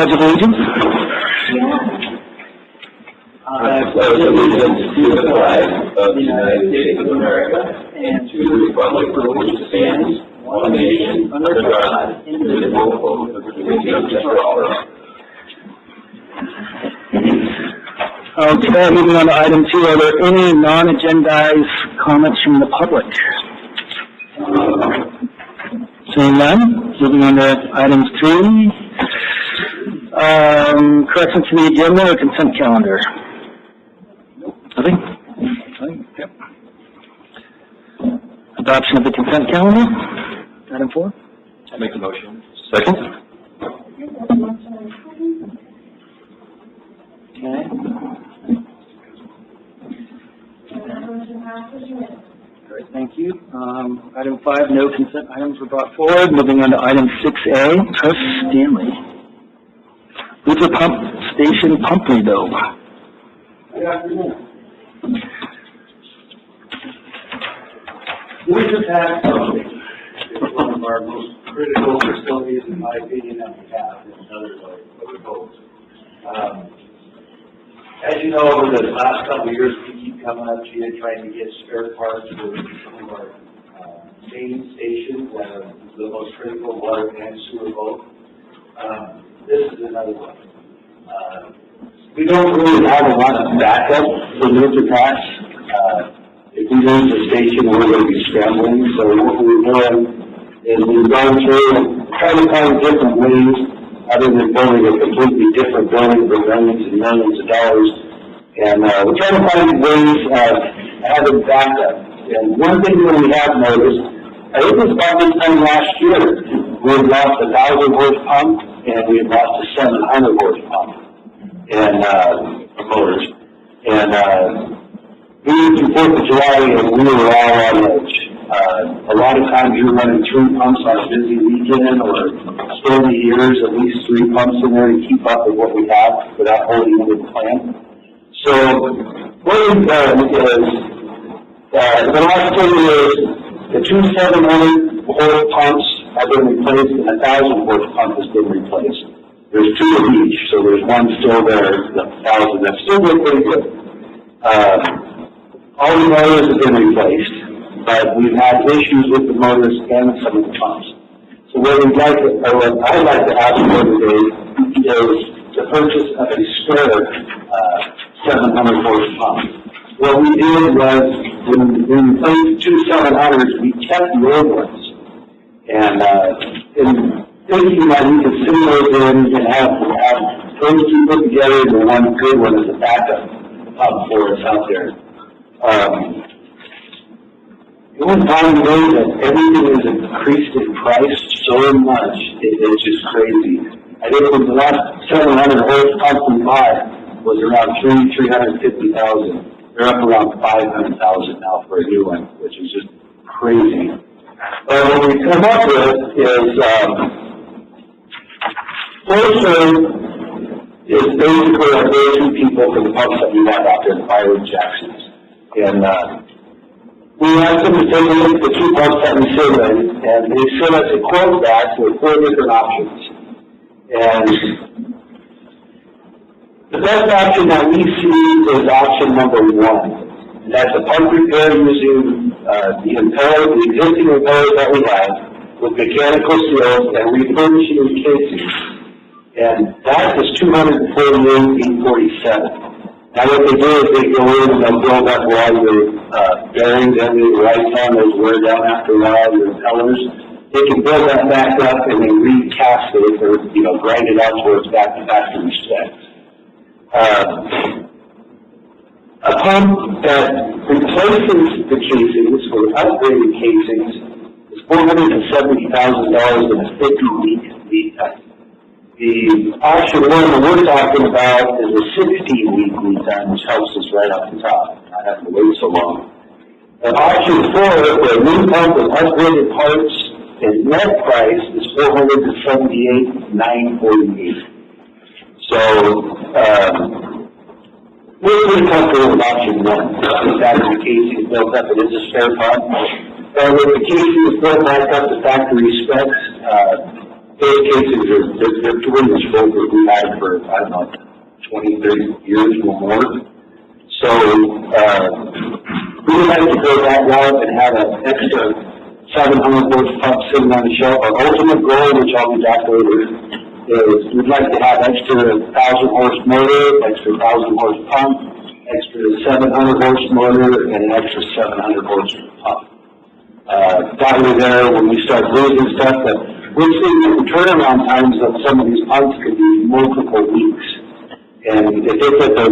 Pledge of allegiance. I pledge allegiance to the flag of the United States of America and to the republic for which it stands, one nation, under God, indivisible, with justice for all. Okay, moving on to item 2. Are there any non-agendized comments from the public? Seeing none, moving on to item 3. Corrections to the agenda or consent calendar? Nothing? Yep. Adoption of the consent calendar? Item 4. I make the motion. Second. Okay. All right, thank you. Item 5, no consent items were brought forward. Moving on to item 6A, Chris Stanley. Luther Pump Station Pump Rebuild. Good afternoon. Luther Pump Station is one of our most critical facilities, in my opinion, that we have, and others are proposed. As you know, over the last couple of years, we keep coming up to you trying to get spare parts for some of our main stations that are the most critical, water and sewer both. This is another one. We don't really have a lot of backup for Luther Pass. If we lose the station, we're going to be scrambling. So what we're doing is we've gone through and trying to find different ways, other than building a completely different building for millions and millions of dollars. And we're trying to find ways of having backup. And one thing that we have noticed, I think it was about this time last year, we had lost a 1,000 horse pump and we had lost a 700 horse pump and motors. And we were to 4th of July and we were all on edge. A lot of times you're running 3 pumps on a busy weekend or stormy years, at least 3 pumps in there to keep up with what we have without holding into the plan. So what we've done is, the last 10 years, the 2 700 horse pumps have been replaced and a 1,000 horse pump has been replaced. There's 2 of each, so there's one still there, the 1,000 that's still doing pretty good. All the motors have been replaced, but we've had issues with the motors and some of the pumps. So what we'd like to, or what I'd like to ask for today is to purchase a spare 700 horse pump. What we did was, when we replaced 2 700s, we kept the old ones. And in thinking that we could send those in and have those 2 put together into one good one as a backup pump for us out there. The one problem is that everything has increased in price so much, it's just crazy. I think the last 700 horse pump we bought was around $350,000. They're up around $500,000 now for a new one, which is just crazy. But what we come up with is, FlowServe is basically our go-to people for the pumps that we have out there, the Byron Jacksons. And we asked them to take a look at the 2 pumps that we sent in, and they sent us a quote back with 4 different options. And the best option that we see is option number 1. And that's a pump repair using the existing impellers that we have with mechanical seals and refurbishing the casings. And that is $248,847. Now what they do is they go in and they'll build up all your bearings and your lights on, those wear down after a while, your impellers. They can build that back up and then recast it or, grind it out towards back to factory specs. A pump that replaces the casings or upgraded casings is $470,000 in a 50-week lead time. The option 1 that we're talking about is a 16-week lead time, which helps us right off the top, not having to wait so long. And option 4, for a new pump with upgraded parts and net price, is $478,948. So we're pretty comfortable with option 1. If that is the casing built up, it is a spare pump. But with the casing built back up to factory specs, those cases they're tremendous folk that we've had for, I don't know, 20, 30 years or more. So, we would like to go that route and have an extra 700 horse pump sitting on the shelf. Our ultimate goal, which I'll be back later, is we'd like to have extra 1,000 horse motor, extra 1,000 horse pump, extra 700 horse motor, and an extra 700 horse pump. That way there, when we start losing stuff, that we're seeing that the turnaround times of some of these pumps could be multiple weeks. And if it's at the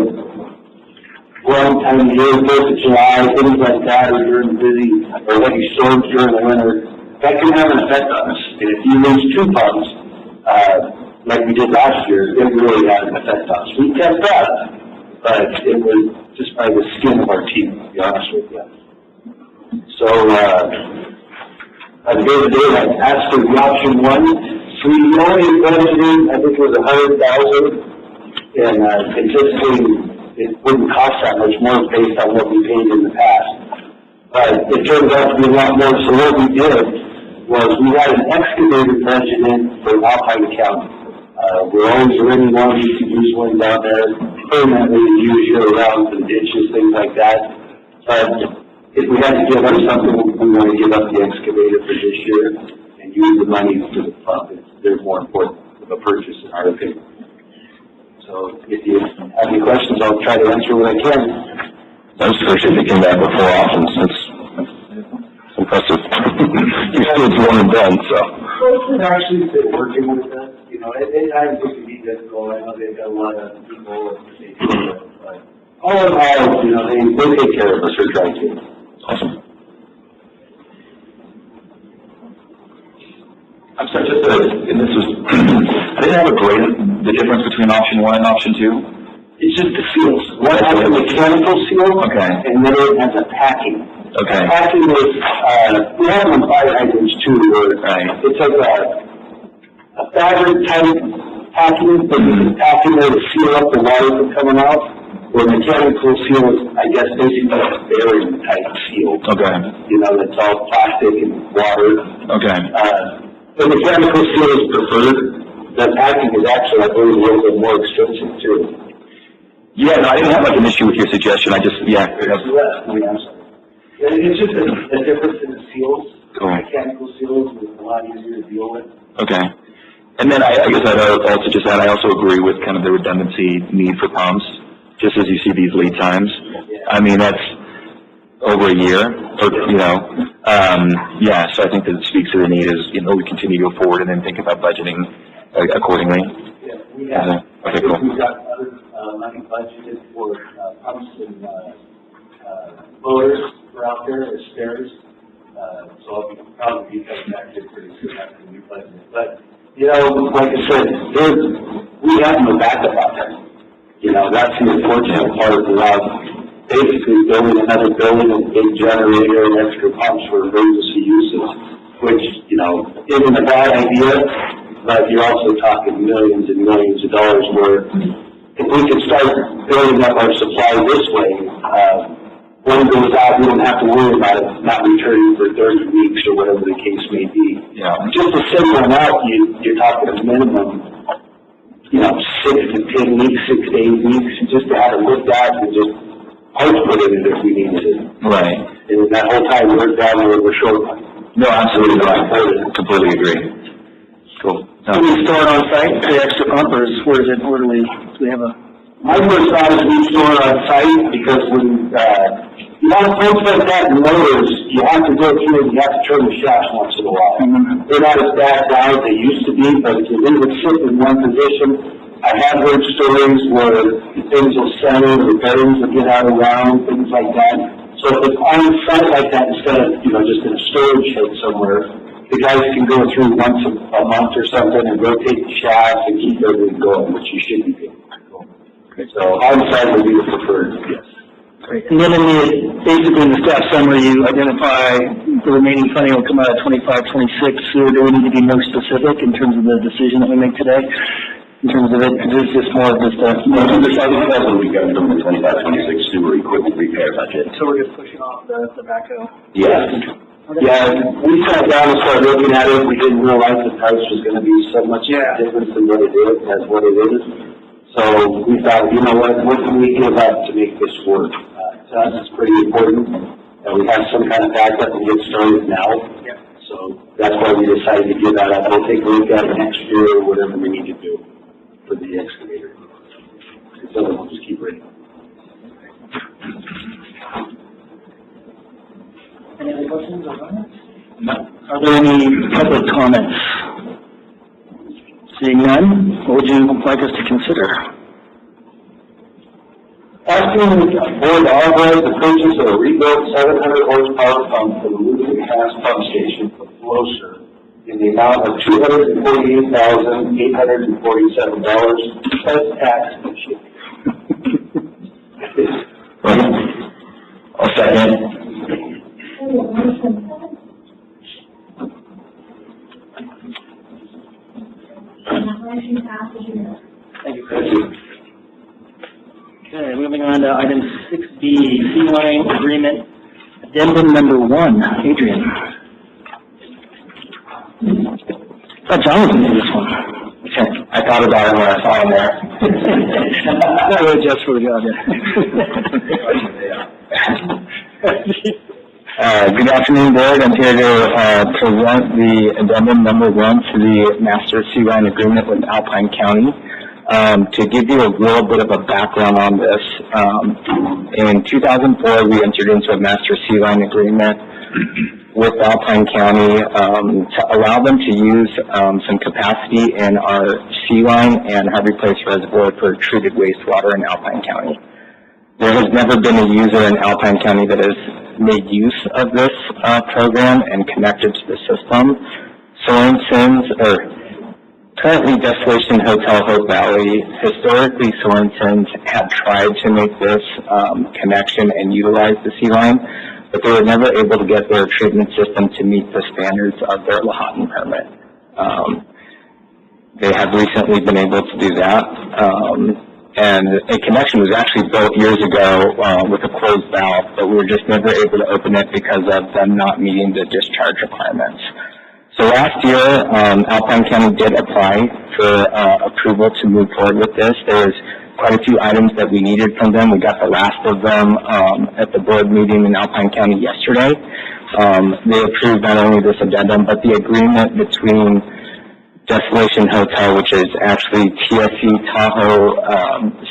wrong time of year, 4th of July, things like that, or during busy, or heavy storms during the winter, that can have an effect on us. And if you lose 2 pumps, like we did last year, it really had an effect on us. We kept up, but it was just by the skin of our teeth, to be honest with you. So, at the end of the day, I asked for the option 1. So we only budgeted, I think it was 100,000, and anticipating it wouldn't cost that much more based on what we paid in the past. But it turned out to be a lot more. So what we did was we had an excavator budgeted for Alpine County. We're always renting one. You can use one down there permanently to use year-round for ditches, things like that. But if we had to give up something, we want to give up the excavator for this year and use the money for the pump. They're more important of a purchase in our opinion. So if you have any questions, I'll try to answer what I can. That was especially if you came back with 4 options. That's impressive. You still do 1 and done, so. Folks have actually been working with us, you know, at times it can be difficult. I know they've got a lot of people that they deal with, but All in all, you know, they take care of us or try to. Awesome. I'm sorry, and this was, I didn't have a grade, the difference between option 1 and option 2? It's just the seals. One has a mechanical seal, Okay. and then it has a packing. Okay. Packing is, we have them on fire hydrants too, where Right. it's like a fabric type packing, but you can pack in there to seal up the water from coming out. Where mechanical seal is, I guess, basically like a bearing type seal. Okay. You know, that's all plastic and water. Okay. The mechanical seal is preferred. The packing is actually, I believe, a little bit more expensive too. Yeah, no, I didn't have like an issue with your suggestion. I just, yeah. it's just a difference in the seals. Cool. Mechanical seals is a lot easier to deal with. Okay. And then I guess I'd also just add, I also agree with kind of the redundancy need for pumps, just as you see these lead times. I mean, that's over a year, or, you know, yeah, so I think that it speaks to the need is, you know, we continue to go forward and then think about budgeting accordingly. Yeah, we have. Okay, cool. We've got other money budgeted for pumps and motors for out there as spares. So I'll probably be coming back here pretty soon after the new budget. But, You know, like I said, we have no backup out there. You know, that's the unfortunate part about basically building another building with a big generator and extra pumps for emergency uses, which, you know, isn't a bad idea, but you're also talking millions and millions of dollars where if we could start building up our supply this way, when it goes out, we don't have to worry about it not returning for 30 weeks or whatever the case may be. Yeah. Just to send one out, you're talking a minimum, you know, 6 to 10 weeks, 6 to 8 weeks, just to have it looked at and just parts put in it if we needed it. Right. And that whole time we're down there, we're short. No, absolutely right. Completely agree. Cool. Do we store it on site, the extra pump, or where is it, where do we have a? My first thought is we store it on site because when, you know, things like that in motors, you have to go through and you have to turn the shafts once in a while. Mm-hmm. They're not as bad now as they used to be, but if they would sit in one position, I have heard stories where things will settle, the bearings will get out of round, things like that. So if it's on site like that instead of, you know, just in a storage shed somewhere, the guys can go through once a month or something and rotate the shafts and keep everything going, which you should be doing. So on-site would be the preferred, yes. Great. And then basically in the staff summary, you identify the remaining funding will come out of 25, 26, so do we need to be more specific in terms of the decision that we make today? In terms of it, because it's just more of just a... That's what we got from the 25-26 sewer equipment repair budget. So we're just pushing off the backhoe? Yes. Yeah, we sat down and started looking at it, we didn't realize the price was gonna be so much different than what it is, as what it is. So we thought, you know what can we give up to make this work? To us, it's pretty important that we have some kind of backup and get started now. So that's why we decided to give that up. We'll take a look at it next year or whatever we need to do for the excavator. So we'll just keep reading. Any other questions or comments? No. Are there any public comments? Seeing none, what would you like us to consider? Asking the board to authorize the purchase of a rebuilt 700 horsepower pump for the Lutheran Gas Pump Station for Flowser in the amount of $248,847 plus tax and shipping. I'll second. Thank you, Chris. Okay, moving on to item 6B, C-line agreement, addendum number 1. Adrian. I thought John was going to do this one. Okay. I thought about it when I saw him there. Not really just for the job, Good afternoon, Board. I'm here to present the addendum number 1 to the Master C-Line Agreement with Alpine County. To give you a little bit of a background on this, in 2004 we entered into a Master C-Line Agreement with Alpine County to allow them to use some capacity in our C-Line and Harvey Place Reservoir for treated wastewater in Alpine County. There has never been a user in Alpine County that has made use of this program and connected to the system. Currently Desolation Hotel Hope Valley, historically Sorensen's had tried to make this connection and utilize the C-Line, but they were never able to get their treatment system to meet the standards of their Lahontan permit. They have recently been able to do that. And a connection was actually built years ago with a closed valve, but we were just never able to open it because of them not meeting the discharge requirements. So last year, Alpine County did apply for approval to move forward with this. There was quite a few items that we needed from them. We got the last of them at the board meeting in Alpine County yesterday. They approved not only this addendum, but the agreement between Desolation Hotel, which is actually TSC Tahoe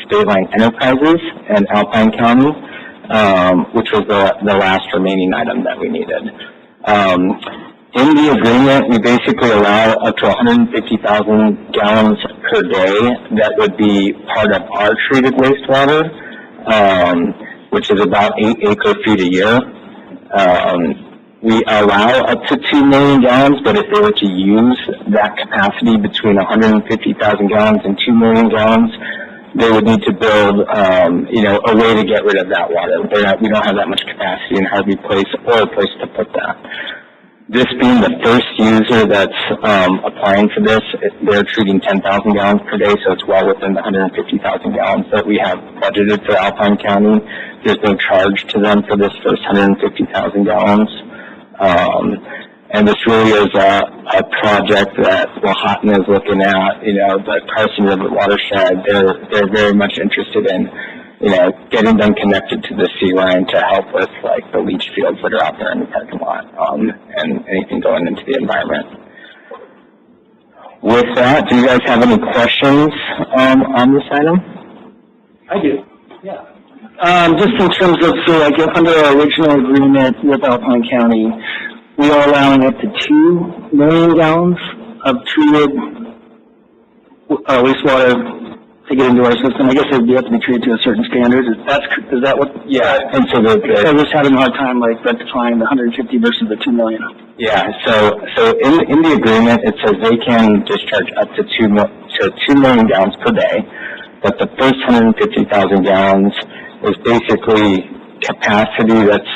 State Line Enterprises, and Alpine County, which was the last remaining item that we needed. In the agreement, we basically allow up to 150,000 gallons per day that would be part of our treated wastewater, which is about 8 acre-feet a year. We allow up to 2 million gallons, but if they were to use that capacity between 150,000 gallons and 2 million gallons, they would need to build, a way to get rid of that water. We don't have that much capacity in Harvey Place or a place to put that. This being the first user that's applying for this, they're treating 10,000 gallons per day, so it's well within the 150,000 gallons that we have budgeted for Alpine County. There's no charge to them for this first 150,000 gallons. And this really is a project that Lahontan is looking at, the Carson River watershed. They're very much interested in, getting them connected to the C-Line to help with, the leach fields that are out there in the parking lot, and anything going into the environment. With that, do you guys have any questions on this item? I do. Yeah. Just in terms of, under our original agreement with Alpine County, we are allowing up to 2 million gallons of treated wastewater to get into our system. I guess it would have to be treated to a certain standard. Is that what? Yeah. And so I was having a hard time rectifying the 150 versus the 2 million. Yeah. So in the agreement it says they can discharge up to 2 million gallons per day, but the first 150,000 gallons is basically capacity that's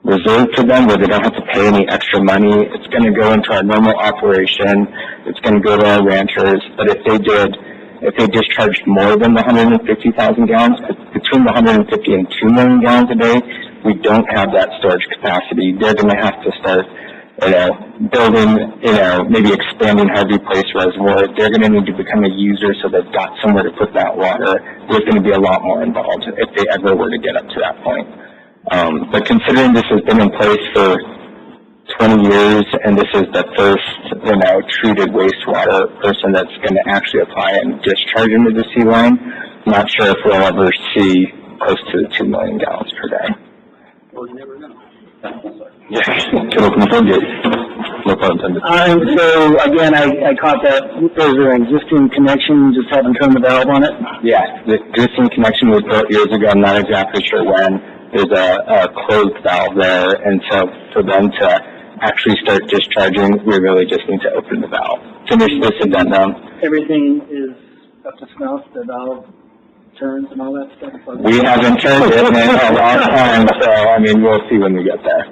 reserved for them where they don't have to pay any extra money. It's going to go into our normal operation. It's going to go to our ranchers. But if they discharged more than the 150,000 gallons, between the 150 and 2 million gallons a day, we don't have that storage capacity. They're going to have to start, building, maybe expanding Harvey Place Reservoir. They're going to need to become a user so they've got somewhere to put that water. There's going to be a lot more involved if they ever were to get up to that point. But considering this has been in place for 20 years and this is the first, treated wastewater person that's going to actually apply and discharge into the sea line, I'm not sure if we'll ever see close to 2 million gallons per day. Well, you never know. Yeah, no pun intended. So again, I caught that. There's an existing connection, just haven't turned the valve on it. Yeah, the existing connection was built years ago. I'm not exactly sure when. There's a closed valve there, and so for them to actually start discharging, we really just need to open the valve. Finish this addendum. Everything is up to snuff, the valve turns and all that stuff. We haven't turned it in a long time, so we'll see when we get there.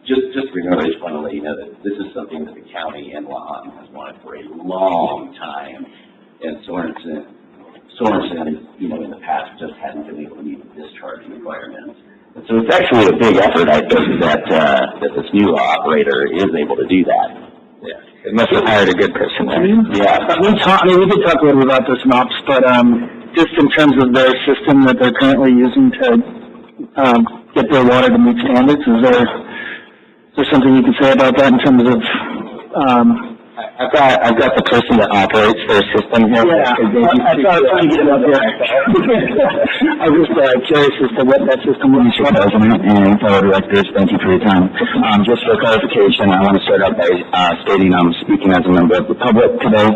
Just remember, I just want to let you know that this is something that the county and La'an has wanted for a long time, and Sorensen, in the past just hadn't been able to meet the discharge requirements. And so it's actually a big effort, I think, that this new operator is able to do that. Yeah, it must have hired a good person there. Yeah. We did talk a little bit about this in ops, but just in terms of their system that they're currently using to get their water to meet standards, is there something you can say about that in terms of? I've got the person that operates their system here. Yeah, I thought I was trying to get it up here. I was just curious as to what that system was. Mr. President and fellow directors, thank you for your time. Just for clarification, I want to start out by stating I'm speaking as a member of the public today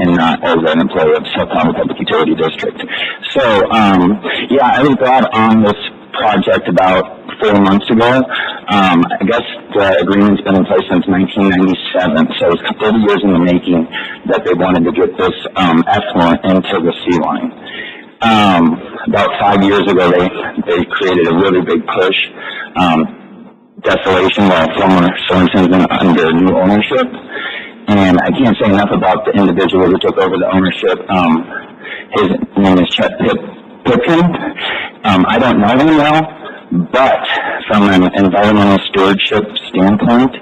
and not as an employee of Tahoe Public Utility District. So, I was brought on this project about 4 months ago. I guess the agreement's been in place since 1997, so it's 30 years in the making that they wanted to get this effluent into the sea line. About 5 years ago, they created a really big push, desolation while former Sorensen's been under new ownership. And I can't say enough about the individual who took over the ownership. His name is Chet Pipkin. I don't know him well, but from an environmental stewardship standpoint,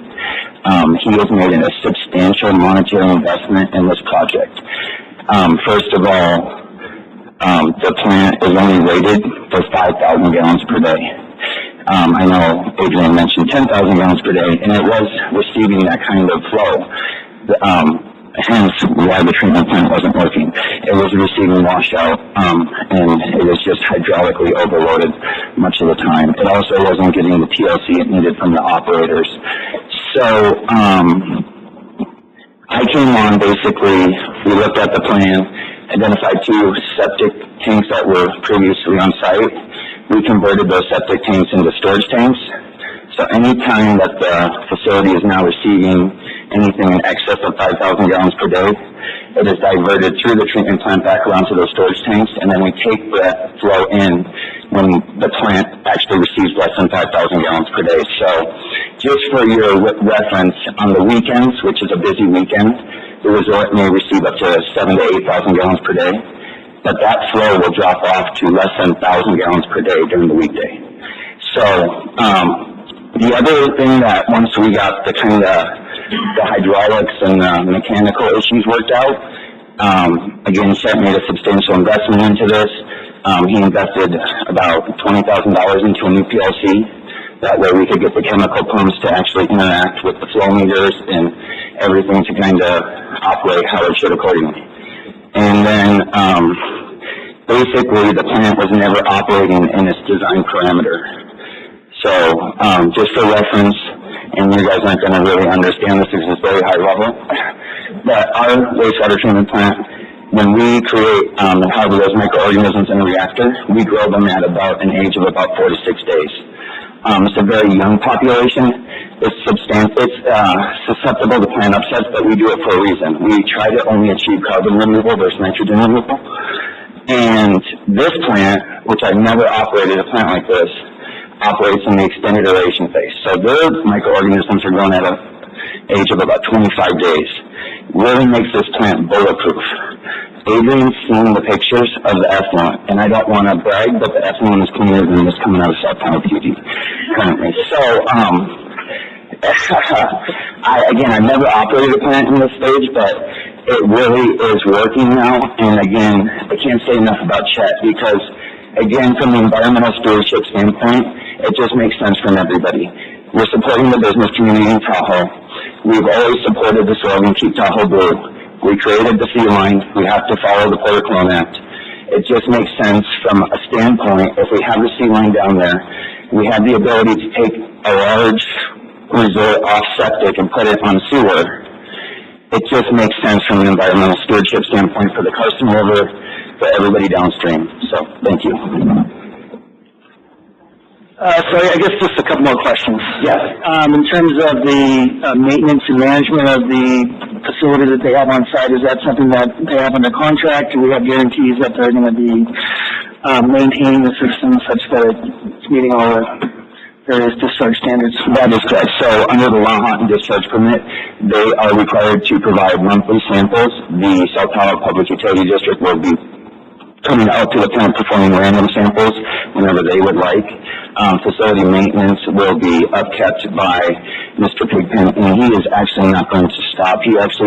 he has made a substantial monetary investment in this project. First of all, the plant is only rated for 5,000 gallons per day. I know Adrian mentioned 10,000 gallons per day, and it was receiving that kind of flow. Hence why the treatment plant wasn't working. It was receiving washout, and it was just hydraulically overloaded much of the time. It also wasn't getting the TLC it needed from the operators. So, I came on basically, we looked at the plan, identified 2 septic tanks that were previously on site. We converted those septic tanks into storage tanks. So any time that the facility is now receiving anything in excess of 5,000 gallons per day, it is diverted through the treatment plant back around to those storage tanks, and then we take that flow in when the plant actually receives less than 5,000 gallons per day. So just for your reference, on the weekends, which is a busy weekend, the resort may receive up to 7,000 to 8,000 gallons per day, but that flow will drop off to less than 1,000 gallons per day during the weekday. So, the other thing that once we got the kind of the hydraulics and the mechanical issues worked out, again, Chet made a substantial investment into this. He invested about $20,000 into a new PLC. That way we could get the chemical pumps to actually interact with the flow meters and everything to kind of operate how it should accordingly. And then basically the plant was never operating in its design parameter. So, just for reference, and you guys aren't going to really understand this because it's very high level, but our wastewater treatment plant, when we create and harbor those microorganisms in a reactor, we grow them at about an age of about 4 to 6 days. It's a very young population. It's susceptible to plant upsets, but we do it for a reason. We try to only achieve carbon removal versus nitrogen removal. And this plant, which I've never operated a plant like this, operates in the extended aeration phase. So their microorganisms are grown at an age of about 25 days. Really makes this plant bulletproof. Adrian's seen the pictures of the effluent, and I don't want to brag, but the effluent is cleaner than what's coming out of South Tahoe PD currently. So, I've never operated a plant in this stage, but it really is working now. And again, I can't say enough about Chet because, again, from the environmental stewardship standpoint, it just makes sense from everybody. We're supporting the business community in Tahoe. We've always supported the slogan, Keep Tahoe Blue. We created the sea line. We have to follow the Port of Cologne Act. It just makes sense from a standpoint, if we have the sea line down there, we have the ability to take a large resort off septic and put it on sewer. It just makes sense from an environmental stewardship standpoint for the customer over, for everybody downstream. So, thank you. So I guess just a couple more questions. Yes. In terms of the maintenance and management of the facility that they have on site, is that something that they have under contract? Do we have guarantees that they're going to be maintaining the system such that it's meeting all the various discharge standards? That is correct. So under the Tahoe discharge permit, they are required to provide monthly samples. The South Tahoe Public Utility District will be coming out to the plant performing random samples whenever they would like. Facility maintenance will be upkept by Mr. Pigpen, and he is actually not going to stop. He is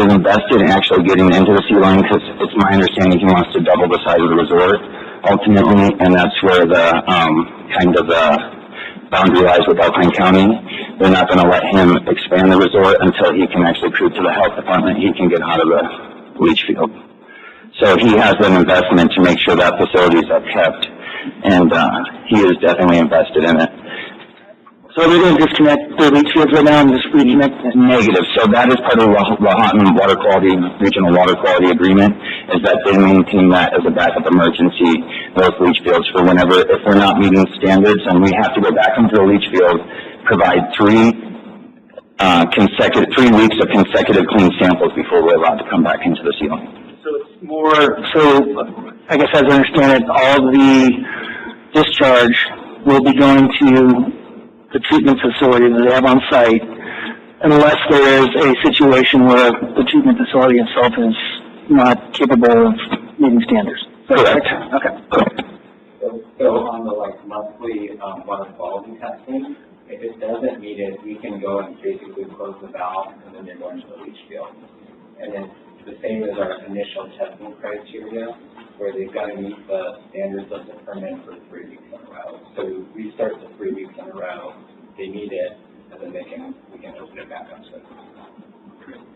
invested in actually getting into the sea line because it's my understanding he wants to double the size of the resort ultimately, and that's where the kind of the boundary lies with Alpine County. They're not going to let him expand the resort until he can actually prove to the health department he can get out of the leach field. So he has an investment to make sure that facility is upkept, and he is definitely invested in it. So they're going to disconnect the leach fields right now and just reconnect it? Negative. So that is part of the Lahontan Water Quality, Regional Water Quality Agreement, is that they maintain that as a backup emergency, those leach fields, for whenever, if we're not meeting standards and we have to go back into the leach field, provide 3 weeks of consecutive clean samples before we're allowed to come back into the sea line. So it's more, so I guess as I understand it, all the discharge will be going to the treatment facility that they have on site, unless there is a situation where the treatment facility itself is not capable of meeting standards. Correct. Okay. So on the monthly water quality testing, if it doesn't meet it, we can go and basically close the valve and then they're going to the leach field. And then the same as our initial testing criteria, where they've got to meet the standards of the permit for 3 weeks in a row. So we start the 3 weeks in a row, they meet it, and then we can open it back up.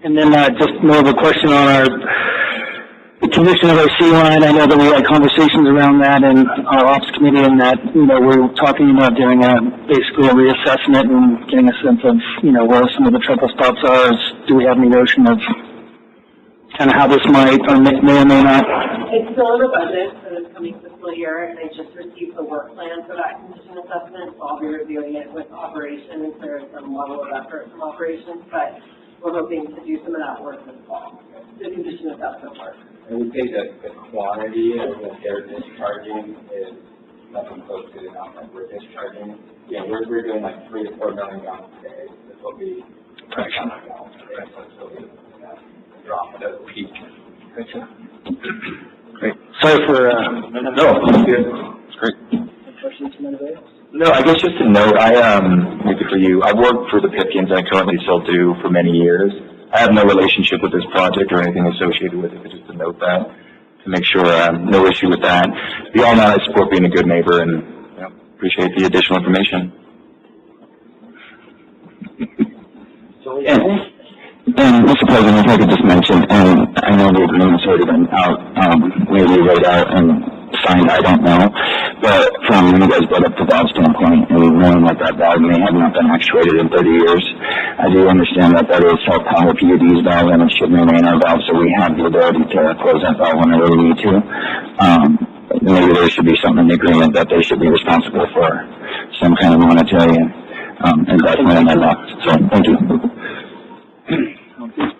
And then just more of a question on the condition of our sea line. I know that we had conversations around that in our ops committee, and that, we're talking about doing basically a reassessment and getting a sense of, where some of the trouble spots are. Do we have any notion of kind of how this might or may or may not? It's still in the budget for this coming fiscal year, and I just received the work plan for that condition assessment, so I'll be reviewing it with operations. There is some level of effort from operations, but we're hoping to do some of that work this fall, the condition assessment work. And we think that the quantity of what they're discharging is nothing close to the amount that we're discharging. We're doing 3 to 4 million gallons a day. This will be Fraction. gallons a day, so it's really drop at the peak. Gotcha. Great. Sorry for, No, it's good. It's great. questions from anybody else? No, I guess just to note, maybe for you, I've worked for the Pipkins, I currently still do for many years. I have no relationship with this project or anything associated with it, but just to note that, to make sure no issue with that. Beyond that, I support being a good neighbor and appreciate the additional information. And Mr. President, if I could just mention, and I know the agreement's already been out, maybe laid out and signed, I don't know, but from when you guys brought up the valve standpoint and knowing that that valve may have not been actuated in 30 years, I do understand that that is South Tahoe PUD's valve and it should remain our valve, so we have the ability to close that valve whenever we need to. Maybe there should be something in the agreement that they should be responsible for some kind of monetary investment in that valve. So, thank you.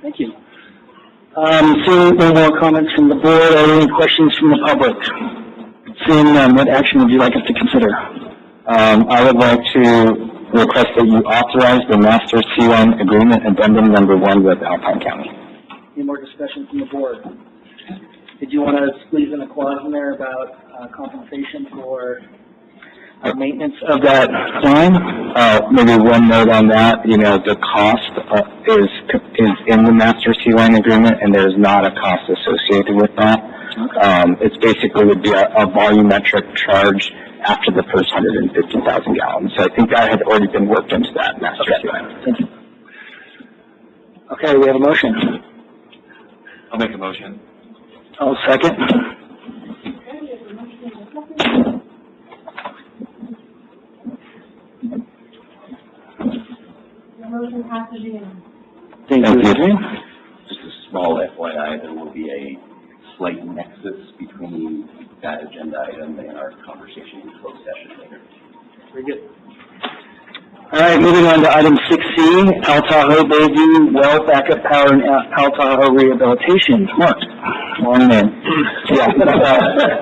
Thank you. Seeing no more comments from the board, are there any questions from the public? Seeing none, what action would you like us to consider? I would like to request that you authorize the master sea line agreement addendum number 1 with Alpine County. Any more discussion from the board? you want to squeeze in a clause in there about compensation for maintenance of that line? Maybe one note on that, the cost is in the master C-line agreement, and there's not a cost associated with that. It's basically would be a volumetric charge after the first 150,000 gallons. So I think that had already been worked into that master C-line. Thank you. Okay, we have a motion. I'll make a motion. I'll second. Motion passes unanimously. Thank you. Just a small FYI, there will be a slight nexus between that agenda item and our conversation in closed session later. Very good. All right, moving on to item 6C, Tahoe Bayview Well Backup Power and Tahoe Rehabilitation. Mark. Morning. Yeah,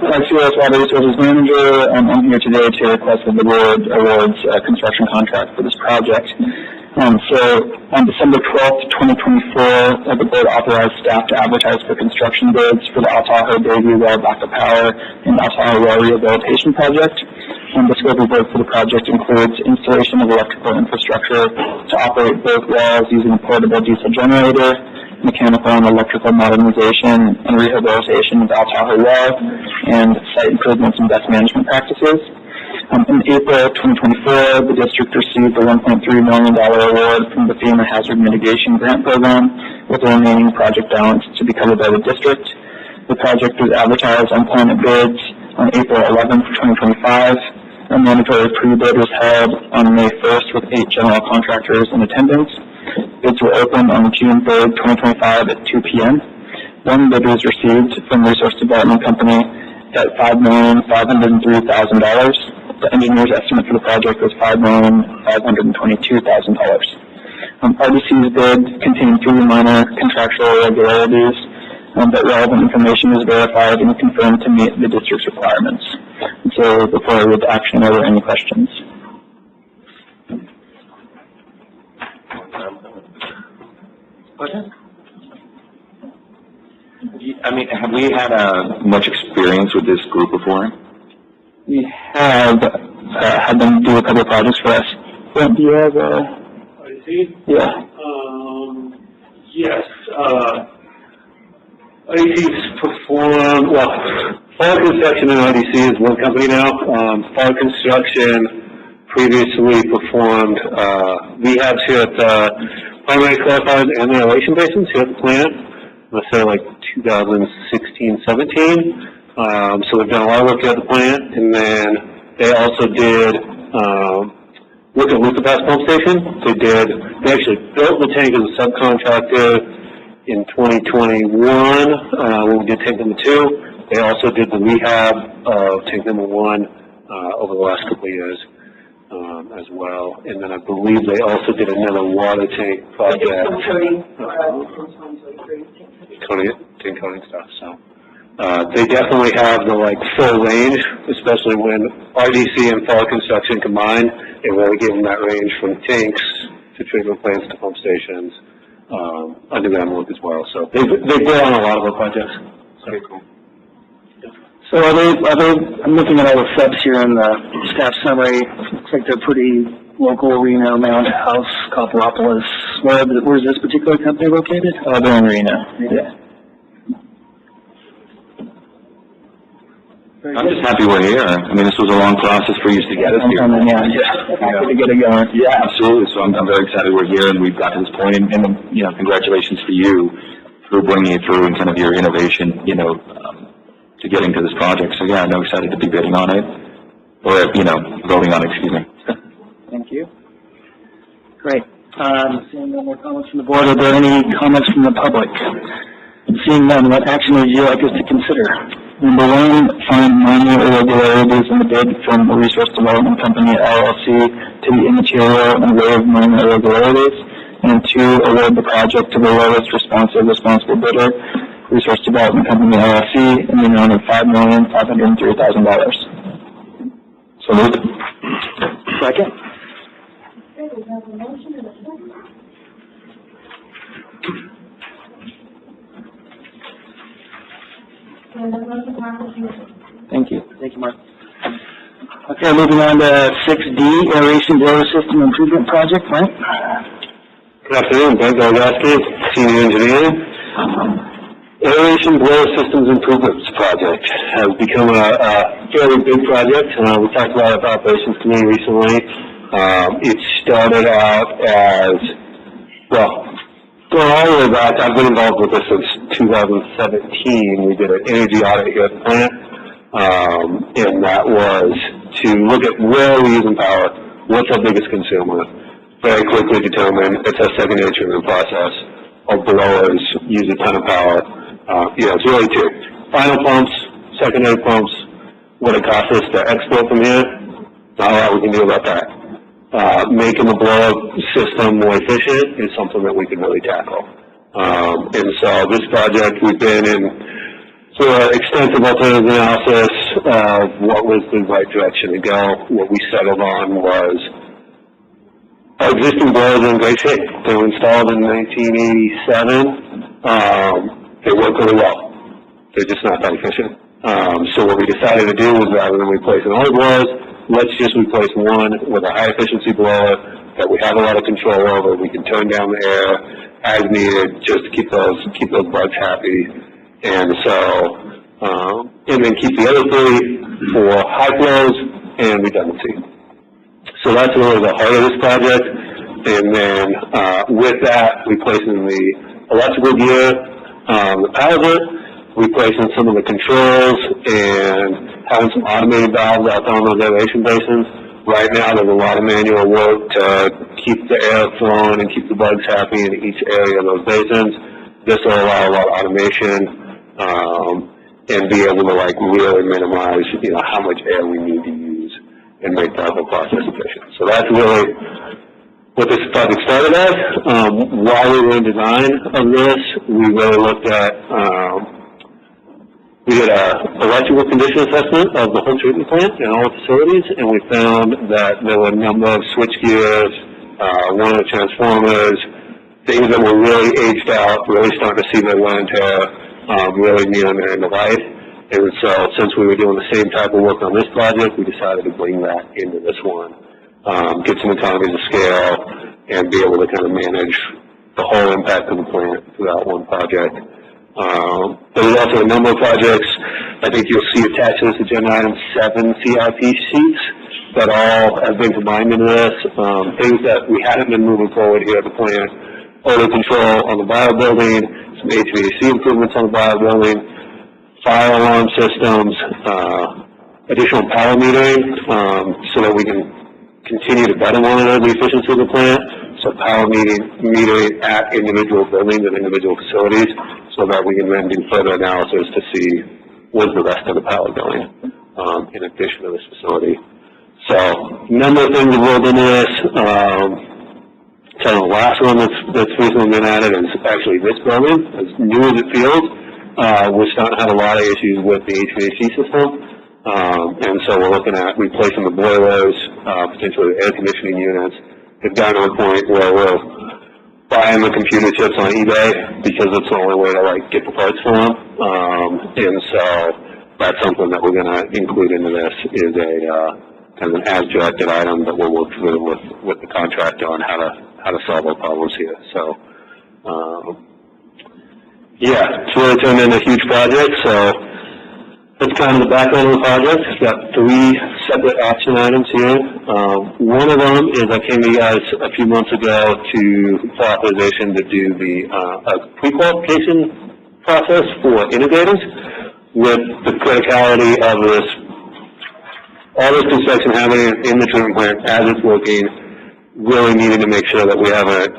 like U.S. Water Resources Manager, I'm here today to request that the board awards a construction contract for this project. So on December 12th, 2024, the board authorized staff to advertise for construction bids for the Tahoe Bayview Well Backup Power and Tahoe Well Rehabilitation Project. The scope of work for the project includes installation of electrical infrastructure to operate both wells using a portable diesel generator, mechanical and electrical modernization and rehabilitation of Tahoe Well, and site improvements and best management practices. In April 2024, the district received a $1.3 million award from the FEMA Hazard Mitigation Grant Program, with the remaining project balance to be covered by the district. The project was advertised on Planet Bids on April 11th, 2025. A mandatory pre-bid was held on May 1st with 8 general contractors in attendance. Bids were opened on June 3rd, 2025 at 2 p.m. One bid was received from Resource Development Company at $5,503,000. The engineer's estimate for the project was $5,522,000. RDC's bid contained 3 minor contractual irregularities, but relevant information is verified and confirmed to meet the district's requirements. And so before I read the action, are there any questions? Have we had much experience with this group before? We have had them do a couple of projects for us. Brent, do you have IC? Yeah. Yes, IDC's performed, Fire Construction and IDC is one company now. Fire Construction previously performed, rehabs here at the primary clarified and aeration basins here at the plant. Let's say like 2016, 17. So they've done a lot of work here at the plant, and then they also did work at Lucas Pump Station. They actually built the tank as a subcontractor in 2021 when we did tank number 2. They also did the rehab of tank number 1 over the last couple of years as well. And then I believe they also did another water tank project. Tank coating stuff. So they definitely have the full range, especially when RDC and Fire Construction combined. They really give them that range from tanks to treatment plants to pump stations, underground work as well. So they've been on a lot of our projects. Okay, cool. So are they, I'm looking at all the subs here in the staff summary. Looks like they're pretty local: Reno, Mound House, Copperopolis. Where's this particular company located? They're in Reno. Yeah. I'm just happy we're here. This was a long process for you to get us here. Happy to get it going. Yeah, absolutely. So I'm very excited we're here and we've got to this point. And congratulations to you for bringing it through and kind of your innovation, to getting to this project. So yeah, I'm excited to be bidding on it, or voting on it. Excuse me. Thank you. Great. Seeing no more comments from the board, are there any comments from the public? Seeing none, what action would you like us to consider? Number 1, find minor irregularities in the bid from the Resource Development Company, LLC, to be immaterial and waive minor irregularities. And 2, award the project to the lowest responsible bidder, Resource Development Company, LLC, in the amount of $5,503,000. So moved. Second? Okay, we have a motion and a second. And the motion passes. Thank you. Thank you, Mark. Okay, moving on to 6D, aeration blower system improvement project, Mike? Good afternoon, Ben Golgoski, Senior Engineer. Aeration blower systems improvements project has become a fairly big project. We talked about it at Operations Committee recently. It started out as, well, going all the way back, I've been involved with this since 2017. We did an energy audit here at the plant, and that was to look at where we're using power, what's our biggest consumer, very quickly determine it's a secondary treatment process. Our blowers use a ton of power. It's really two. Final pumps, secondary pumps, what it costs us to export from here, not a lot we can do about that. Making the blower system more efficient is something that we can really tackle. And so this project, we've been in sort of extensive alternative analysis of what was the right direction to go. What we settled on was our existing blowers are in great shape. They were installed in 1987. They work really well. They're just not that efficient. So what we decided to do was, rather than replacing all the blowers, let's just replace one with a high efficiency blower that we have a lot of control over. We can turn down the air as needed just to keep those bugs happy. And so, and then keep the other three for high flows and redundancy. So that's really the heart of this project. And then with that, replacing the electrical gear, the power grid, replacing some of the controls, and having some automated valves out there on those aeration basins. Right now, there's a lot of manual work to keep the air flowing and keep the bugs happy in each area of those basins. This will allow a lot of automation, and be able to really minimize, how much air we need to use and make the whole process efficient. So that's really what this project started as. While we were in design of this, we really looked at, we did an electrical condition assessment of the whole treatment plant and all the facilities, and we found that there were a number of switch gears, one of the transformers, things that were really aged out, really starting to see their wear and tear, really nearing their end of life. And so since we were doing the same type of work on this project, we decided to bring that into this one. Get some economies of scale, and be able to kind of manage the whole impact of the plant throughout one project. There was also a number of projects. I think you'll see attached to this agenda item 7 CIP sheets that all have been combined into this. Things that we hadn't been moving forward here at the plant: odor control on the bio building, some HVAC improvements on the bio building, fire alarm systems, additional power metering, so that we can continue to better monitor the efficiency of the plant. So power metering at individual buildings and individual facilities, so that we can then do further analysis to see where's the rest of the power going, in addition to this facility. So a number of things have rolled into this. So the last one that's recently been added is actually this building. As new as it feels, we're starting to have a lot of issues with the HVAC system. And so we're looking at replacing the boilers, potentially the air conditioning units. We've gotten to a point where we're buying the computer chips on eBay because it's the only way to get the parts for them. And so that's something that we're going to include into this, is a kind of an as-directed item that we'll work through with the contractor on how to solve our problems here. So it's really turned into a huge project. So that's kind of the background of the project. It's got 3 separate action items here. One of them is I came to you guys a few months ago for authorization to do the pre-qualification process for integrators, with the criticality of this, all this construction happening in the treatment plant as it's working, really needing to make sure that we have a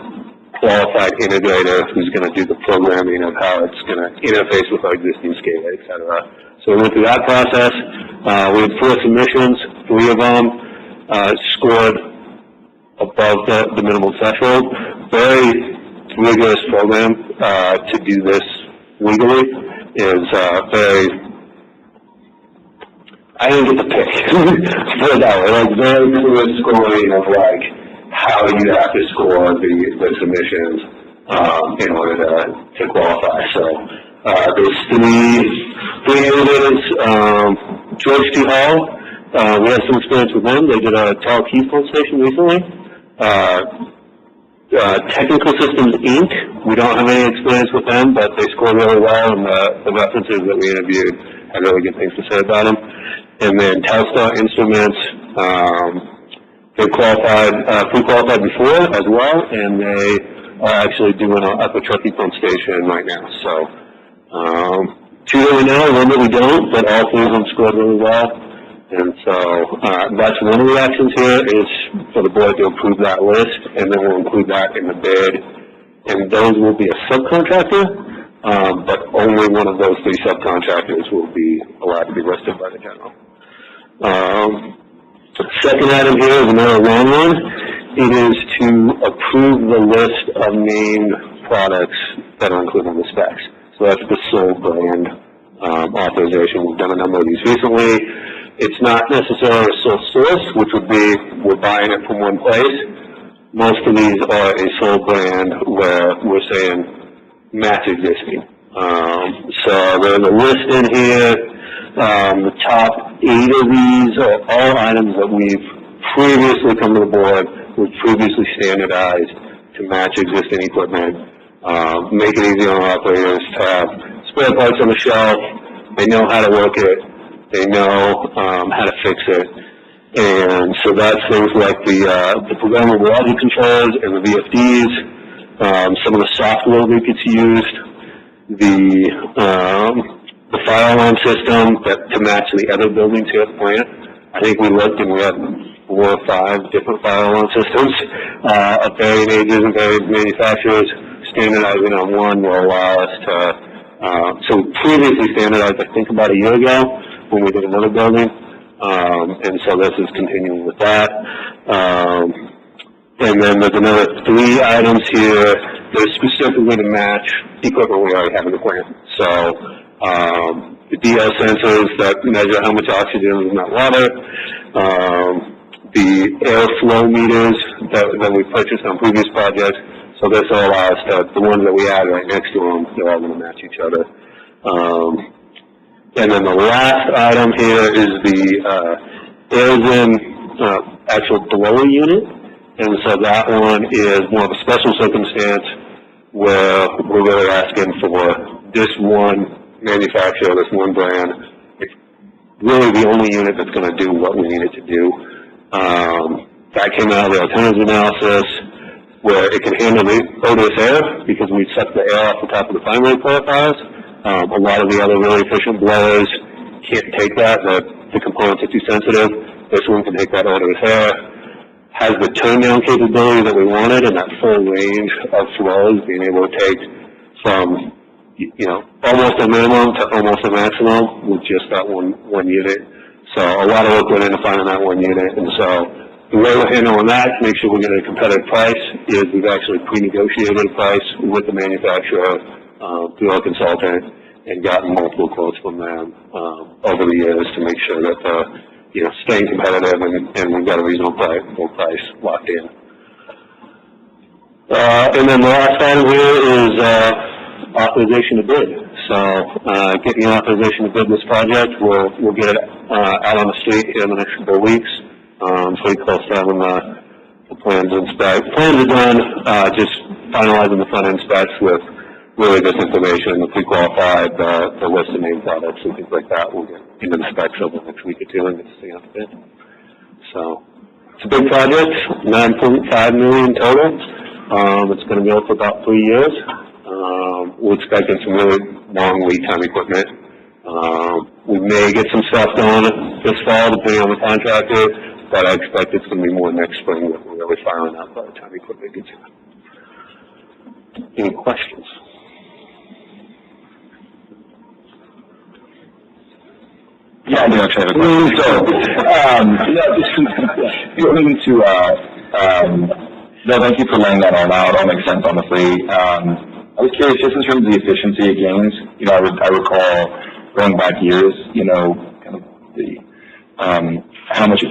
qualified integrator who's going to do the programming of how it's going to interface with our existing SCADA, et cetera. So we went through that process. We had 4 submissions. 3 of them scored above the minimum threshold. Very rigorous program to do this legally. Is very, I didn't get the pick. Put it that way. Very clear scoring of how you have to score the submissions in order to qualify. So there's three George T. Hall. We have some experience with them. They did a Tahoe pump station recently. Technical Systems, Inc., we don't have any experience with them, but they scored really well, and the references that we interviewed had really good things to say about them. And then Telstar Instruments, they qualified, pre-qualified before as well, and they are actually doing an upper Truckee pump station right now. So, two that we know, one that we don't, but all three of them scored really well. And so, that's one of the actions here is for the board to approve that list, and then we'll include that in the bid. And those will be a subcontractor, but only one of those three subcontractors will be allowed to be listed by the general. Second item here is another long one. It is to approve the list of named products that are included in the specs. So that's the sole brand authorization. We've done a number of these recently. It's not necessarily a sole source, which would be we're buying it from one place. Most of these are a sole brand where we're saying match existing. So there's a list in here. The top 8 of these are all items that we've previously come to the board, we've previously standardized to match existing equipment, make it easy on our operators to have spare parts on the shelf. They know how to work it. They know how to fix it. And so that's things like the programmable logic controllers and the VFDs, some of the software that gets used, the fire alarm system to match the other buildings here at the plant. I think we looked and we had 4 or 5 different fire alarm systems of varying ages and varying manufacturers. Standardizing on one will allow us to, so we previously standardized, I think, about a year ago when we did another building. And so this is continuing with that. And then there's another 3 items here that are specifically to match equipment we already have in the plant. So the DL sensors that measure how much oxygen is in that water, the airflow meters that we purchased on previous projects. So this will allow us to, the ones that we add right next to them, they're all going to match each other. And then the last item here is the AirZen actual blower unit. And so that one is more of a special circumstance where we're really asking for this one manufacturer, this one brand. It's really the only unit that's going to do what we need it to do. That came out of the alternatives analysis where it can handle the odorous air because we suck the air off the top of the primary purifiers. A lot of the other really efficient blowers can't take that. The components are too sensitive. This one can take that odorous air. Has the turn down capability that we wanted and that full range of flows, being able to take from, almost a minimum to almost a maximum with just that one unit. So a lot of work went into finding that one unit. And so the way we're handling that to make sure we're getting a competitive price is we've actually pre-negotiated a price with the manufacturer through our consultant and gotten multiple quotes from them over the years to make sure that staying competitive and we've got a reasonable price locked in. And then the last item here is authorization to bid. So getting authorization to bid this project, we'll get it out on the street in the next couple of weeks. Pretty close to having the plans inspected. Plans are done, just finalizing the front end specs with really this information, the pre-qualified, the list of named products and things like that. We'll get into the specs over the next week or two and get to see out the bid. So it's a big project, $9.5 million total. It's going to go for about 3 years. We're expecting some really long lead time equipment. We may get some stuff done this fall, depending on the contractor, but I expect it's going to be more next spring that we're really firing up by the time equipment gets here. Any questions? Yeah, I do actually have a question. So, going to, no, thank you for laying that all out. It all makes sense, honestly. I was curious, just in terms of the efficiency of gains, I recall going back years, kind of the, how much,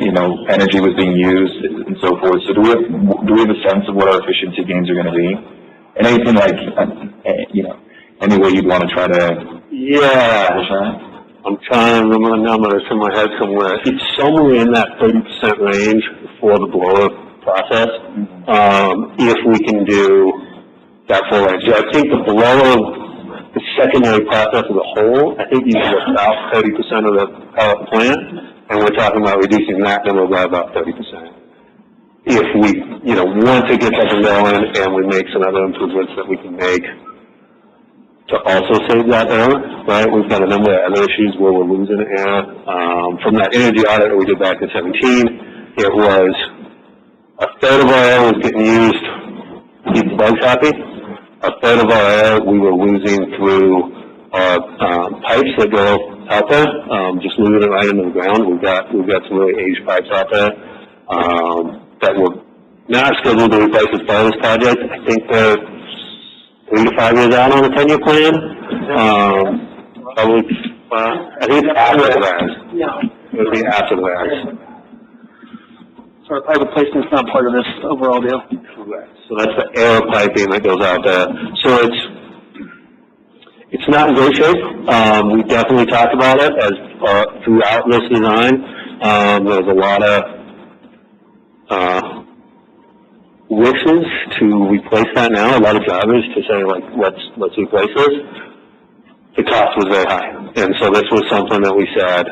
energy was being used and so forth. So do we have a sense of what our efficiency gains are going to be? And anything like, any way you'd want to try to establish that? I'm trying to remember the number, it's in my head somewhere. It's somewhere in that 30% range for the blower process, if we can do that full range. So I think the blower, the secondary process as a whole, I think uses about 30% of the power of the plant, and we're talking about reducing that number by about 30%. If we, once it gets up and going and we make some other improvements that we can make to also save that air, right? We've got a number of other issues where we're losing air. From that energy audit that we did back in 2017, it was a third of our air was getting used to keep the bugs happy. A third of our air we were losing through our pipes that go out there, just losing it right into the ground. We've got some really aged pipes out there that we're not scheduled to replace as part of this project. I think they're 3 to 5 years out on the 10-year plan. Probably, I think it's after the VARs. Yeah. It'll be after the VARs. So our pipe replacement's not part of this overall deal? Correct. So that's the air piping that goes out there. So it's not in great shape. We definitely talked about it as throughout this design. There's a lot of wishes to replace that now. A lot of drivers to say like, let's replace this. The cost was very high, and so this was something that we said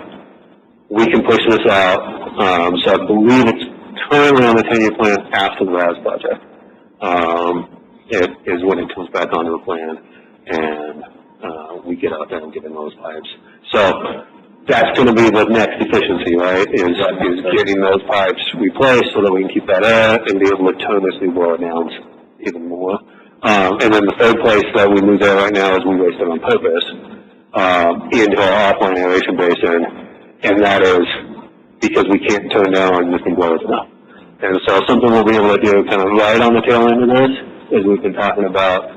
we can push this out. So I believe it's currently on the 10-year plan after the RAS project. It is when it comes back onto the plan, and we get out there and get in those pipes. So that's going to be the next efficiency, right? Is getting those pipes replaced so that we can keep that air and be able to turn this new blower down even more. And then the third place that we lose air right now is we waste it on purpose into our offline aeration basin, and that is because we can't turn down existing blowers enough. And so something we'll be able to do kind of right on the tail end of this is we've been talking about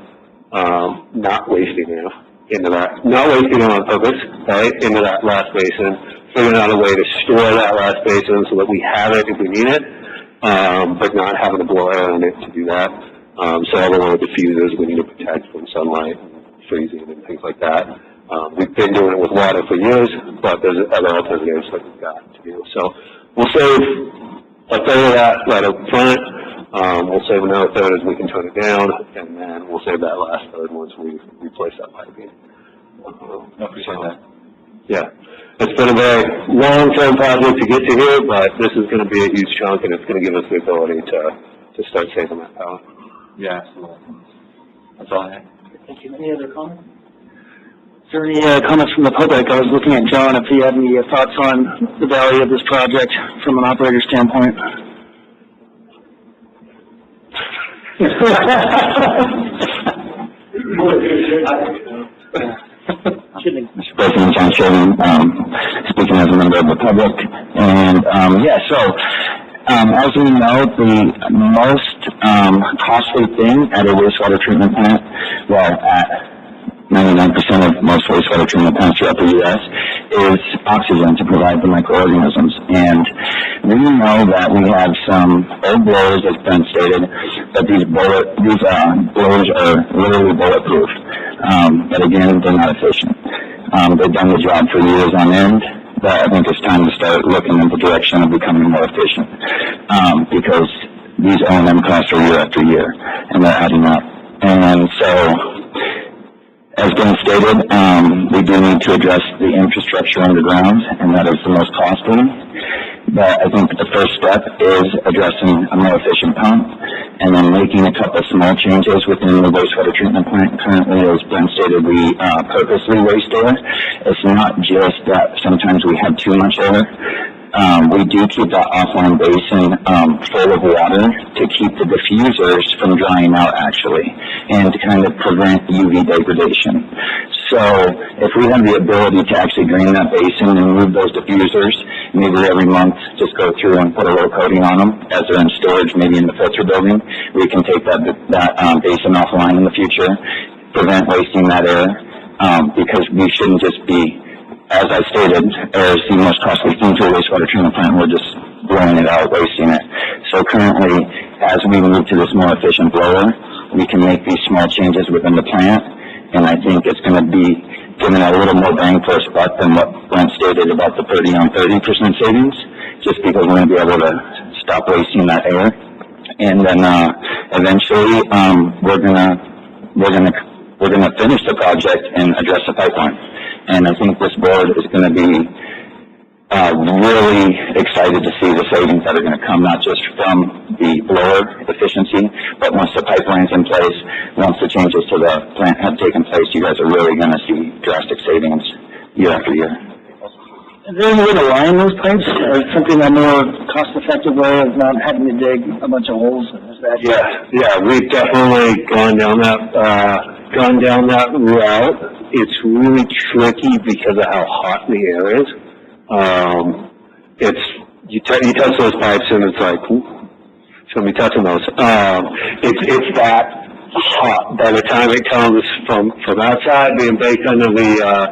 not wasting air into that, not wasting it on purpose, right, into that last basin, figuring out a way to store that last basin so that we have it if we need it, but not having to blow air in it to do that. So all the little diffusers we need to protect from sunlight and freezing and things like that. We've been doing it with water for years, but there's other alternatives that we've got to do. So we'll save a third of that right up front. We'll save another third as we can turn it down, and then we'll save that last third once we replace that piping. I appreciate that. Yeah. It's been a very long-term project to get to here, but this is going to be a huge chunk, and it's going to give us the ability to start saving that power. Yeah, absolutely. That's all I have. Thank you. Any other comments? Is there any comments from the public? I was looking at John if he had any thoughts on the value of this project from an operator standpoint. Mr. President, John Sherman, speaking as a member of the public. And, as we know, the most costly thing at a wastewater treatment plant, well, at 99% of most wastewater treatment plants throughout the U.S., is oxygen to provide the microorganisms. And we know that we have some old blowers, as Ben stated, that these blowers are literally bulletproof. But again, they're not efficient. They've done the job for years on end, but I think it's time to start looking in the direction of becoming more efficient. Because these O&M costs are year after year, and they're adding up. And so, as Ben stated, we do need to address the infrastructure underground, and that is the most costly. But I think the first step is addressing a more efficient pump, and then making a couple small changes within the wastewater treatment plant. Currently, as Ben stated, we purposely waste air. It's not just that sometimes we have too much air. We do keep that offline basin full of water to keep the diffusers from drying out, actually, and to kind of prevent UV degradation. So if we have the ability to actually drain that basin and move those diffusers, maybe every month just go through and put a little coating on them as they're in storage, maybe in the filter building, we can take that basin offline in the future, prevent wasting that air, because we shouldn't just be, as I stated, air is the most costly thing to a wastewater treatment plant. We're just blowing it out, wasting it. So currently, as we move to this more efficient blower, we can make these small changes within the plant, and I think it's going to be giving a little more bang for us buck than what Brent stated about the 30 on 30% savings, just because we're going to be able to stop wasting that air. And then, eventually, we're gonna finish the project and address the pipeline. And I think this board is gonna be, really excited to see the savings that are gonna come, not just from the blower efficiency, but once the pipeline's in place, once the changes to the plant have taken place, you guys are really gonna see drastic savings year after year. Is there any way to line those pipes, or something a more cost-effective way of not having to dig a bunch of holes? Is that? Yeah, we've definitely gone down that route. It's really tricky because of how hot the air is. You touch those pipes and it's like, shouldn't be touching those. It's that hot by the time it comes from outside, being baked under the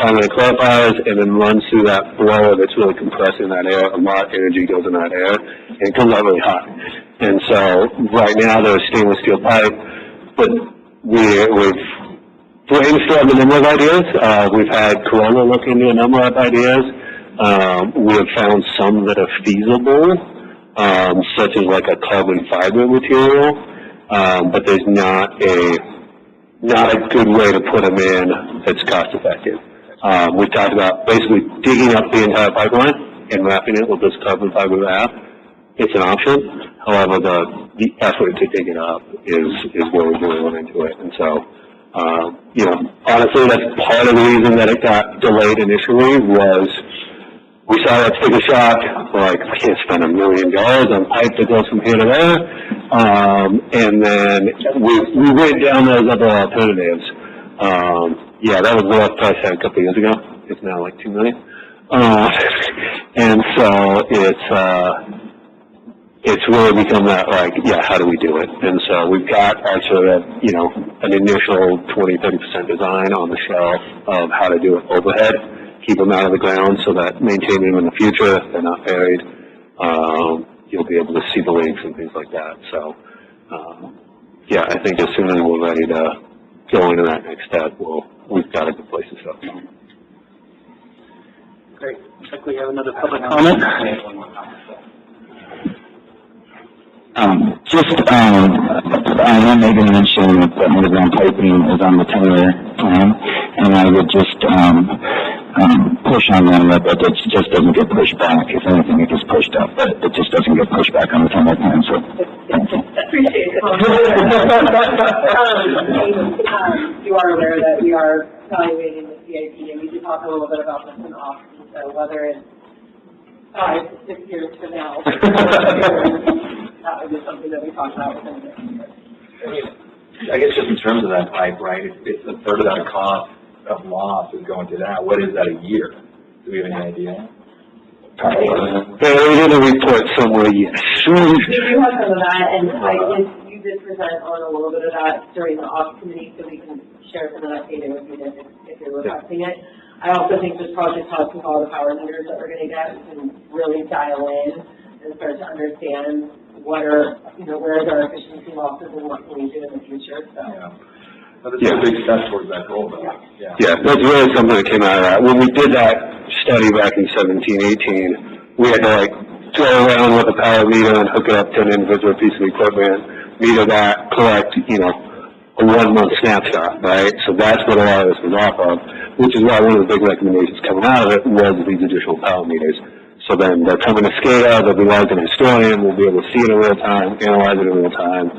primary clarifiers, and then runs through that blower that's really compressing that air. A lot of energy goes in that air, and it comes out really hot. And so right now there's stainless steel pipe, but we've brainstormed a number of ideas. We've had Corona look into a number of ideas. We have found some that are feasible, such as like a carbon fiber material, but there's not a good way to put them in that's cost effective. We've talked about basically digging up the entire pipeline and wrapping it with this carbon fiber wrap. It's an option. However, the effort to dig it up is where we really went into it. And so, honestly, that's part of the reason that it got delayed initially was we saw that sticker shock. We're like, I can't spend $1 million on pipe that goes from here to there. And then we went down those other alternatives. That was the lowest price tag a couple of years ago. It's now like $2 million. And so it's really become that like, how do we do it? And so we've got actually an initial 20-30% design on the shelf of how to do it overhead. Keep them out of the ground so that maintaining them in the future, if they're not buried, you'll be able to see the leaks and things like that. So, I think as soon as we're ready to go into that next step, we've got a good place to start. Great. Looks like we have another public comment. I know Megan mentioned that underground piping is on the 10-year plan, and I would just, push on them that it just doesn't get pushed back. If anything, it gets pushed up, but it just doesn't get pushed back on the 10-year plan, so. Appreciate it. You are aware that we are evaluating the CIP, and we did talk a little bit about this in Austin, so whether it's 5 to 6 years from now, that would be something that we talked about within the next year. I guess just in terms of that pipe, right, it's a third of that cost of loss is going to that. What is that a year? Do we have any idea? We're going to report somewhere, yes. We do have some of that, and you did present on a little bit of that during the ops committee, so we can share some of that data with you if you're requesting it. I also think this project helps with all the power meters that we're going to get. We can really dial in and start to understand where is our efficiency losses and what can we do in the future. So. But it's a big step towards that goal, though. That's really something that came out of that. When we did that study back in 17, 18, we had to go around with a power meter and hook it up to an individual piece of equipment, meter that, collect, a 1-month snapshot, right? So that's what a lot of this was off of, which is why one of the big recommendations coming out of it was these additional power meters. So then they're coming to SCADA, they'll be logged in a historian, we'll be able to see it in real time, analyze it in real time.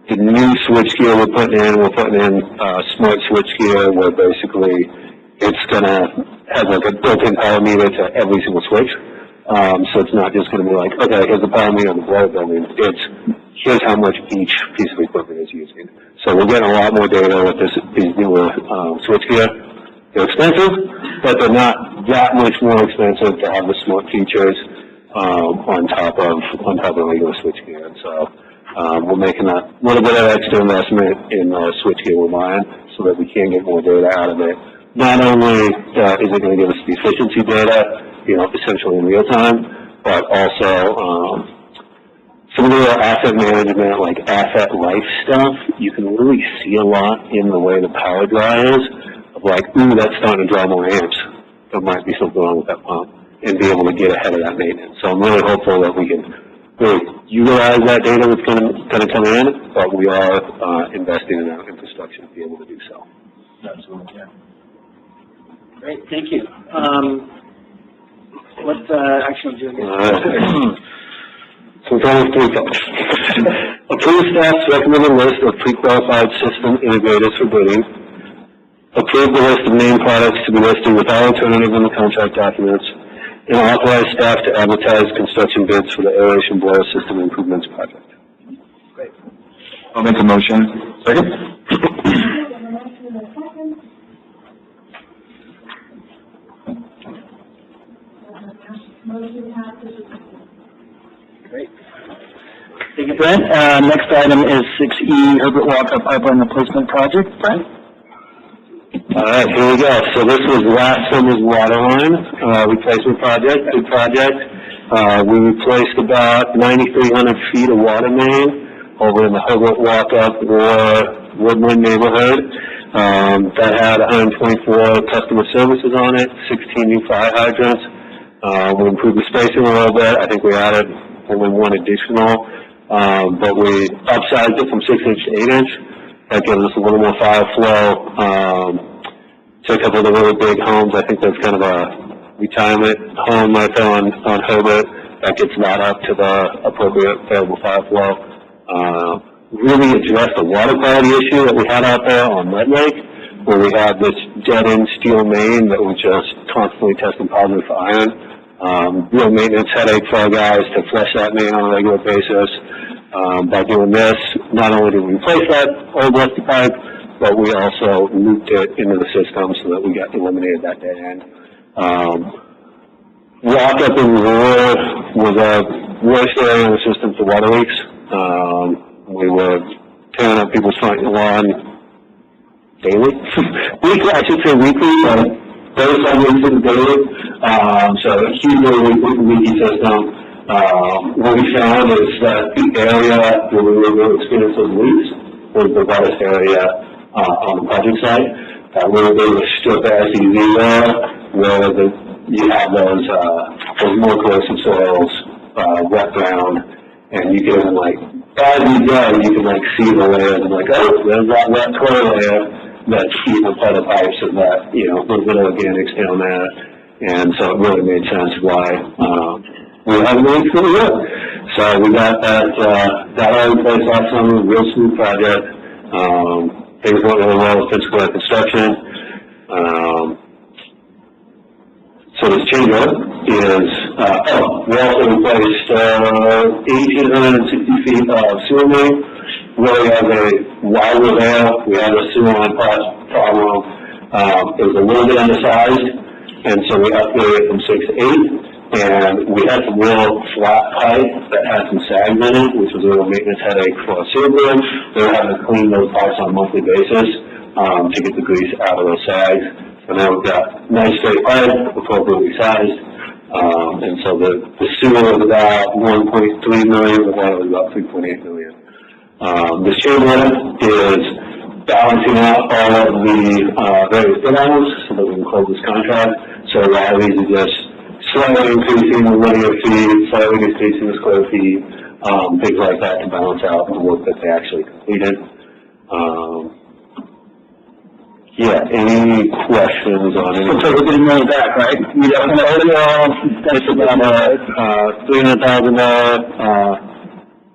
The new switchgear we're putting in smart switchgear where basically it's gonna have like a built-in power meter to every single switch. So it's not just gonna be like, okay, here's the power meter on the blower building. It's here's how much each piece of equipment is using. So we're getting a lot more data with these newer switchgear. They're expensive, but they're not that much more expensive to have the smart features on top of regular switchgear. And so we're making a little bit of extra investment in switchgear we're buying so that we can get more data out of it. Not only is it going to give us the efficiency data, essentially in real time, but also some of the asset management, like asset life stuff, you can really see a lot in the way the power draw is, of like, ooh, that's starting to draw more amps. There might be something wrong with that pump, and be able to get ahead of that maintenance. So I'm really hopeful that we can really utilize that data that's going to come in, but we are investing in our infrastructure to be able to do so. Absolutely, yeah. Great, thank you. What action do you do? So it's only three things. Approve staff's recommended list of pre-qualified system integrators for bidding. Approve the list of named products to be listed without alternative in the contract documents. And authorize staff to advertise construction bids for the aeration blower system improvements project. Great. I'll make a motion. Second? Great. Thank you, Brent. Next item is 6E, Herbert Walker Pipeline Replacement Project. Brent? All right, here we go. So this was last summer's water line replacement project, big project. We replaced about 9,300 feet of water main over in the Herbert Walker or Woodland neighborhood. That had 124 customer services on it, 16 new fire hydrants. We improved the spacing a little bit. I think we added only one additional, but we upsized it from 6-inch to 8-inch. That gives us a little more fire flow. Took up of the really big homes. I think there's kind of a retirement home right there on Herbert. That gets that up to the appropriate available fire flow. Really addressed the water quality issue that we had out there on Red Lake, where we had this dead-end steel main that was just constantly testing positive for iron. Real maintenance headache for our guys to flush that main on a regular basis. By doing this, not only did we replace that old rusty pipe, but we also looped it into the system so that we got eliminated that dead end. Rock up in Roar was a worst area in the system for water leaks. We were tearing up people's front lawn daily. Weekly, I should say weekly, but those are weekly daily. So a huge leaky system. What we found is that the area where we were going to experience those leaks was the wettest area on the project site. That little bit of a strip SEZ there, where you have those more corrosive soils, wet ground, and you can as you go, you can see the layers and oh, there's that wet clay layer that's even part of the pipes and that, little bit of organics down there. And so it really made sense why we were having leaks really good. So we got that all in place last summer, real smooth project. Things went really well with physical construction. So this change order is, we also replaced 1,860 feet of sewer main. Really have a while we're there, we had a sewer line problem. It was a little bit undersized, and so we upgraded it from 6 to 8. And we had some real flat pipe that had some sags in it, which was a real maintenance headache for our sewer board. They were having to clean those pipes on a monthly basis to get the grease out of those sags. And now we've got nice straight pipe, appropriately sized. And so the sewer was about 1.3 million, the water was about 3.8 million. This change order is balancing out all of the various bid items so that we can close this contract. So a lot of these are just slightly increasing the linear fee, slightly decreasing the square feet, things like that to balance out the work that they actually completed. Yeah, any questions on any? So we're getting money back, right? We got an overall, It's about $300,000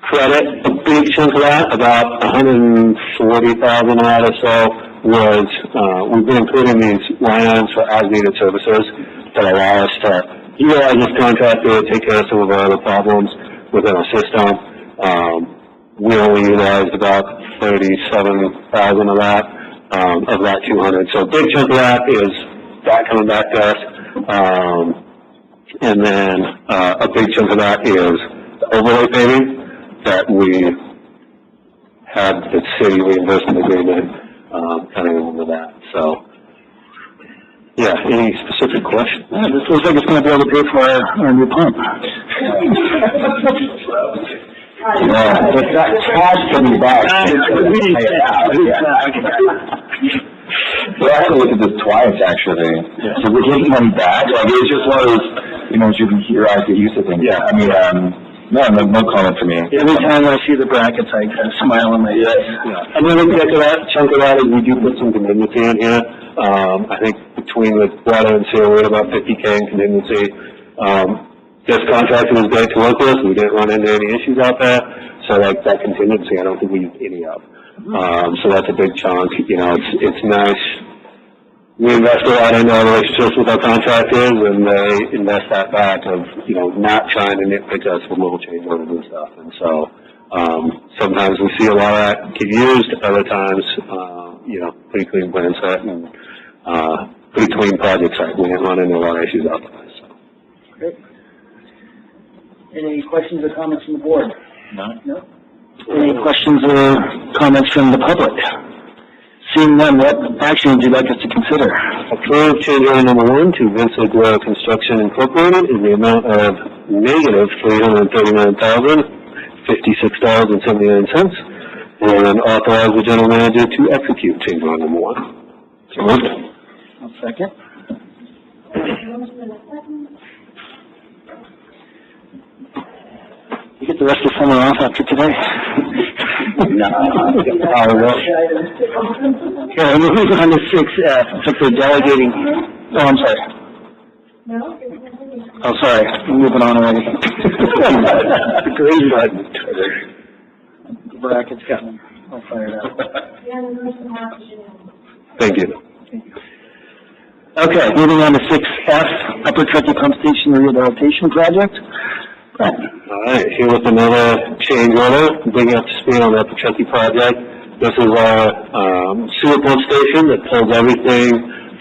credit. A big chunk of that, about $140,000 of that or so, was we've been including these line items for as-needed services that allow us to utilize this contractor, take care of some of our other problems within our system. We only utilized about $37,000 of that 200. So a big chunk of that is that coming back to us. And then a big chunk of that is the overlay payment that we had the city reimbursement agreement coming into that. So, yeah, any specific questions? Yeah, this looks like it's going to be able to pay for our new pump. Yeah, it's got cash coming back. Well, I had to look at this twice, actually. So we're getting money back, like, it's just one of those, your eyes get used to things. Yeah. I mean, no comment for me. Every time I see the brackets, I kind of smile on my face. Yeah. Another chunk of that is we do put some contingency in here. I think between the water and sewer, we're at about 50K in contingency. This contractor was great to work with. We didn't run into any issues out there. So like that contingency, I don't think we used any of. So that's a big chunk. It's nice. We invest a lot into our relationships with our contractors, and they invest that back of, not trying to nitpick us with little change orders and stuff. And so, sometimes we see a lot of that get used, other times, pretty clean plan set and, pretty clean project site. We didn't run into a lot of issues out there, so. Great. Any questions or comments from the board? No? Any questions or comments from the public? Seeing none, what action would you like us to consider? Approve change order number 1 to Vincent Guerrero Construction Incorporated in the amount of negative $339,056.79, and authorize the general manager to execute change order number 1. So moved. I'll second. You get the rest of the summer off after today? No. Okay, moving on to 6F, so for delegating, oh, I'm sorry. Oh, sorry, I'm moving on already. The green button. The bracket's got me all fired up. Thank you. Okay, moving on to 6F, Upper Truckee Pump Station Rehabilitation Project. Right. All right, here with another change order, bringing up to speed on the Upper Truckee project. This is our sewer pump station that pulls everything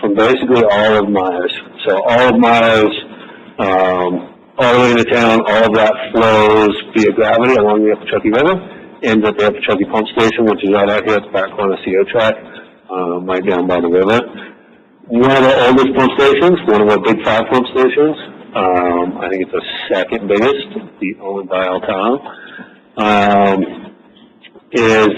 from basically all of Myers. So all of Myers, all the way into town, all of that flows via gravity along the Upper Truckee River, ends at the Upper Truckee Pump Station, which is right out here at the back corner of CO track, right down by the river. One of the oldest pump stations, one of our big 5 pump stations. I think it's the second biggest, owned by Tahoe. Is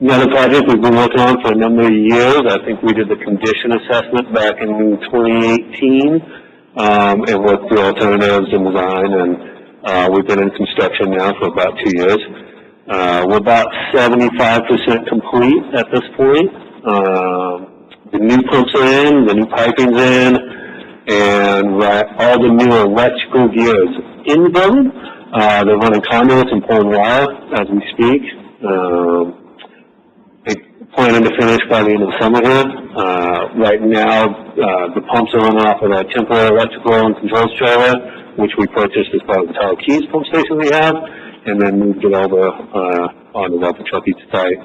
another project we've been working on for a number of years. I think we did the condition assessment back in 2018, and worked through alternatives and design, and we've been in construction now for about 2 years. We're about 75% complete at this point. The new pumps are in, the new piping's in, and all the new electrical gears in the building. They're running conduits and pulling wire as we speak. They planning to finish by the end of the summer here. Right now, the pumps are running off of our temporary electrical and controls trailer, which we purchased as part of the Tahoe Keys pump station we have, and then moved it over onto the Upper Truckee site.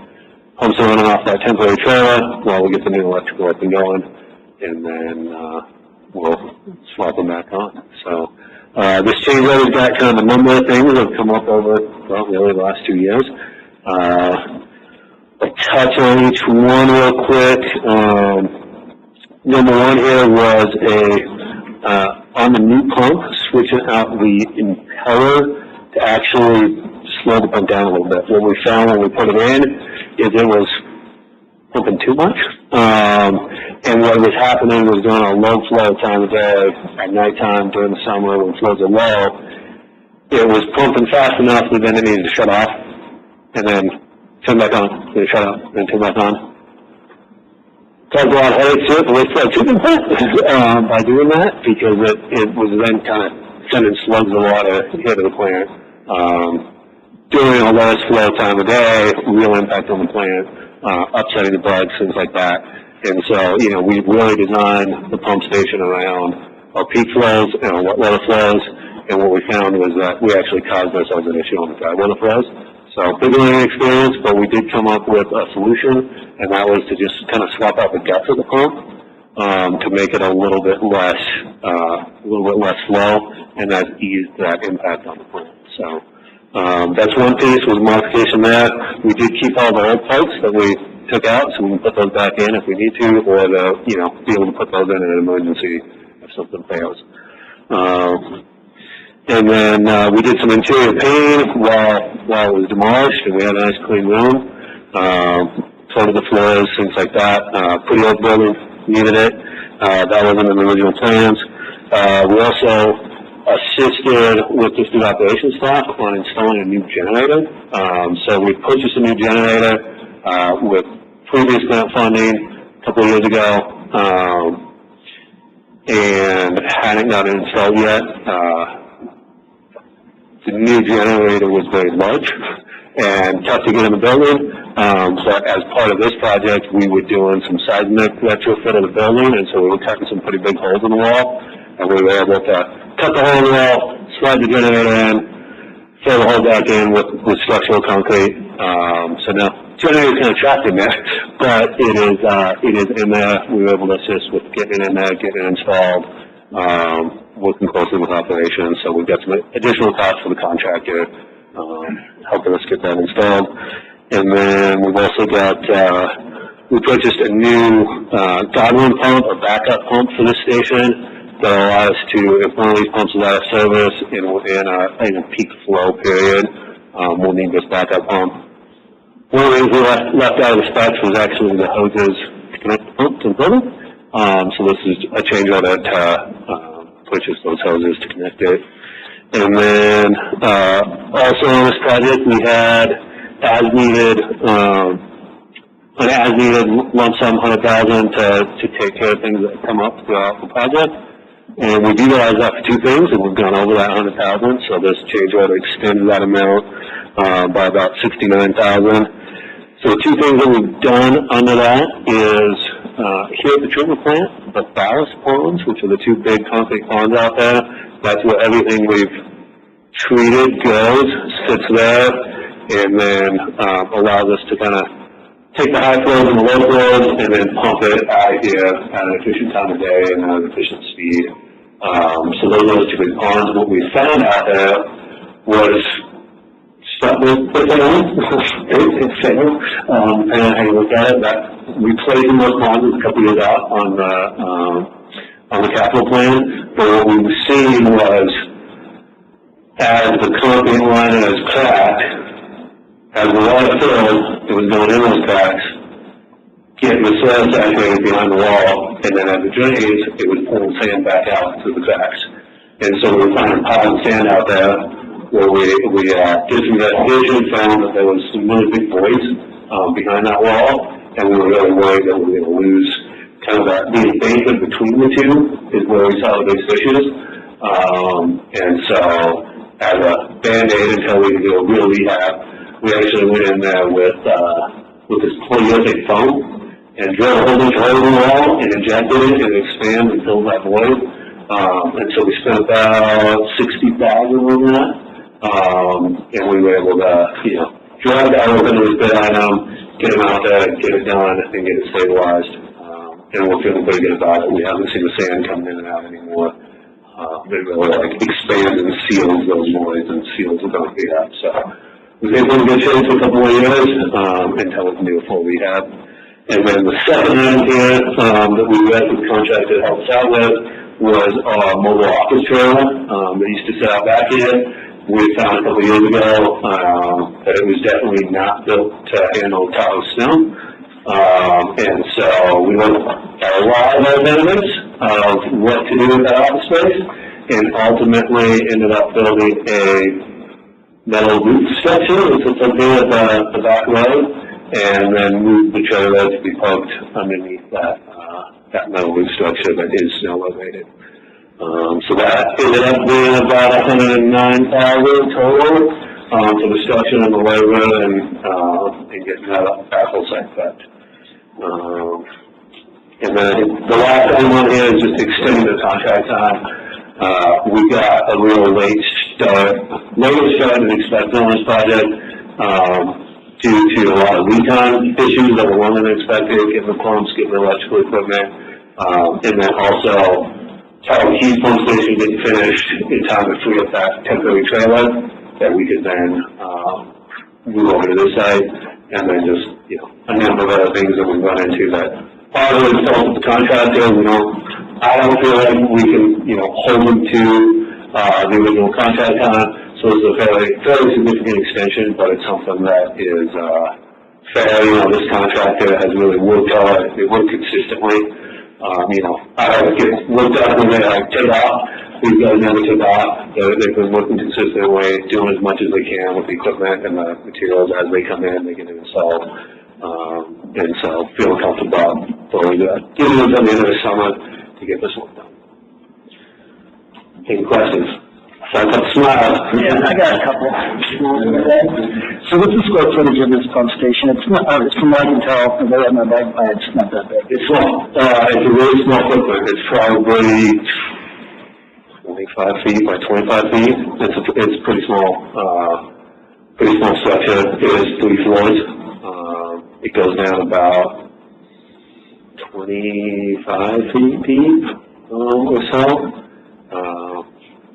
Pumps are running off that temporary trailer while we get the new electrical up and going, and then we'll swap them back on. So this change order's got kind of a number of things that have come up over, really the last 2 years. I'll touch on each one real quick. Number 1 here was on the new pump, switching out the impeller to actually slow the pump down a little bit. What we found when we put it in is it was pumping too much. And what was happening was during a low flow time of day, at nighttime, during the summer when flows are low, it was pumping fast enough that then it needed to shut off, and then turn back on, then shut off, then turn back on. Caused a lot of headaches to it, the waste flow treatment plant, by doing that, because it was then kind of sending slugs of water into the plant. During a lowest flow time of day, real impact on the plant, upsetting the bugs, things like that. And so, we really designed the pump station around our peak flows and our wet weather flows, and what we found was that we actually caused ourselves an issue on the dry weather flows. So, big learning experience, but we did come up with a solution, and that was to just kind of swap out the guts of the pump, to make it a little bit less flow, and that eased that impact on the plant. So, that's one piece, was modification there. We did keep all the old pipes that we took out, so we can put those back in if we need to, or be able to put those in an emergency if something fails. And then, we did some interior painting while it was demolished, and we had a nice clean room. Flooded the floors, things like that. Pretty old building, needed it. That wasn't in the original plans. We also assisted with the student operations staff on installing a new generator. So we purchased a new generator, with previous grant funding a couple of years ago, and hadn't got it installed yet. The new generator was very large and tough to get in the building. But as part of this project, we were doing some seismic retrofit of the building, and so we were cutting some pretty big holes in the wall, and we were able to cut the hole in the wall, slide the generator in, fill the hole back in with structural concrete. So now, generator's kind of trapped in there, but it is in there. We were able to assist with getting it in there, getting it installed, working closely with operations. So we've got some additional costs for the contractor, helping us get that installed. And then we've also got, we purchased a new, Godwin pump, a backup pump for this station that will allow us to, if one of these pumps is out of service in a peak flow period, we'll need this backup pump. One of the things we left out of the specs was actually the hoses to connect the pump to the building. So this is a change order to, purchase those hoses to connect it. And then, also on this project, we had an as-needed lump sum $100,000 to take care of things that come up throughout the project. And we've utilized that for two things, and we've gone over that $100,000. So this change order extended that amount by about $69,000. So the two things that we've done under that is here at the treatment plant, the ballast ponds, which are the two big concrete ponds out there. That's where everything we've treated goes, sits there, and then allows us to kind of take the high flows and the low flows and then pump it out of here at an efficient time of day and at an efficient speed. So those are the two big ponds. What we found out there was stuff with failed, it failed, depending on how you look at it. That replacing those ponds was a couple years out on the capital plan. But what we were seeing was, as the concrete liner is cracked, as the water filled, it was going in those cracks, getting the soil saturated behind the wall, and then as it drains, it was pulling sand back out through the cracks. And so we were finding piles of sand out there where we did some investigation, found that there was some really big voids behind that wall, and we were really worried that we were going to lose kind of the embankment between the two is where we saw the big issues. And so as a Band-Aid until we could do a real rehab, we actually went in there with this polyurethane foam and drilled a whole bunch of holes in the wall and injected it and expanded and filled that void. And so we spent about $60,000 on that. And we were able to, drive that over to this bid item, get them out there, get it done, and get it stabilized. And we're feeling pretty good about it. We haven't seen the sand coming in and out anymore. They really expands and seals those voids and seals the concrete up. So we think we're in good shape for a couple more years until we can do a full rehab. And then the second item here that we met with the contractor to help us out with was our mobile office trailer that used to sit out back here. We found a couple of years ago that it was definitely not built to handle Tahoe snow. And so we looked at a lot of alternatives of what to do with that office space, and ultimately ended up building a metal roof structure that sits up there at the back road, and then moved the trailer to be parked underneath that metal roof structure that is snow elevated. So that ended up being about $109,000 total for the structure and the labor and getting that full site prepped. And then the last item on here is just extending the contract time. We got a real later start than expected on this project due to a lot of lead time issues that were longer than expected, getting the pumps, getting the electrical equipment, and then also Tahoe heat pump station getting finished in time to free up that temporary trailer that we could then move over to this site, and then just, a number of other things that we've run into that part of the contractor, I don't feel like we can, hold them to the original contract on. So it's a fairly significant extension, but it's something that is, fair. You know, this contractor has really worked hard, they work consistently. You know, I always get looked at when they take off. These guys never took off. They've been working consistently, doing as much as they can with the equipment and the materials as they come in, they get installed. And so feeling comfortable for getting them done the end of the summer to get this one done. Any questions? Smile. Yeah, I got a couple. So what's the square footage of this pump station? It's not, from what I can tell, from the way my bag, it's not that big. It's small. It's a really small footprint. It's probably 25 feet by 25 feet. It's pretty small structure. It is 3 floors. It goes down about 25 feet deep, or so.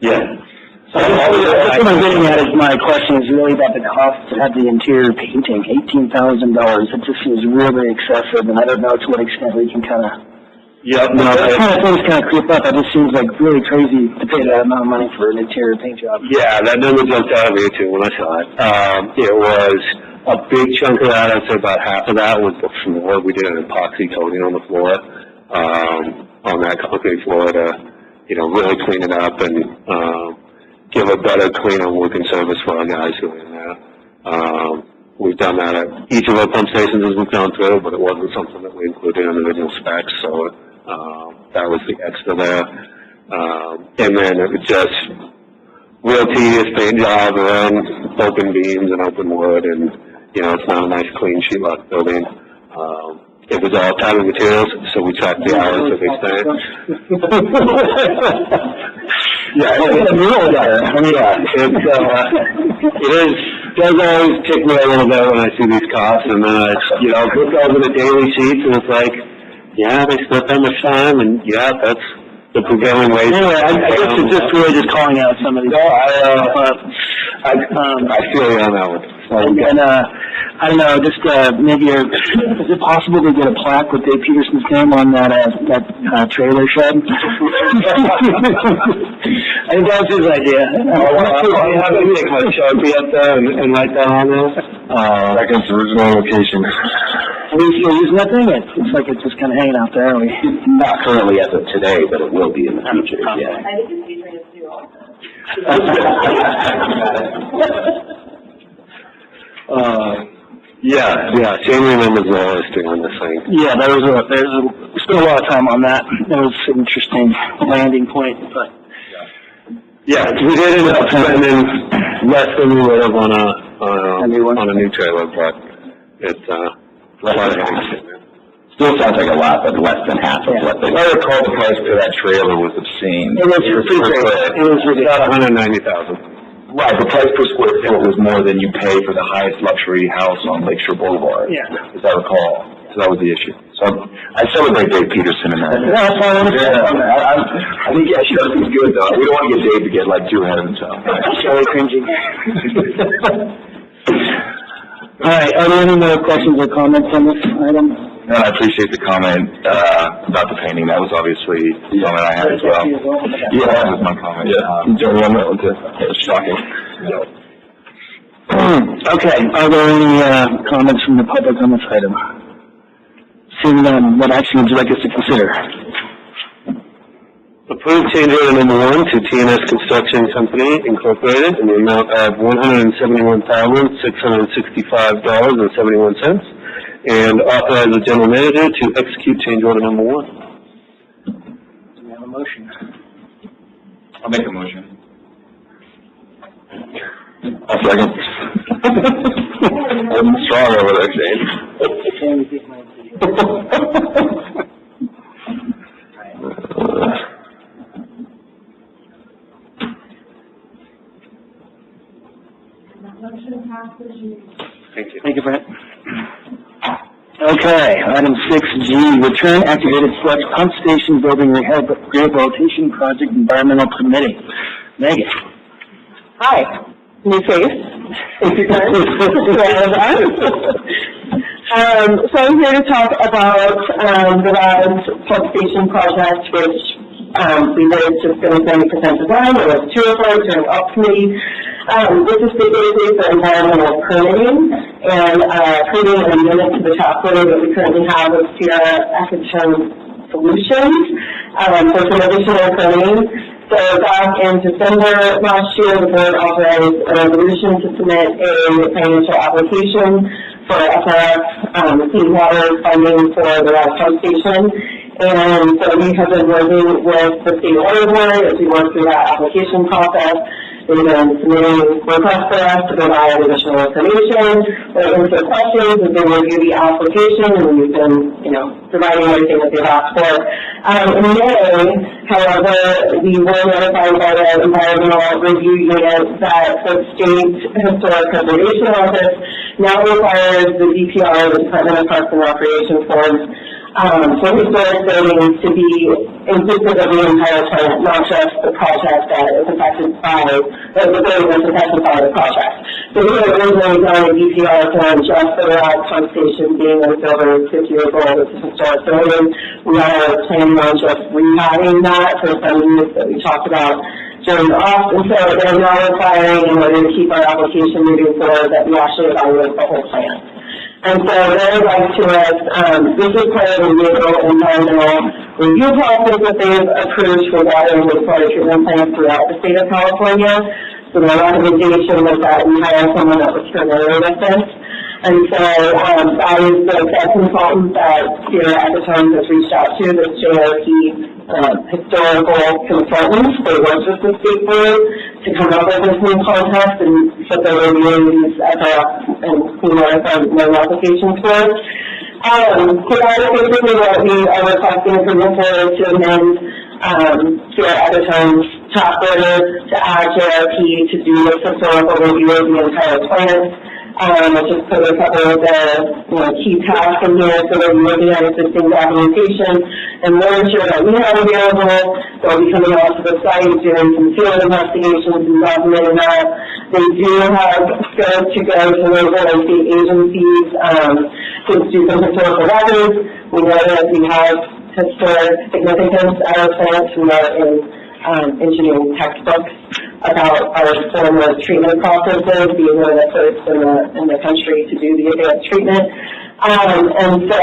Yeah. So that's what I'm getting at is my question is really about the cost to have the interior painting, $18,000. It just seems really excessive, and I don't know to what extent we can kind of. Yep. No, that kind of things kind of creep up. It just seems like really crazy to pay that amount of money for an interior paint job. Yeah, that number jumped out of me too when I saw it. It was a big chunk of that. I'd say about half of that was the floor. We did an epoxy coating on the floor, on that concrete floor to, you know, really clean it up and give a better, cleaner working service for our guys who are in there. We've done that at each of our pump stations as we've gone through, but it wasn't something that we included in the original specs, so that was the extra there. And then it was just real tedious paint job around open beams and open wood, and, you know, it's not a nice clean sheet rock building. It was all powder materials, so we tracked the hours of extent. Yeah, it does always tick me a little bit when I see these costs, and then I, you know, look over the daily sheets, and it's like, yeah, they spent that much time, and yeah, that's the prevailing wage. Anyway, I guess it's just really just calling out some of these. No, I feel you on that one. And I don't know, just maybe is it possible to get a plaque with Dave Peterson's name on that trailer shed? I think that was his idea. I'll have to take my Sharpie up there and write that on there. Second's original location. Are we still using that thing? It's like it's just kind of hanging out there, are we? Not currently as of today, but it will be in the future, yeah. I think it's featuring us too also. Yeah, Jamie remembers the whole history on this thing. Yeah, we spent a lot of time on that. That was an interesting landing point, but. Yeah, we did end up spending less than we would have on a new trailer, but it's, a lot of headaches. Still sounds like a lot, but less than half of what they. I recall the price for that trailer was obscene. It was pretty great. It was about $190,000. Right, the price per square foot was more than you pay for the highest luxury house on Lakeshore Boulevard. Yeah. As I recall. So that was the issue. So I celebrate Dave Peterson in that. That's why I want to say that. I think, yeah, sure, he's good though. We don't want to get Dave to get like too ahead of himself. It's really cringy. All right, are there any more questions or comments on this item? And I appreciate the comment, about the painting. That was obviously something I had as well. Yeah, that was my comment. Yeah. Joey on that one too. It was shocking. Okay, are there any, comments from the public on this item? Seeing none, what action would you like us to consider? Approved change order number 1 to TNS Construction Company Incorporated in the amount of $171,665.71, and authorize the general manager to execute change order number 1. Do we have a motion? I'll make a motion. I'll second. I'm strong over there, Shane. Thank you, Brent. Okay, item 6G, return activated sludge pump station building rehabilitation project environmental permitting. Megan. Hi, new face. Thank you guys. So I'm here to talk about the RAS pump station project, which We did just finish 90% design, there was 2 of us during ops committee. This is basically for environmental permitting and permitting an amendment to the task order that we currently have with Sierra Ecotone Solutions for some additional permitting. So back in December last year, the board authorized a resolution to submit a financial application for SRF clean water funding for the pump station. And so we have been working with the state water board as we work through that application process. They've been submitting requests for us to provide additional information or answer questions as they review the application, and we've been, providing everything that they've asked for. In May, however, we were notified by the Environmental Review Unit that the State Historic Preservation Office now requires the DPR, the Department of Parks and Recreation Forms, for historic buildings to be inclusive of the entire plant, not just the project that is affected by, the building that's affected by the project. So we had originally done a DPR form just for the pump station being over 50 years old. It's a historic building. We are planning on just rehabbing that for some use that we talked about during the off, and so they're now requiring, in order to keep our application moving forward, that we actually evaluate the whole plant. And so very like to us, this is part of the legal environmental review process that they've approved for water and wastewater treatment plants throughout the state of California. So the recommendation was that we hire someone that was familiar with this. And so I was the consultant that Sierra Ecotone has reached out to, the JRP historical consultants. They worked with the state board to come up with this new context and put the reviewing these SRF and clean water fund loan applications for. So that is basically what we are requesting approval for, to amend Sierra Ecotone's task order to add JRP to do this historical review of the entire plant. I just put a couple of the key tasks in here so that we're looking at existing documentation and literature that we have available. They'll be coming out to the site, doing some field investigations and documenting that. They do have scope to go to local and state agencies to do some historical records. We know that we have historic significance at our plant. We are in engineering textbooks about our former treatment processes, being one of the first in the country to do the advanced treatment. And so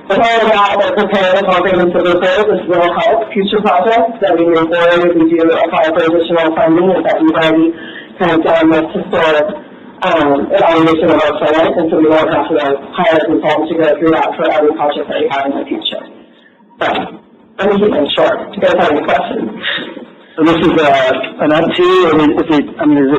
with all of that, we're preparing a comprehensive report. This will help future projects that we move forward if we do apply for additional funding, and that we've already kind of done this historic evaluation of our plant, and so we won't have to hire a consultant to go through that for every project that we have in the future. But I'm going to keep them short. Do you guys have any questions? So this is an up to, is it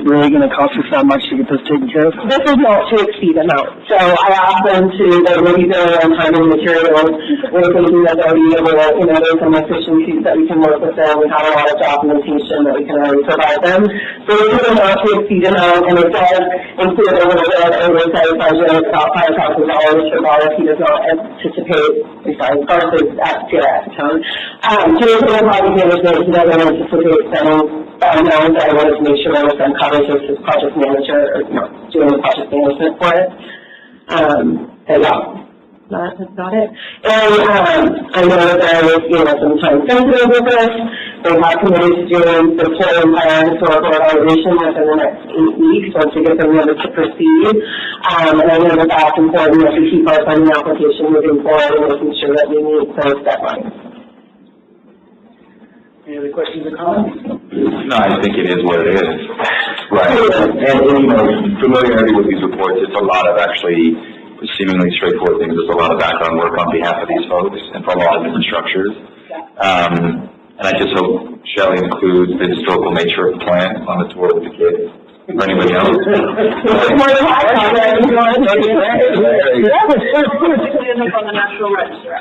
really going to cost us that much to get this taken care of? This is not to exceed amount. So I asked them to, they will be there on time and materials. We're thinking that they'll be able to, there's some efficiencies that we can work with them. We have a lot of documentation that we can already provide them. So this is a not to exceed amount, and it does include a little bit of oversight budget, about $5,000 for dollars. He does not anticipate, versus at Sierra Ecotone. Doing the project management, he doesn't anticipate spending that amount. I wanted to make sure there was some coverage as his project manager, or doing the project management for it. And yeah, that's about it. And I know that there is, some time sensitive with this. They have committed to doing the full entire historical evaluation within the next 8 weeks once we get them ready to proceed. And I know that that's important as we keep our funding application moving forward and making sure that we meet those deadlines. Any other questions or comments? No, I think it is what it is. Right. And familiarity with these reports, it's a lot of actually seemingly straightforward things. There's a lot of background work on behalf of these folks and for a lot of different structures. And I just hope Shelley includes the historical nature of the plant on the tour with the kids. For anybody else? On the National Register.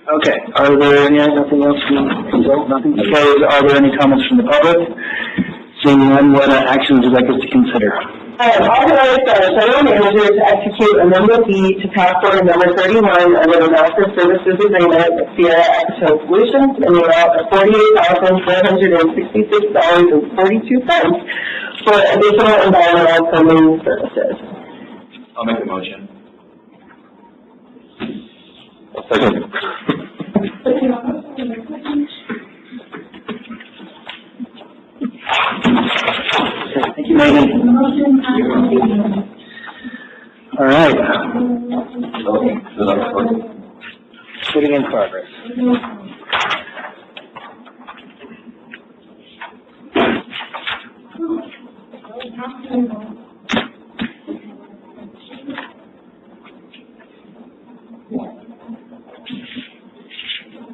Okay, are there nothing else from nothing? Okay, are there any comments from the public? Seeing none, what actions would you like us to consider? Authorize the general manager to execute amendment B to task order number 31 under the Master Services Agreement with Sierra Ecotone Solutions in the amount of $48,466.42 for additional environmental permitting services. I'll make the motion. Second. Thank you, Megan. All right. Sitting in progress.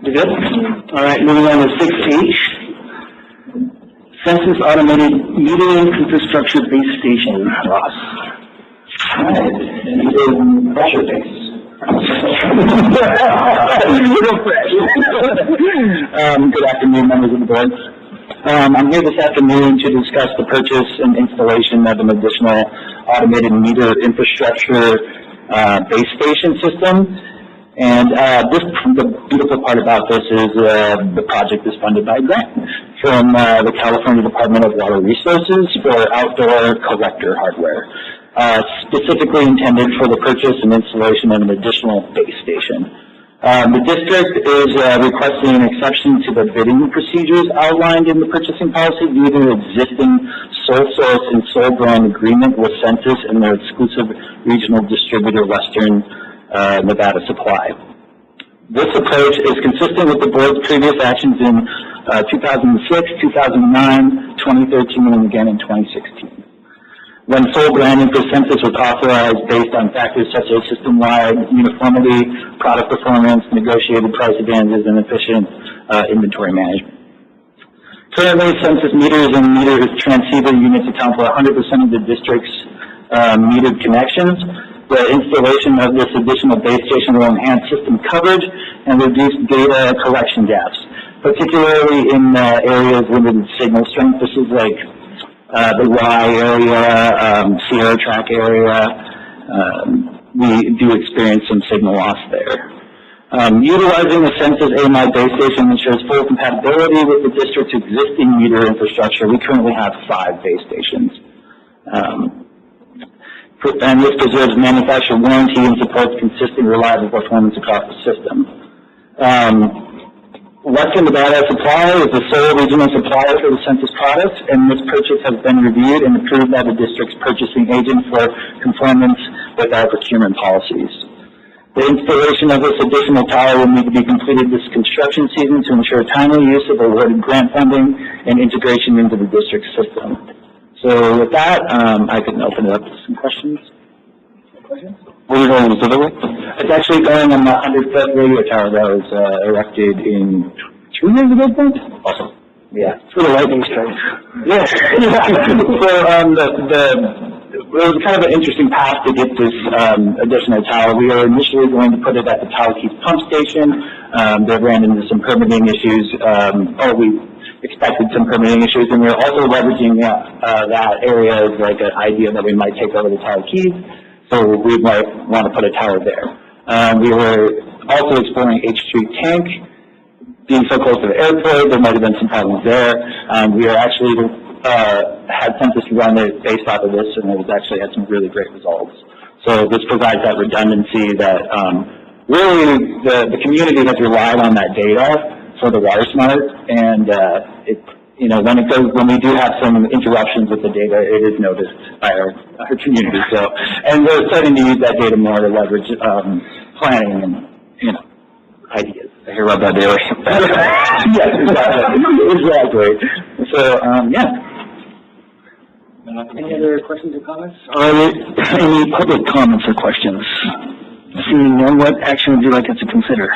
You good? All right, moving on to 6H. Census Automated Metering Infrastructure Base Station, Ross. All right, pressure base. Good afternoon, members of the board. I'm here this afternoon to discuss the purchase and installation of an additional automated meter infrastructure base station system. And the beautiful part about this is the project is funded by a grant from the California Department of Water Resources for outdoor collector hardware, specifically intended for the purchase and installation of an additional base station. The district is requesting an exception to the bidding procedures outlined in the purchasing policy due to an existing sole source and sole brand agreement with Census and their exclusive regional distributor, Western Nevada Supply. This approach is consistent with the board's previous actions in 2006, 2009, 2013, and again in 2016. When sole branding for Census was authorized based on factors such as system-wide uniformity, product performance, negotiated price advantages, and efficient inventory management. Currently, Census meters and meter transceiver units account for 100% of the district's metered connections. The installation of this additional base station will enhance system coverage and reduce data collection gaps, particularly in areas with limited signal strength. This is like the Y area, Sierra Track area. We do experience some signal loss there. Utilizing the Census AMI base station ensures full compatibility with the district's existing meter infrastructure. We currently have 5 base stations. And this preserves manufacturer warranty and supports consistent, reliable performance across the system. Western Nevada Supply is the sole regional supplier for the Census products, and this purchase has been reviewed and approved by the district's purchasing agent for conformance with our procurement policies. The installation of this additional tower will need to be completed this construction season to ensure timely use of awarded grant funding and integration into the district system. So with that, I can open it up to some questions. Where are you going specifically? It's actually going on the 100-foot radio tower that was erected in 2 years ago, I think? Awesome. Yeah, it's for the lightning strike. Yeah. So it was kind of an interesting path to get this additional tower. We were initially going to put it at the Tahoe pump station. They ran into some permitting issues, we expected some permitting issues, and we were also leveraging that area as like an idea that we might take over the Tahoe Keys, so we might want to put a tower there. We were also exploring H3 tank. Being so close to the airport, there might have been some problems there. We are actually had Census run it based off of this, and it was actually had some really great results. So this provides that redundancy that really the community has relied on that data for the water smart, and when we do have some interruptions with the data, it is noticed by our community. So, and we're starting to use that data more to leverage planning and ideas. I hear about that daily. Yes, exactly. So Any other questions or comments? Are there any public comments or questions? Seeing none, what action would you like us to consider?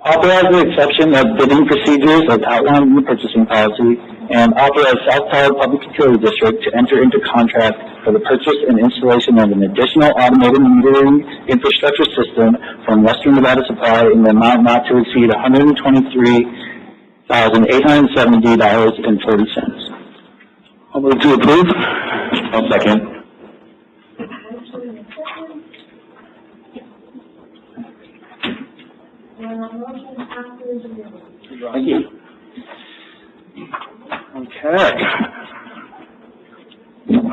Authorize the exception of bidding procedures as outlined in the purchasing policy, and authorize South Tahoe Public Utility District to enter into contract for the purchase and installation of an additional automated metering infrastructure system from Western Nevada Supply in the amount not to exceed $123,870.40. I'll move to approve. I'll second. Thank you. Okay.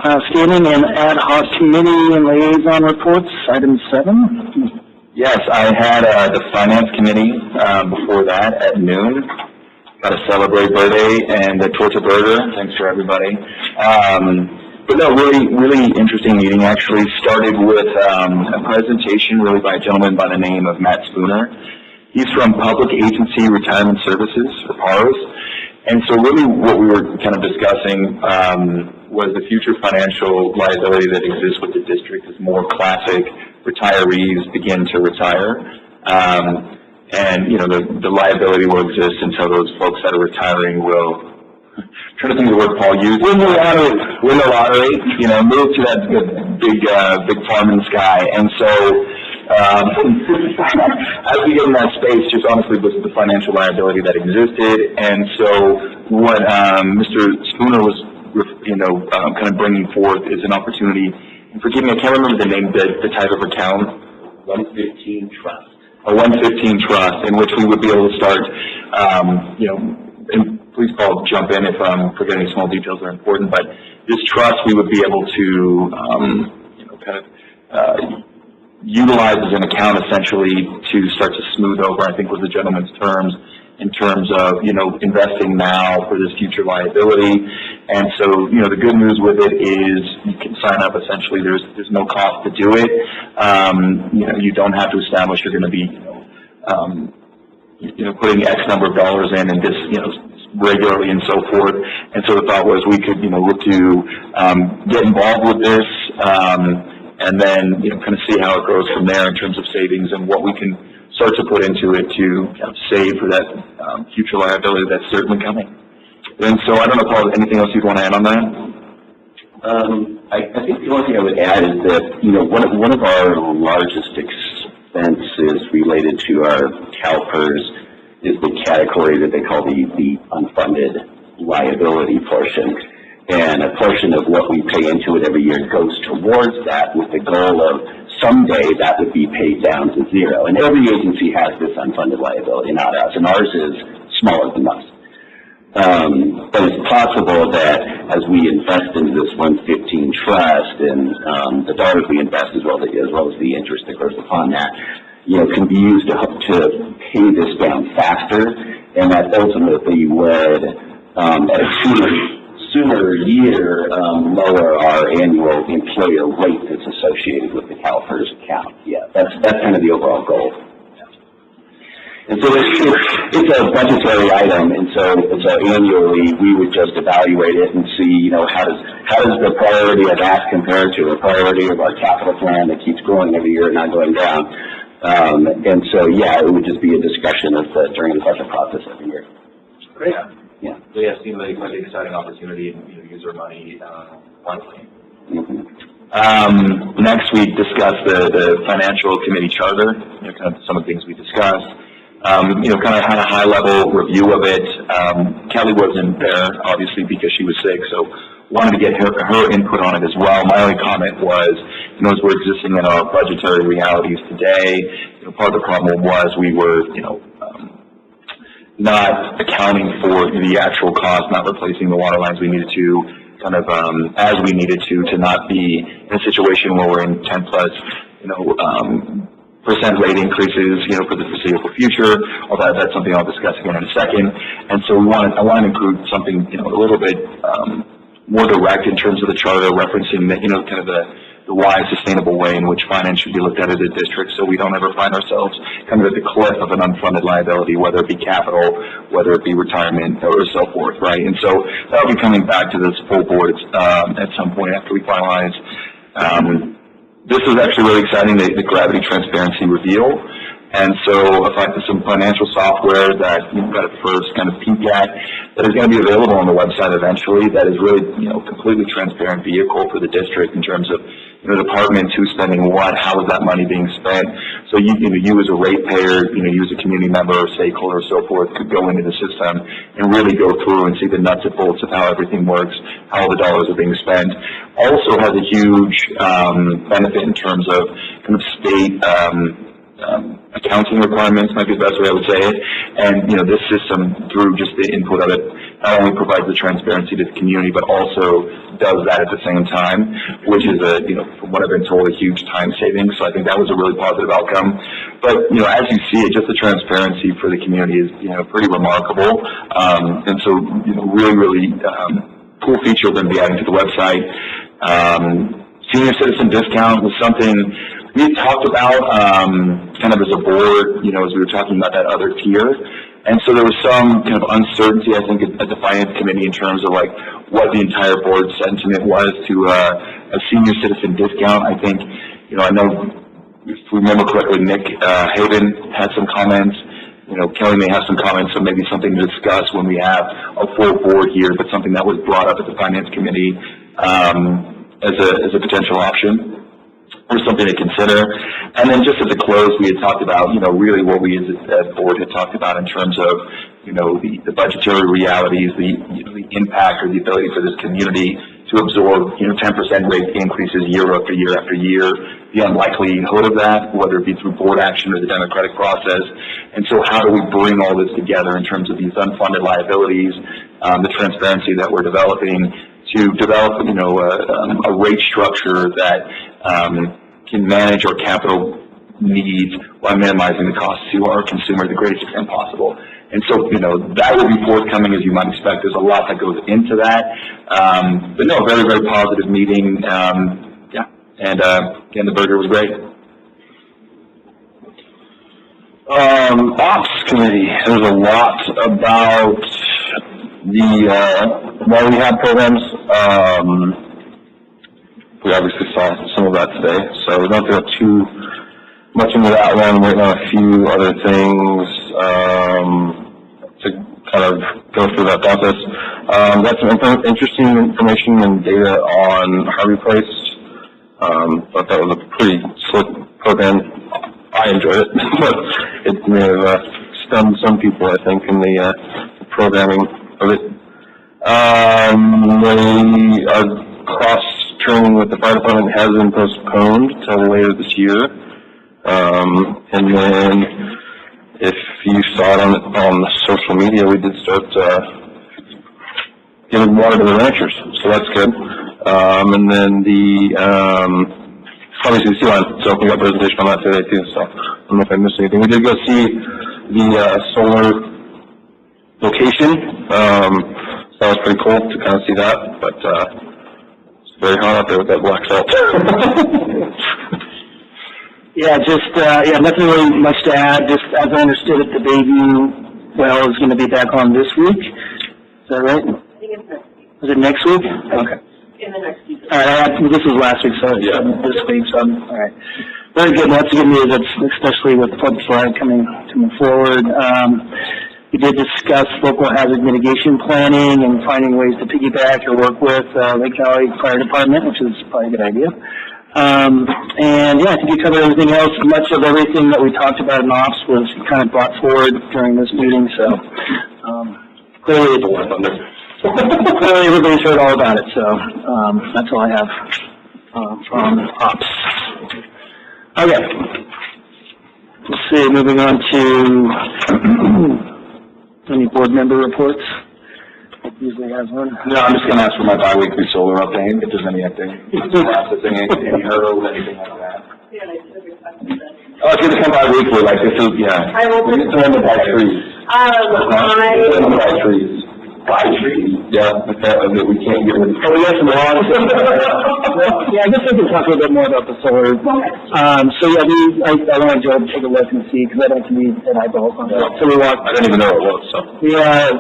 Standing and ad hoc committee and liaison reports, item 7. Yes, I had, the finance committee, before that at noon. Got to celebrate birthday and the torta burger. Thanks for everybody. But no, really interesting meeting. Actually started with, a presentation really by a gentleman by the name of Matt Spooner. He's from Public Agency Retirement Services, or PARS. And so really what we were kind of discussing, was the future financial liability that exists with the district as more classic retirees begin to retire. And, you know, the liability will exist until those folks that are retiring will, trying to think of the word Paul used, win the lottery, you know, move to that big farm in the sky. And so, as we get in that space, just honestly was the financial liability that existed. And so what, Mr. Spooner was, you know, kind of bringing forth is an opportunity, and forgive me, I can't remember the name, the type of account. 115 trust. A 115 trust, in which we would be able to start, you know, and please, Paul, jump in if I'm forgetting small details that are important, but this trust we would be able to, you know, kind of, utilize as an account essentially to start to smooth over, I think was the gentleman's terms, in terms of, you know, investing now for this future liability. And so, you know, the good news with it is you can sign up essentially, there's no cost to do it. You know, you don't have to establish you're going to be, you know, putting X number of dollars in and this, you know, regularly and so forth. And so the thought was we could, you know, look to, get involved with this, and then, you know, kind of see how it grows from there in terms of savings and what we can start to put into it to save for that future liability that's certainly coming. And so I don't know, Paul, anything else you'd want to add on that? I think the only thing I would add is that, you know, one of our largest expenses related to our CalPERS is the category that they call the unfunded liability portion. And a portion of what we pay into it every year goes towards that with the goal of someday that would be paid down to zero. And every agency has this unfunded liability, not us, and ours is smaller than us. But it's possible that as we invest into this 115 trust and the dollars we invest as well as the interest that goes upon that, you know, can be used to help to pay this down faster, and that ultimately would, at a sooner year, lower our annual employer rate that's associated with the CalPERS account. Yeah, that's kind of the overall goal. And so it's a budgetary item, and so annually we would just evaluate it and see, you know, how does the priority of that compare to the priority of our capital plan that keeps growing every year and not going down. And so, yeah, it would just be a discussion of during the budget process every year. Great. Yeah. So yeah, it seems like an exciting opportunity to, you know, use our money, wisely. Mm-hmm. Next we discussed the financial committee charter, you know, kind of some of the things we discussed. You know, kind of had a high level review of it. Kelly wasn't there obviously because she was sick, so wanted to get her input on it as well. My only comment was, you know, as we're existing in our budgetary realities today, you know, part of the problem was we were, you know, not accounting for the actual cost, not replacing the water lines we needed to, kind of as we needed to not be in a situation where we're in 10 plus, you know, percent rate increases, you know, for the foreseeable future. Although that's something I'll discuss again in a second. And so I want to include something, you know, a little bit more direct in terms of the charter, referencing that, you know, kind of the wise, sustainable way in which finance should be looked at as a district, so we don't ever find ourselves kind of at the cliff of an unfunded liability, whether it be capital, whether it be retirement, or so forth, right? And so that'll be coming back to this full board at some point after we finalize. This is actually really exciting, the gravity transparency reveal. And so some financial software that you've got to first kind of peek at that is going to be available on the website eventually, that is really, you know, completely transparent vehicle for the district in terms of, you know, departments, who's spending what, how is that money being spent. So you as a ratepayer, you know, you as a community member or stakeholder or so forth could go into the system and really go through and see the nuts and bolts of how everything works, how the dollars are being spent. Also has a huge benefit in terms of kind of state accounting requirements might be the best way I would say it. And, this system, through just the input of it, not only provides the transparency to the community, but also does that at the same time, which is from what I've been told, a huge time savings. So I think that was a really positive outcome. But, as you see it, just the transparency for the community is, pretty remarkable. And so, really, really, cool feature we're going to be adding to the website. Senior citizen discount was something we had talked about, kind of as a board, as we were talking about that other tier. And so there was some kind of uncertainty, I think, at the finance committee in terms of like what the entire board sentiment was to a senior citizen discount. I think, I know if we remember correctly, Nick Hayden had some comments. Kelly may have some comments, so maybe something to discuss when we have a full board here, but something that was brought up at the finance committee as a potential option, or something to consider. And then just at the close, we had talked about, really what we as a board had talked about in terms of, the budgetary realities, the impact or the ability for this community to absorb, 10% rate increases year after year after year, the unlikelihood of that, whether it be through board action or the democratic process. And so how do we bring all this together in terms of these unfunded liabilities, the transparency that we're developing to develop, a rate structure that can manage our capital needs while minimizing the cost to our consumer to the greatest extent possible. And so, that will be forthcoming, as you might expect. There's a lot that goes into that. But no, very, very positive meeting. And again, the burger was great. Ops committee, there's a lot about the rehab programs. We obviously saw some of that today, so we're not going to go too much into that one. We're waiting on a few other things to kind of go through that process. Got some interesting information and data on Harvey Price. Thought that was a pretty slick program. I enjoyed it, but it may have stunned some people, I think, in the programming of it. Our cross-training with the fire department has been postponed till later this year. And then, if you saw it on social media, we did start giving water to the ranchers, so that's good. And then obviously the sea line, so we got a presentation on that today too, so I don't know if I missed anything. We did go see the solar location, so that was pretty cool to kind of see that, but it's very hot out there with that black salt. Yeah, nothing really much to add. Just as I understood it, the Bayview well is going to be back on this week. Is that right? I think it's next week. Is it next week? Okay. In the next week. All right, this was last week, so yeah. This week, so all right. Very good. That's good news, especially with the flood slide coming forward. We did discuss local hazard mitigation planning and finding ways to piggyback or work with Lake Valley Fire Department, which is probably a good idea. And yeah, I think you covered everything else. Much of everything that we talked about in ops was kind of brought forward during this meeting, so clearly everybody's heard all about it, so that's all I have from ops. Okay. Let's see, moving on to any board member reports. Usually has one. No, I'm just going to ask for my bi-weekly solar update, if there's anything, processing, any hurdles, anything like that. Yeah, I should have requested that. Oh, it's going to come bi-weekly, like this is, yeah. I will. It's on the by trees. It's on the by trees. By trees? Yeah, that we can't get rid of. Oh, we got some laws. Yeah, I guess we can talk a little bit more about the solar. So yeah, I wanted Joe to take a look and see, because I'd like to be at eyeballs on that. So we walked. I didn't even know it was, so. We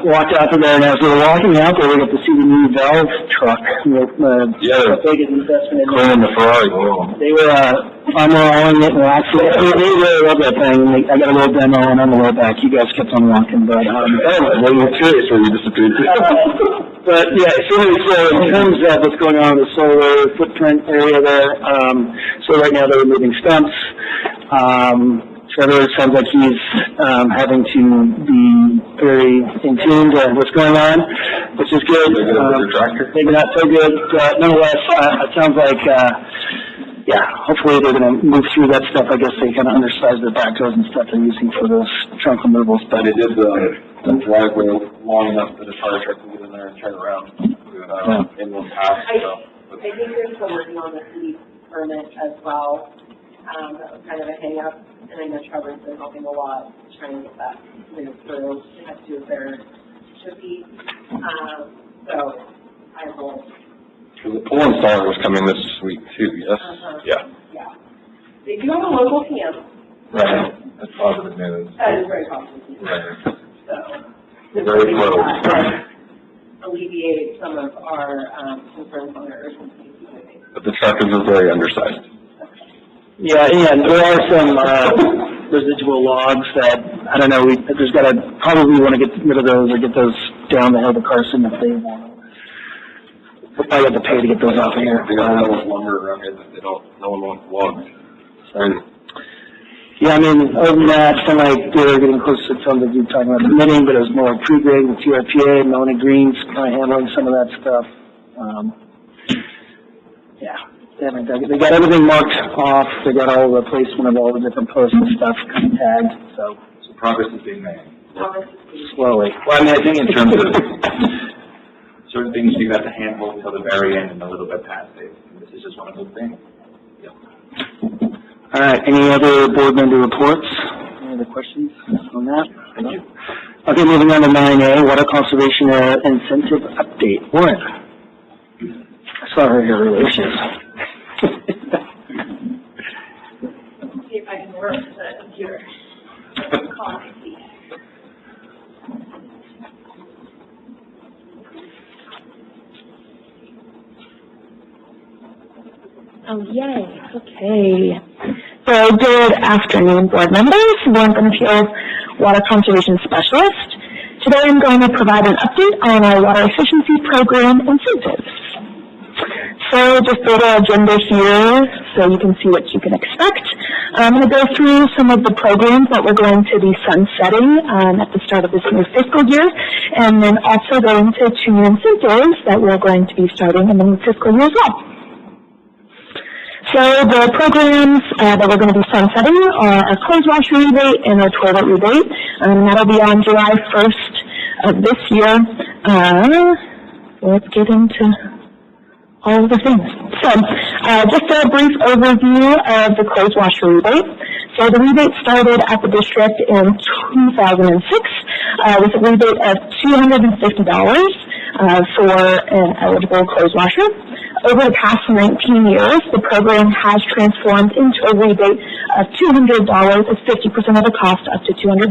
walked out there, and as we were walking out there, we got to see the new valve truck. Yeah. Big investment in Cleaning the Ferrari. Whoa. They were on it and waxing it. They really love that thing. I got a little demo on the way back. You guys kept on walking, but well, you were curious where you disappeared to. But yeah, so in terms of what's going on with the solar footprint area there, so right now they're removing stumps. Trevor sounds like he's having to be very in tune to what's going on, which is good. Maybe not so good, but nonetheless, it sounds like yeah, hopefully they're gonna move through that stuff. I guess they kind of undersized the backhoes and stuff they're using for those trunk removals, but They did the driveway long enough that a fire truck can get in there and turn around, in one pass, so. I think they're still working on the city permit as well. That was kind of a hang up, and I know Trevor's been helping a lot trying to get that moved through. It has to do with their chippy. So I will. The pool installer was coming this week too, yes? Yeah. Yeah. They do have a local camp. Right, that's positive news. That is very positive. Right. So. Very close. Alleviate some of our concerns on our urgency. But the truck is very undersized. yeah, and there are some, residual logs that, I don't know, there's gotta, probably want to get rid of those or get those down the hill to Carson if they want. We'll probably have to pay to get those off of here. They got no lumber around here that no one wants logs. Yeah, I mean, other than that, some like they're getting close to some that you're talking about admitting, but it was more pre-grade with TRPA, Melanie Green's kind of handling some of that stuff. Yeah, they got everything marked off. They got all the placement of all the different posts and stuff kind of tagged, so. So progress is being made. Slowly. Well, I mean, I think in terms of certain things you have to handle until the very end and a little bit past it. This is just one of those things. All right, any other board member reports? Any other questions on that? Thank you. Okay, moving on to 9A, Water Conservation Incentive Update. Warren. I saw her here earlier. See if I can work the computer. Coffee. Oh, yay. Okay. So, good afternoon, board members. Warren Greenfield, Water Conservation Specialist. Today I'm going to provide an update on our water efficiency program incentives. So, just a little agenda here so you can see what you can expect. I'm going to go through some of the programs that we're going to be sunsetting at the start of this new fiscal year, and then also go into 2 new incentives that we're going to be starting in the new fiscal year as well. So the programs that we're going to be sunsetting are our clothes washer rebate and our toilet rebate. That'll be on July 1st of this year. Let's get into all of the things. So just a brief overview of the clothes washer rebate. So the rebate started at the district in 2006 with a rebate of $250 for an eligible clothes washer. Over the past 19 years, the program has transformed into a rebate of $200 as 50% of the cost up to $200.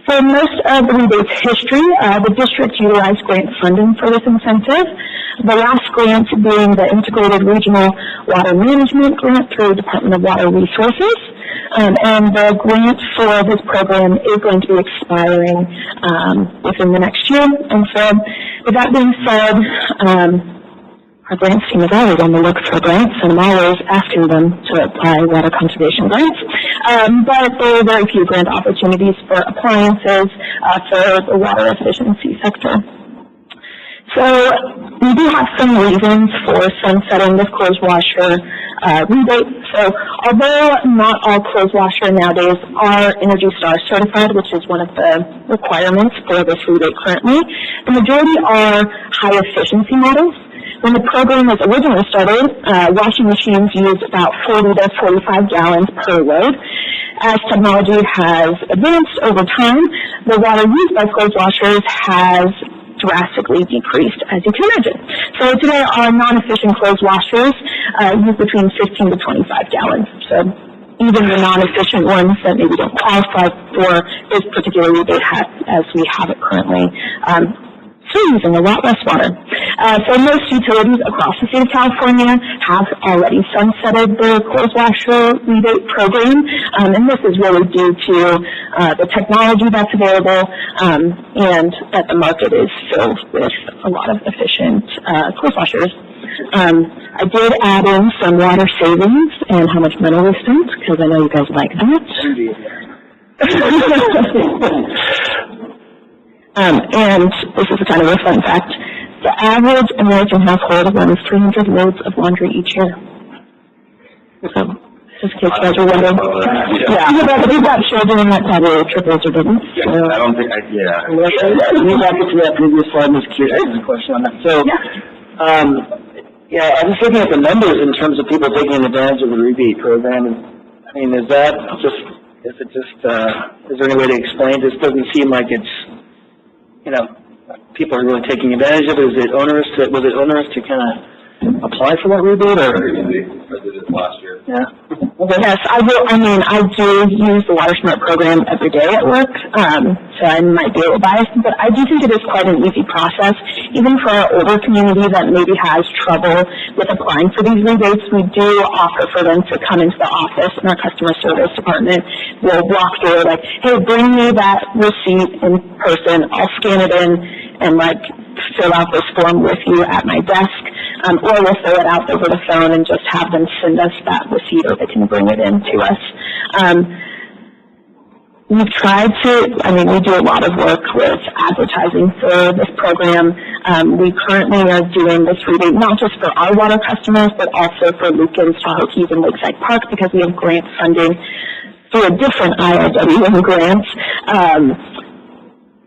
For most of the rebate's history, the district utilized grant funding for this incentive, the last grant being the Integrated Regional Water Management Grant through Department of Water Resources. And the grant for this program is going to be expiring within the next year. And so, with that being said, our grants team is always on the look for grants, and I'm always asking them to apply water conservation grants. But there are very few grant opportunities for appliances for the water efficiency sector. So we do have some reasons for sunsetting this clothes washer rebate. So although not all clothes washers nowadays are Energy Star certified, which is one of the requirements for this rebate currently, the majority are high efficiency models. When the program was originally started, washing machines used about 40 to 45 gallons per load. As technology has advanced over time, the water used by clothes washers has drastically decreased, as you can imagine. So today, our non-efficient clothes washers use between 15 to 25 gallons. So even the non-efficient ones that maybe don't qualify for this particular rebate as we have it currently, still using a lot less water. So most utilities across the state of California have already sunsetted the clothes washer rebate program, and this is really due to the technology that's available and that the market is filled with a lot of efficient clothes washers. I did add in some water savings and how much money we spent, because I know you guys like that. And this is kind of a fun fact. The average American household runs 300 loads of laundry each year. So, just in case you guys are wondering. Yeah, we've got children that probably triples or doubles. So. I don't think, Maybe back to that previous slide, Ms. Keir, I have a question on that. So, I was looking at the numbers in terms of people taking advantage of the rebate program, and, I mean, is there any way to explain? This doesn't seem like it's, people are really taking advantage of it. Was it onerous to kind of apply for that rebate, or? I did it last year. Yeah. Yes, I do use the Water Smart program every day at work, so I might be a little biased, but I do think it is quite an easy process. Even for our older community that maybe has trouble with applying for these rebates, we do offer for them to come into the office in our customer service department. We'll walk through like, hey, bring me that receipt in person. I'll scan it in and fill out this form with you at my desk, or we'll fill it out over the phone and just have them send us that receipt, or they can bring it in to us. We've tried we do a lot of work with advertising for this program. We currently are doing this rebate not just for our water customers, but also for Lucas, Tahoe, and Lakeside Park, because we have grant funding through a different IRW grant.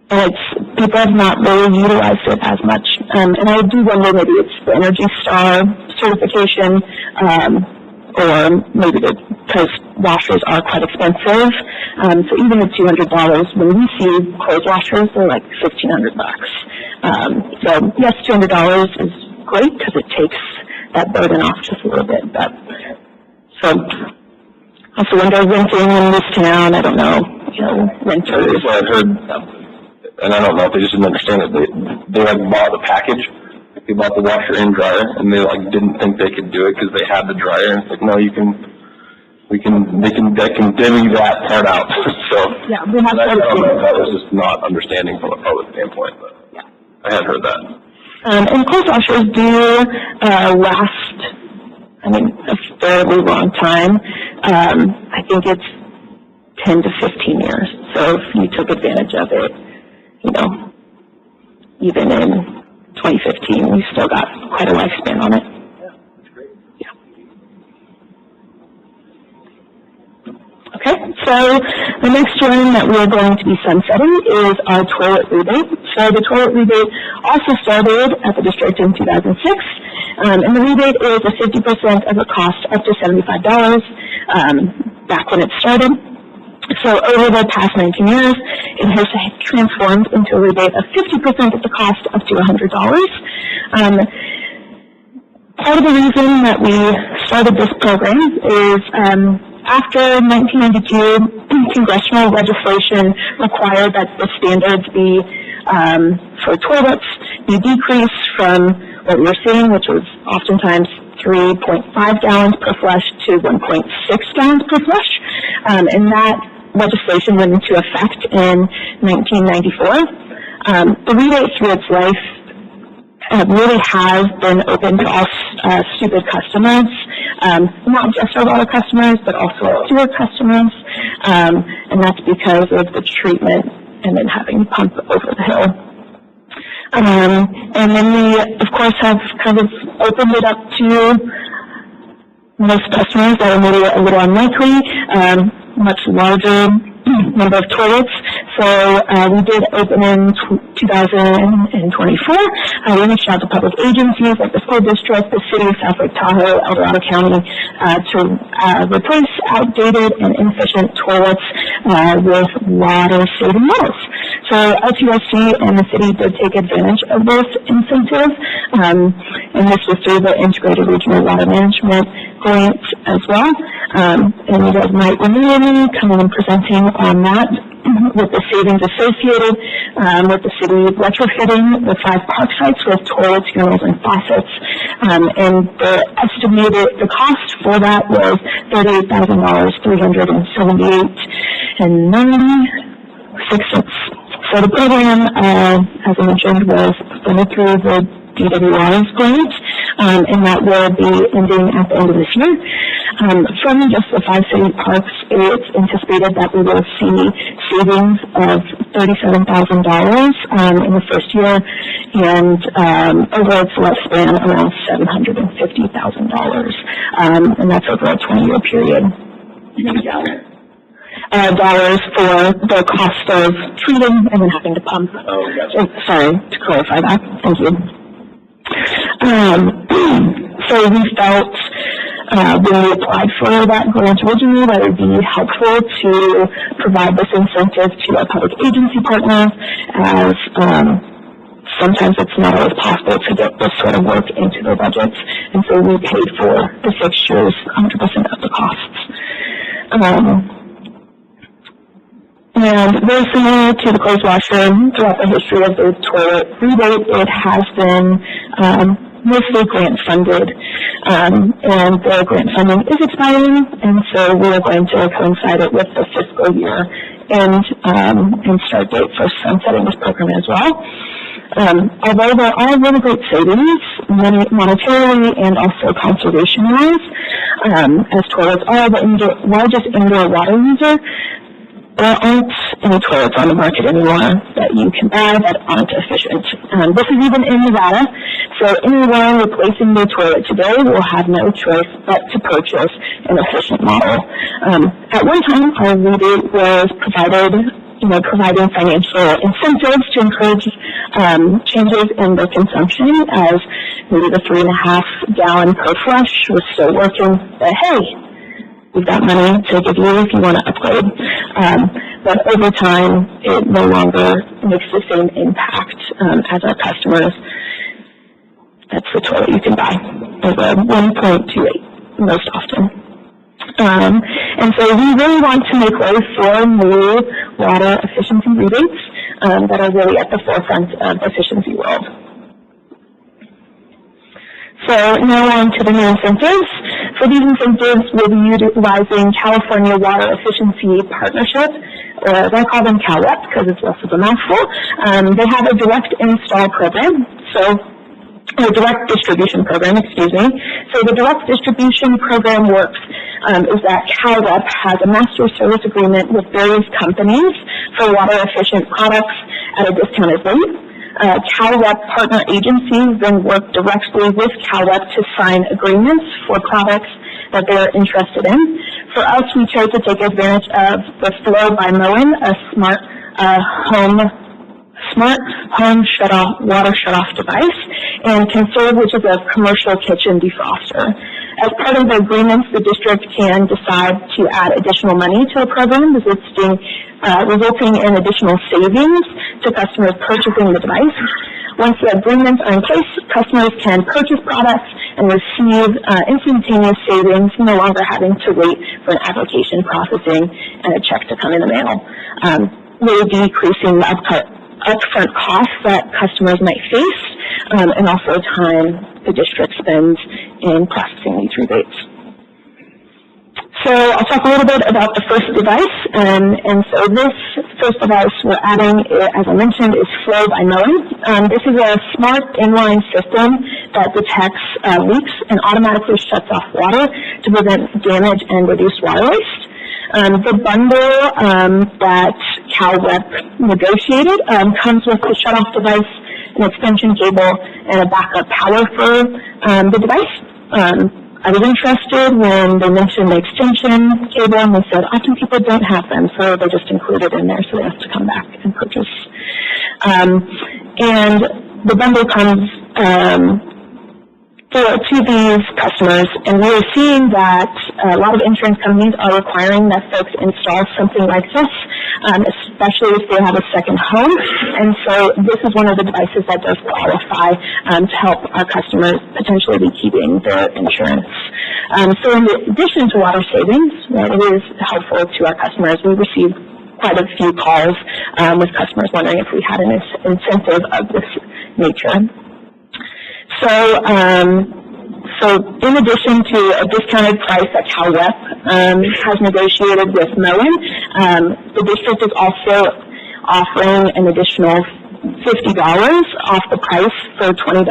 And people have not really utilized it as much. And I do wonder maybe it's the Energy Star certification, or maybe because washers are quite expensive. So even the $200, when we see clothes washers, they're like $1,500. So yes, $200 is great because it takes that burden off just a little bit. But so also when they're renting in this town, I don't know, renters. That's what I heard. And I don't know if they just didn't understand it. They bought the package. They bought the washer and dryer, and they didn't think they could do it because they had the dryer. And it's like, no, they can divvy that part out. So yeah, we have I don't know if that was just not understanding from a public standpoint, but I had heard that. And clothes washers do last, a fairly long time. I think it's 10 to 15 years. So if you took advantage of it, even in 2015, we still got quite a lifespan on it. Yeah, that's great. Yeah. Okay, so the next one that we're going to be sunsetting is our toilet rebate. So the toilet rebate also started at the district in 2006, and the rebate is a 50% of the cost up to $75 back when it started. So over the past 19 years, it has transformed into a rebate of 50% of the cost up to $100. Part of the reason that we started this program is after 1992, congressional legislation required that the standards be for toilets be decreased from what we were seeing, which was oftentimes 3.5 gallons per flush to 1.6 gallons per flush, and that legislation went into effect in 1994. The rebate through its life really has been open to all stupid customers, not just our water customers, but also our sewer customers, and that's because of the treatment and then having to pump over the hill. And then we, of course, have kind of opened it up to most customers that are maybe a little unlikely, much larger number of toilets. So we did open in 2024. We reached out to public agencies like the school district, the city of South Lake Tahoe, El Dorado County, to replace outdated and inefficient toilets with water-saving models. So LTSC and the city did take advantage of this incentive, and this was through the Integrated Regional Water Management Grant as well. And you guys might remember me coming and presenting on that with the savings associated with the city retrofitting the 5 park sites with toilets, urinals, and faucets. And the cost for that was $38,000, $378.96. So the program, as I mentioned, was funded through the DWR's grant, and that will be ending at the end of this year. From just the 5 city parks, it's anticipated that we will see savings of $37,000 in the first year, and over its lifespan around $750,000, and that's over a 20-year period. Dollars for the cost of treating and then having to pump. Oh, gotcha. Sorry, to clarify that. Thank you. So we felt when we applied for that grant originally that it would be helpful to provide this incentive to our public agency partners, as sometimes it's not always possible to get this sort of work into their budgets, and so we paid for the fixtures 100% of the costs. And very similar to the clothes washer, throughout the history of the toilet rebate, it has been mostly grant funded, and the grant funding is expiring, and so we are going to coincide it with the fiscal year and start date for sunsetting this program as well. Although there are really great savings, monetarily and also conservation-wise, as toilets are the largest indoor water user, there aren't any toilets on the market anymore that you can buy that aren't efficient. This is even in Nevada, so anyone replacing their toilet today will have no choice but to purchase an efficient model. At one time, our rebate was providing financial incentives to encourage changes in their consumption, as maybe the 3.5 gallon per flush was still working, but hey, we've got money to give you if you want to upgrade. But over time, it no longer makes the same impact as our customers. That's the toilet you can buy, over 1.28 most often. And so we really want to make way for new water efficiency rebates that are really at the forefront of efficiency world. So now on to the new incentives. For these incentives, we'll be utilizing California Water Efficiency Partnership, or as I call them CalWEP because it's less of a mouthful. They have a direct install program, or direct distribution program, excuse me. So the direct distribution program works is that CalWEP has a master service agreement with various companies for water efficient products at a discounted rate. CalWEP partner agencies then work directly with CalWEP to sign agreements for products that they're interested in. For us, we chose to take advantage of the Flow by Moen, a smart home water shutoff device, and Conserve, which is a commercial kitchen defroster. As part of the agreements, the district can decide to add additional money to the program, resulting in additional savings to customers purchasing the device. Once the agreements are in place, customers can purchase products and receive instantaneous savings, no longer having to wait for an application processing and a check to come in the mail, really decreasing the upfront costs that customers might face, and also time the district spends in processing these rebates. So I'll talk a little bit about the first device, and so this first device we're adding, as I mentioned, is Flow by Moen. This is a smart inline system that detects leaks and automatically shuts off water to prevent damage and reduce water waste. The bundle that CalWEP negotiated comes with the shutoff device, an extension cable, and a backup power for the device. I was interested when they mentioned the extension cable, and they said often people don't have them, so they just include it in there, so they have to come back and purchase. And the bundle comes to these customers, and we are seeing that a lot of insurance companies are requiring that folks install something like this, especially if they have a second home. And so this is one of the devices that does qualify to help our customers potentially be keeping their insurance. So in addition to water savings, it is helpful to our customers. We received quite a few calls with customers wondering if we had an incentive of this nature. So in addition to a discounted price that CalWEP has negotiated with Moen, the district is also offering an additional $50 off the price for 20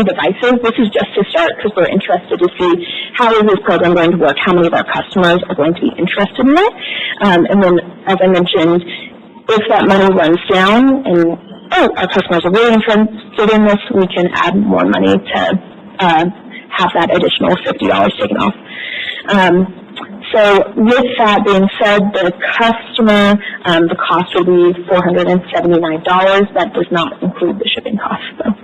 devices. This is just to start because we're interested to see how is this program going to work, how many of our customers are going to be interested in it. And then, as I mentioned, if that money runs down and, our customers are really interested in this, we can add more money to have that additional $50 taken off. So with that being said, the customer, the cost will be $479. That does not include the shipping cost, though.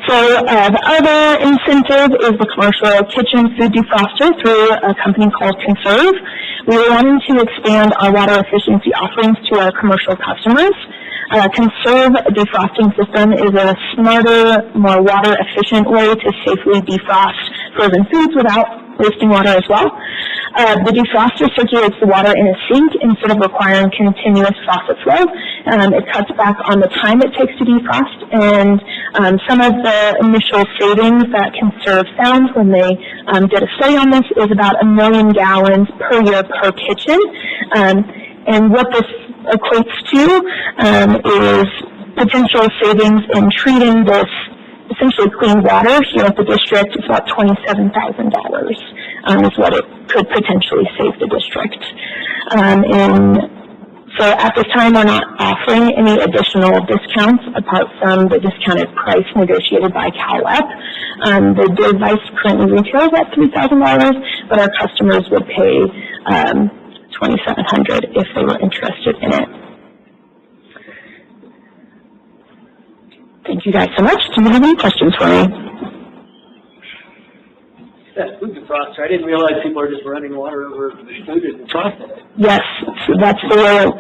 So the other incentive is the commercial kitchen food defroster through a company called Conserve. We were wanting to expand our water efficiency offerings to our commercial customers. Conserve defrosting system is a smarter, more water efficient way to safely defrost frozen foods without wasting water as well. The defroster circulates the water in a sink instead of requiring continuous faucet flow. It cuts back on the time it takes to defrost, and some of the initial savings that Conserve found when they did a study on this is about 1 million gallons per year per kitchen. And what this equates to is potential savings in treating this essentially clean water here at the district. It's about $27,000 is what it could potentially save the district. And so at this time, we're not offering any additional discounts apart from the discounted price negotiated by CalEP. The device currently retails at $3,000, but our customers would pay $2,700 if they were interested in it. Thank you guys so much. Do you have any questions for me? That food defroster, I didn't realize people are just running water over food and defrosting it. Yes, so that's for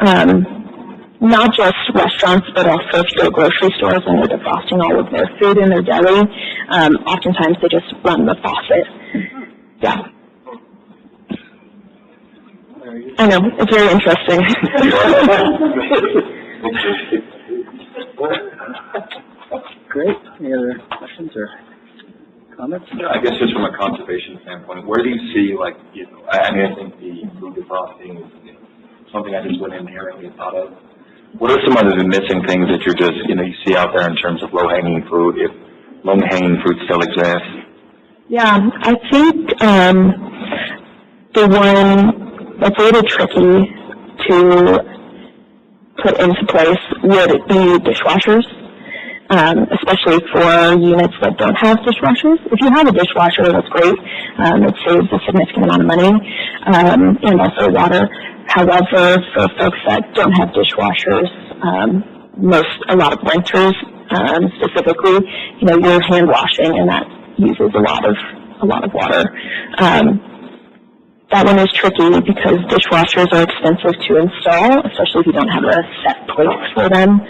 not just restaurants, but also for grocery stores when they're defrosting all of their food in their deli. Oftentimes they just run the faucet. Yeah. I know, it's very interesting. Great. Any other questions or comments? I guess just from a conservation standpoint, where do you see, like, I mean, I think the food defrosting is something I just went inherently thought of. What are some of the missing things that you're just, you see out there in terms of low-hanging fruit, if low-hanging fruit still exists? Yeah, I think the one that's a little tricky to put into place would be dishwashers. Especially for units that don't have dishwashers. If you have a dishwasher, that's great. It saves a significant amount of money and also water. However, for folks that don't have dishwashers, a lot of renters specifically, you're hand washing, and that uses a lot of water. That one is tricky because dishwashers are expensive to install, especially if you don't have a set place for them.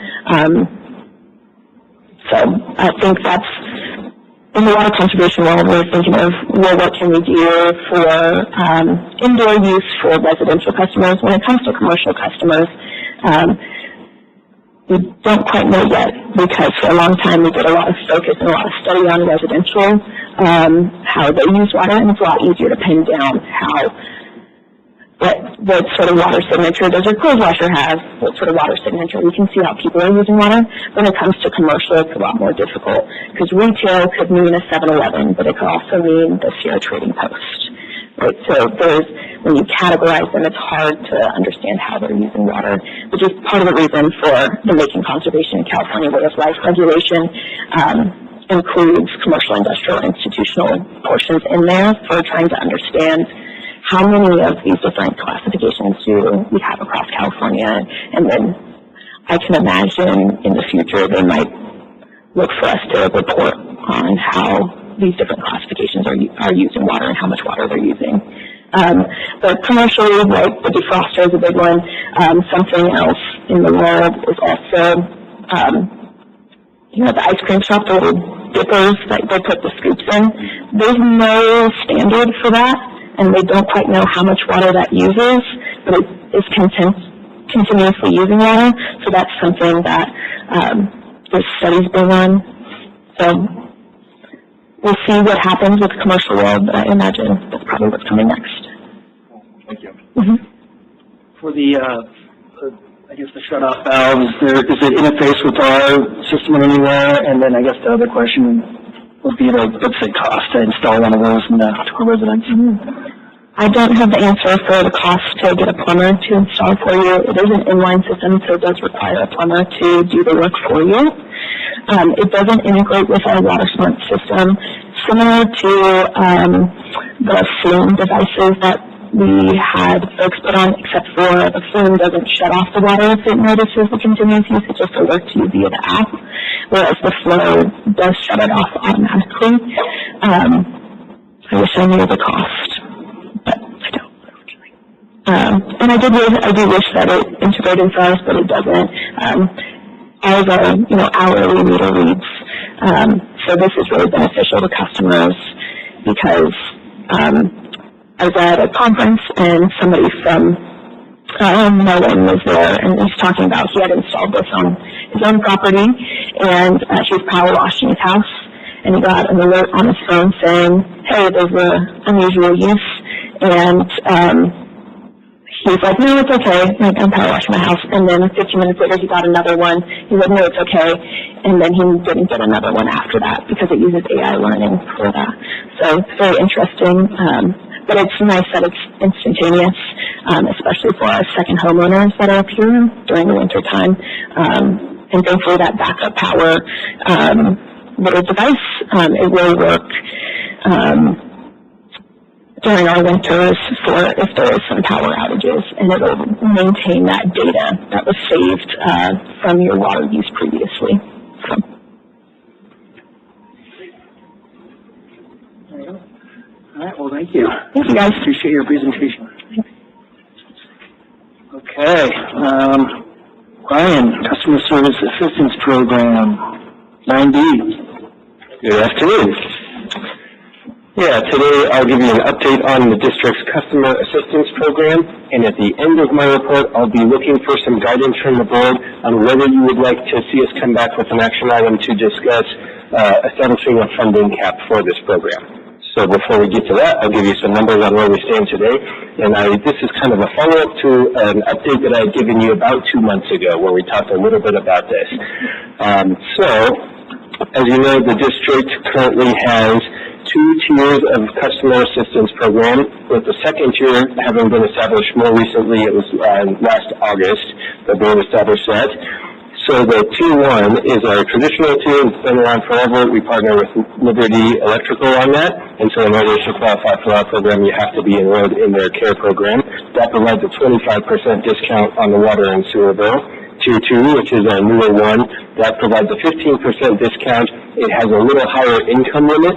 So I think that's, in the water conservation world, we're thinking of, well, what can we do for indoor use for residential customers? When it comes to commercial customers, we don't quite know yet, because for a long time we did a lot of focus and a lot of study on residential, how they use water, and it's a lot easier to pin down what sort of water signature does your clothes washer have, what sort of water signature. We can see how people are using water. When it comes to commercial, it's a lot more difficult, because retail could mean a 7-Eleven, but it could also mean the Sierra Trading Post, right? So when you categorize them, it's hard to understand how they're using water, which is part of the reason for the Making Conservation in California Way of Life regulation. Includes commercial, industrial, institutional portions in there for trying to understand how many of these different classifications do we have across California, and then I can imagine in the future they might look for us to report on how these different classifications are using water and how much water they're using. But commercially, like the defroster is a big one. Something else in the world is also, the ice cream shop, the little dippers that they put the scoops in. There's no standard for that, and they don't quite know how much water that uses, but it is continuously using water, so that's something that there's studies going on. So we'll see what happens with the commercial world, but I imagine that's probably what's coming next. Thank you. Mm-hmm. For the I guess the shut-off valve, does it interface with our system in anywhere? And then I guess the other question would be like, what's it cost to install one of those to our residents? I don't have the answer for the cost to get a plumber to install for you. It is an inline system, so it does require a plumber to do the work for you. It doesn't integrate with our WaterSmart system, similar to the flume devices that we had folks put on, except for the flume doesn't shut off the water if it notices the continuous use. It just alerts you via the app, whereas the flow does shut it off automatically. I wish I knew the cost, but I don't, unfortunately. And I do wish that it integrated for us, but it doesn't. Ours are, hourly meter reads. So this is really beneficial to customers because I was at a conference and somebody from Melbourne was there, and he was talking about he had installed this on his own property, and he was power washing his house, and he got an alert on his phone saying, hey, there's an unusual use, and he was like, no, it's okay, I'm power washing my house, and then 15 minutes later he got another one. He said, no, it's okay, and then he didn't get another one after that because it uses AI learning for that. So it's very interesting. But it's nice that it's instantaneous, especially for our second homeowners that are up here during the winter time. And thankfully that backup power little device, it will work during our winters for if there is some power outages, and it will maintain that data that was saved from your water use previously. So. All right, well, thank you. Thank you, guys. Appreciate your presentation. Okay, Ryan, Customer Service Assistance Program, 9B. Good afternoon. Yeah, today I'll give you an update on the district's Customer Assistance Program, and at the end of my report, I'll be looking for some guidance from the board on whether you would like to see us come back with an action item to discuss establishing a funding cap for this program. So before we get to that, I'll give you some numbers on where we stand today. And this is kind of a follow-up to an update that I had given you about 2 months ago where we talked a little bit about this. So, as you know, the district currently has 2 tiers of customer assistance program, with the second tier having been established more recently. It was last August that they established that. So the Tier 1 is our traditional tier. It's been around forever. We partner with Liberty Electrical on that. And so in order to qualify for our program, you have to be enrolled in their care program. That provides a 25% discount on the water and sewer bill. Tier 2, which is our newer one, that provides a 15% discount. It has a little higher income limit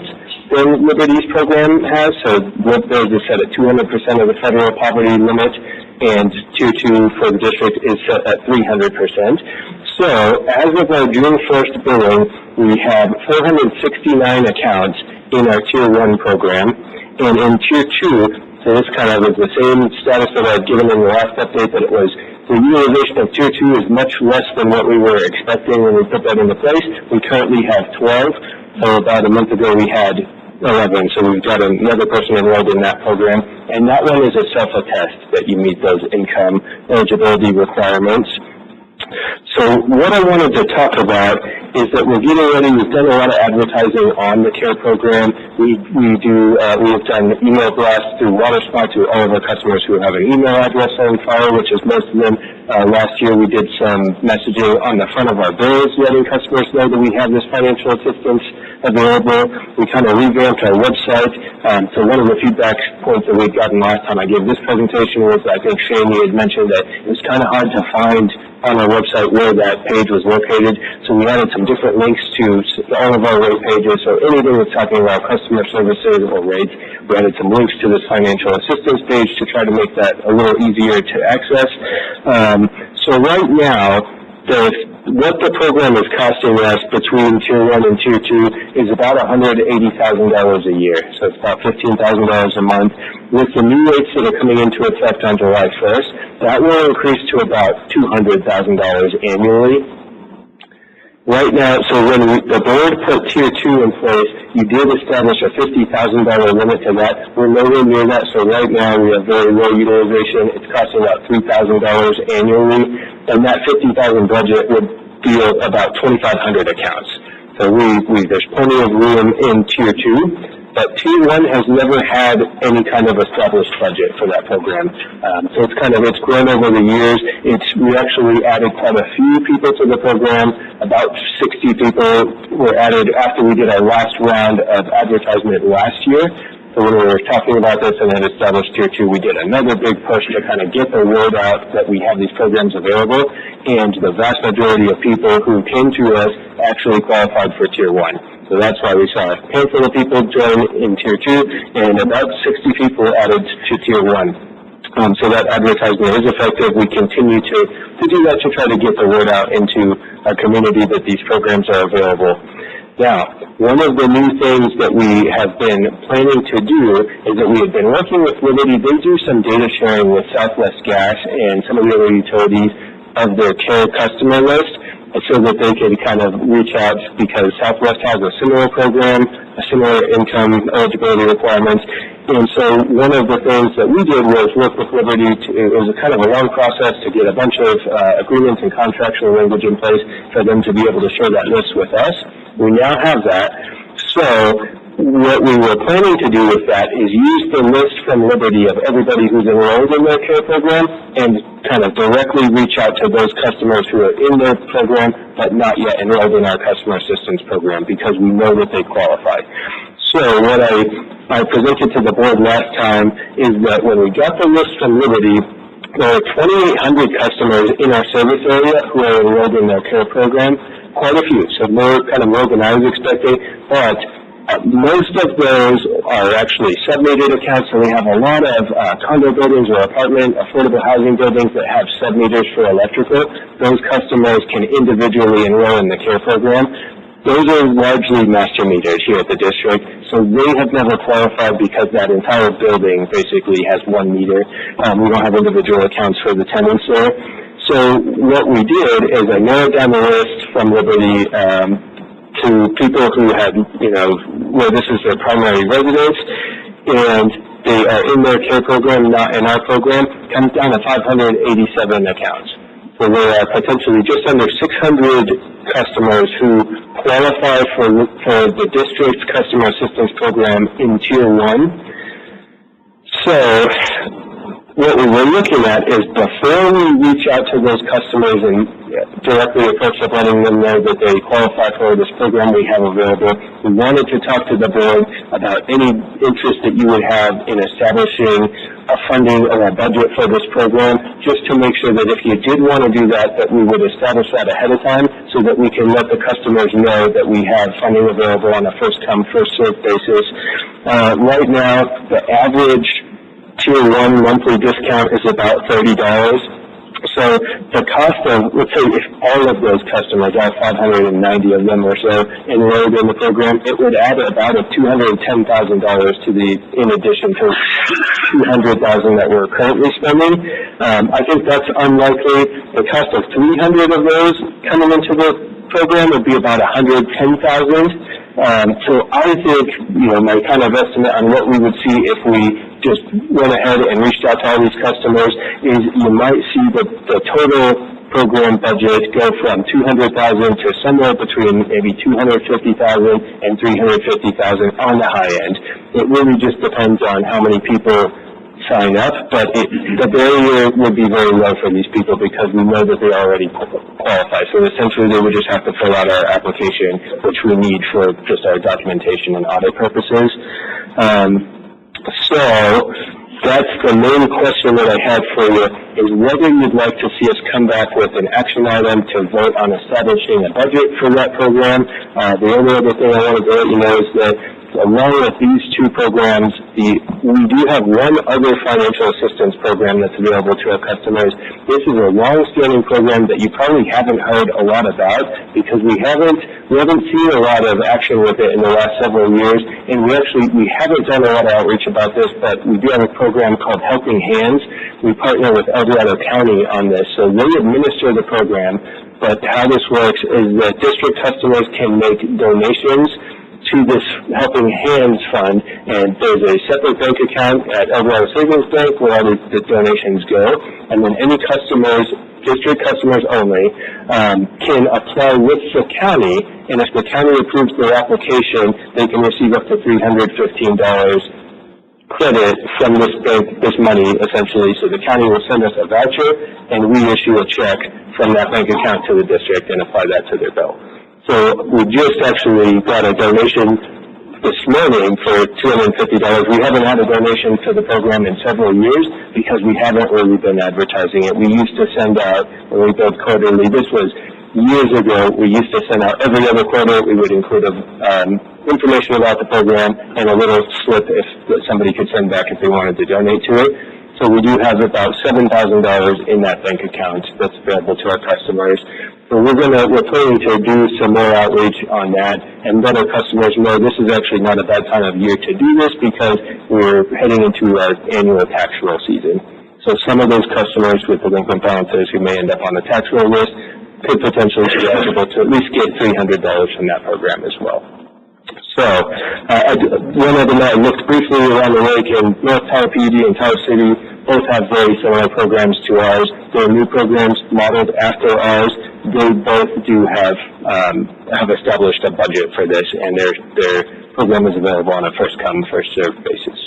than Liberty's program has. So theirs is set at 200% of the federal poverty limit, and Tier 2 for the district is set at 300%. So, as of our June 1st billing, we have 469 accounts in our Tier 1 program, and in Tier 2, so this kind of is the same status that I had given in the last update, that it was the utilization of Tier 2 is much less than what we were expecting when we put that into place. We currently have 12, so about a month ago we had 11, so we've got another person enrolled in that program, and that one is a self-attest that you meet those income eligibility requirements. So what I wanted to talk about is that we're getting ready. We've done a lot of advertising on the CARE program. We've done email blasts through WaterSmart to all of our customers who have an email address on file, which is most of them. Last year we did some messaging on the front of our bills, letting customers know that we have this financial assistance available. We kind of revamped our website. So one of the feedback points that we'd gotten last time I gave this presentation was, I think Shane, you had mentioned that it was kind of hard to find on our website where that page was located. So we added some different links to all of our rate pages. So anything that's talking about customer services or rates, we added some links to this financial assistance page to try to make that a little easier to access. So right now, what the program is costing us between Tier 1 and Tier 2 is about $180,000 a year. So it's about $15,000 a month. With the new rates that are coming into effect on July 1st, that will increase to about $200,000 annually. Right now, so when the board put Tier 2 in place, you did establish a $50,000 limit to that. We're nowhere near that, so right now we have very low utilization. It's costing about $3,000 annually, and that $50,000 budget would be about 2,500 accounts. So there's plenty of room in Tier 2. But Tier 1 has never had any kind of established budget for that program. So it's grown over the years. We actually added quite a few people to the program. About 60 people were added after we did our last round of advertisement last year. So when we were talking about this and had established Tier 2, we did another big push to kind of get the word out that we have these programs available. And the vast majority of people who came to us actually qualified for Tier 1. So that's why we saw a handful of people join in Tier 2 and about 60 people added to Tier 1. So that advertisement is effective. We continue to do that to try to get the word out into our community that these programs are available. Now, one of the new things that we have been planning to do is that we have been working with Liberty. They do some data sharing with Southwest Gas and some of the other utilities of their care customer list, so that they can kind of reach out, because Southwest has a similar program, a similar income eligibility requirements. And so one of the things that we did was work with Liberty. It was kind of a long process to get a bunch of agreements and contractual language in place for them to be able to share that list with us. We now have that. So what we were planning to do with that is use the list from Liberty of everybody who's enrolled in their care program and kind of directly reach out to those customers who are in their program but not yet enrolled in our customer assistance program, because we know that they qualify. So what I presented to the board last time is that when we got the list from Liberty, there are 2,800 customers in our service area who are enrolled in their care program. Quite a few, so more than I was expecting, but most of those are actually sub-metered accounts, so we have a lot of condo buildings or apartment, affordable housing buildings that have sub-meters for electrical. Those customers can individually enroll in the care program. Those are largely master meters here at the district, so they have never qualified because that entire building basically has one meter. We don't have individual accounts for the tenants there. So what we did is I narrowed down the list from Liberty to people who had, where this is their primary residence, and they are in their care program, not in our program, comes down to 587 accounts. So there are potentially just under 600 customers who qualify for the district's customer assistance program in Tier 1. So what we were looking at is, before we reach out to those customers and directly approach them, letting them know that they qualify for this program we have available, we wanted to talk to the board about any interest that you would have in establishing a funding or a budget for this program, just to make sure that if you did want to do that, that we would establish that ahead of time so that we can let the customers know that we have funding available on a first-come, first-served basis. Right now, the average Tier 1 monthly discount is about $30. So the cost of, let's say if all of those customers, all 590 of them or so, enrolled in the program, it would add about $210,000 to in addition to $200,000 that we're currently spending. I think that's unlikely. The cost of 300 of those coming into the program would be about $110,000. So I think, my kind of estimate on what we would see if we just went ahead and reached out to all these customers is you might see the total program budget go from $200,000 to somewhere between maybe $250,000 and $350,000 on the high end. It really just depends on how many people sign up, but the barrier would be very low for these people because we know that they already qualify. So essentially they would just have to fill out our application, which we need for just our documentation and audit purposes. So that's the main question that I had for you, is whether you'd like to see us come back with an action item to vote on establishing a budget for that program. The only other thing I want to let you know is that along with these two programs, we do have one other financial assistance program that's available to our customers. This is a long-standing program that you probably haven't heard a lot about because we haven't seen a lot of action with it in the last several years, and we haven't done a lot of outreach about this, but we do have a program called Helping Hands. We partner with El Dorado County on this, so they administer the program. but how this works is that district customers can make donations to this Helping Hands Fund, and there's a separate bank account at Eldorado Savings Bank where all the donations go, and then any customers, district customers only, can apply with the county, and if the county approves their application, they can receive up to $315 credit from this bank, this money essentially. So the county will send us a voucher, and we issue a check from that bank account to the district and apply that to their bill. So we just actually got a donation this morning for $250. We haven't had a donation to the program in several years because we haven't really been advertising it. We used to send out, when we built quarterly, this was years ago, we used to send out every other quarter. We would include information about the program and a little slip that somebody could send back if they wanted to donate to it. So we do have about $7,000 in that bank account that's available to our customers. So we're planning to do some more outreach on that and let our customers know this is actually not a bad time of year to do this because we're heading into our annual tax roll season. So some of those customers with delinquent balances who may end up on the tax roll list could potentially be eligible to at least get $300 from that program as well. So, one other night, I looked briefly around the lake, and North Tahoe PD and Tahoe City both have very similar programs to ours. They're new programs modeled after ours. They both do have established a budget for this, and their program is available on a first-come, first-served basis.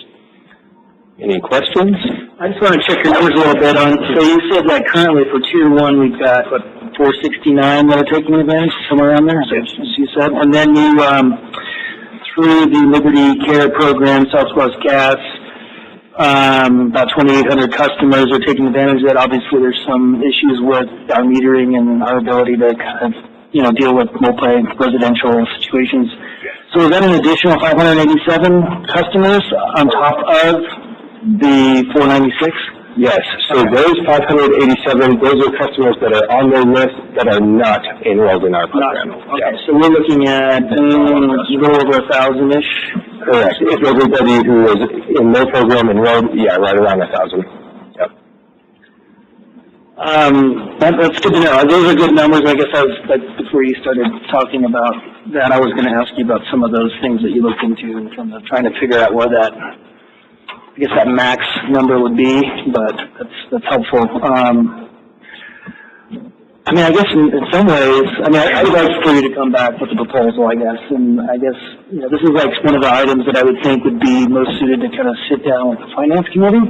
Any questions? I just want to check your numbers a little bit on, so you said that currently for Tier 1, we've got, 469 that are taking advantage, somewhere around there, as you said, and then you, through the Liberty Care program, Southwest Gas, about 2,800 customers are taking advantage of that. Obviously, there's some issues with our metering and our ability to kind of, deal with multi-residential situations. So is that an additional 587 customers on top of the 496? Yes, so those 587, those are customers that are on their list that are not enrolled in our program. Okay, so we're looking at a little over 1,000-ish? Correct. If everybody who is in their program enrolled, right around 1,000. Yep. That's good to know. Those are good numbers. I guess before you started talking about that, I was going to ask you about some of those things that you looked into in terms of trying to figure out where that, I guess that max number would be, but that's helpful. I guess in some ways, I'd like for you to come back with a proposal, I guess, and I guess, this is like one of the items that I would think would be most suited to kind of sit down with the finance committee,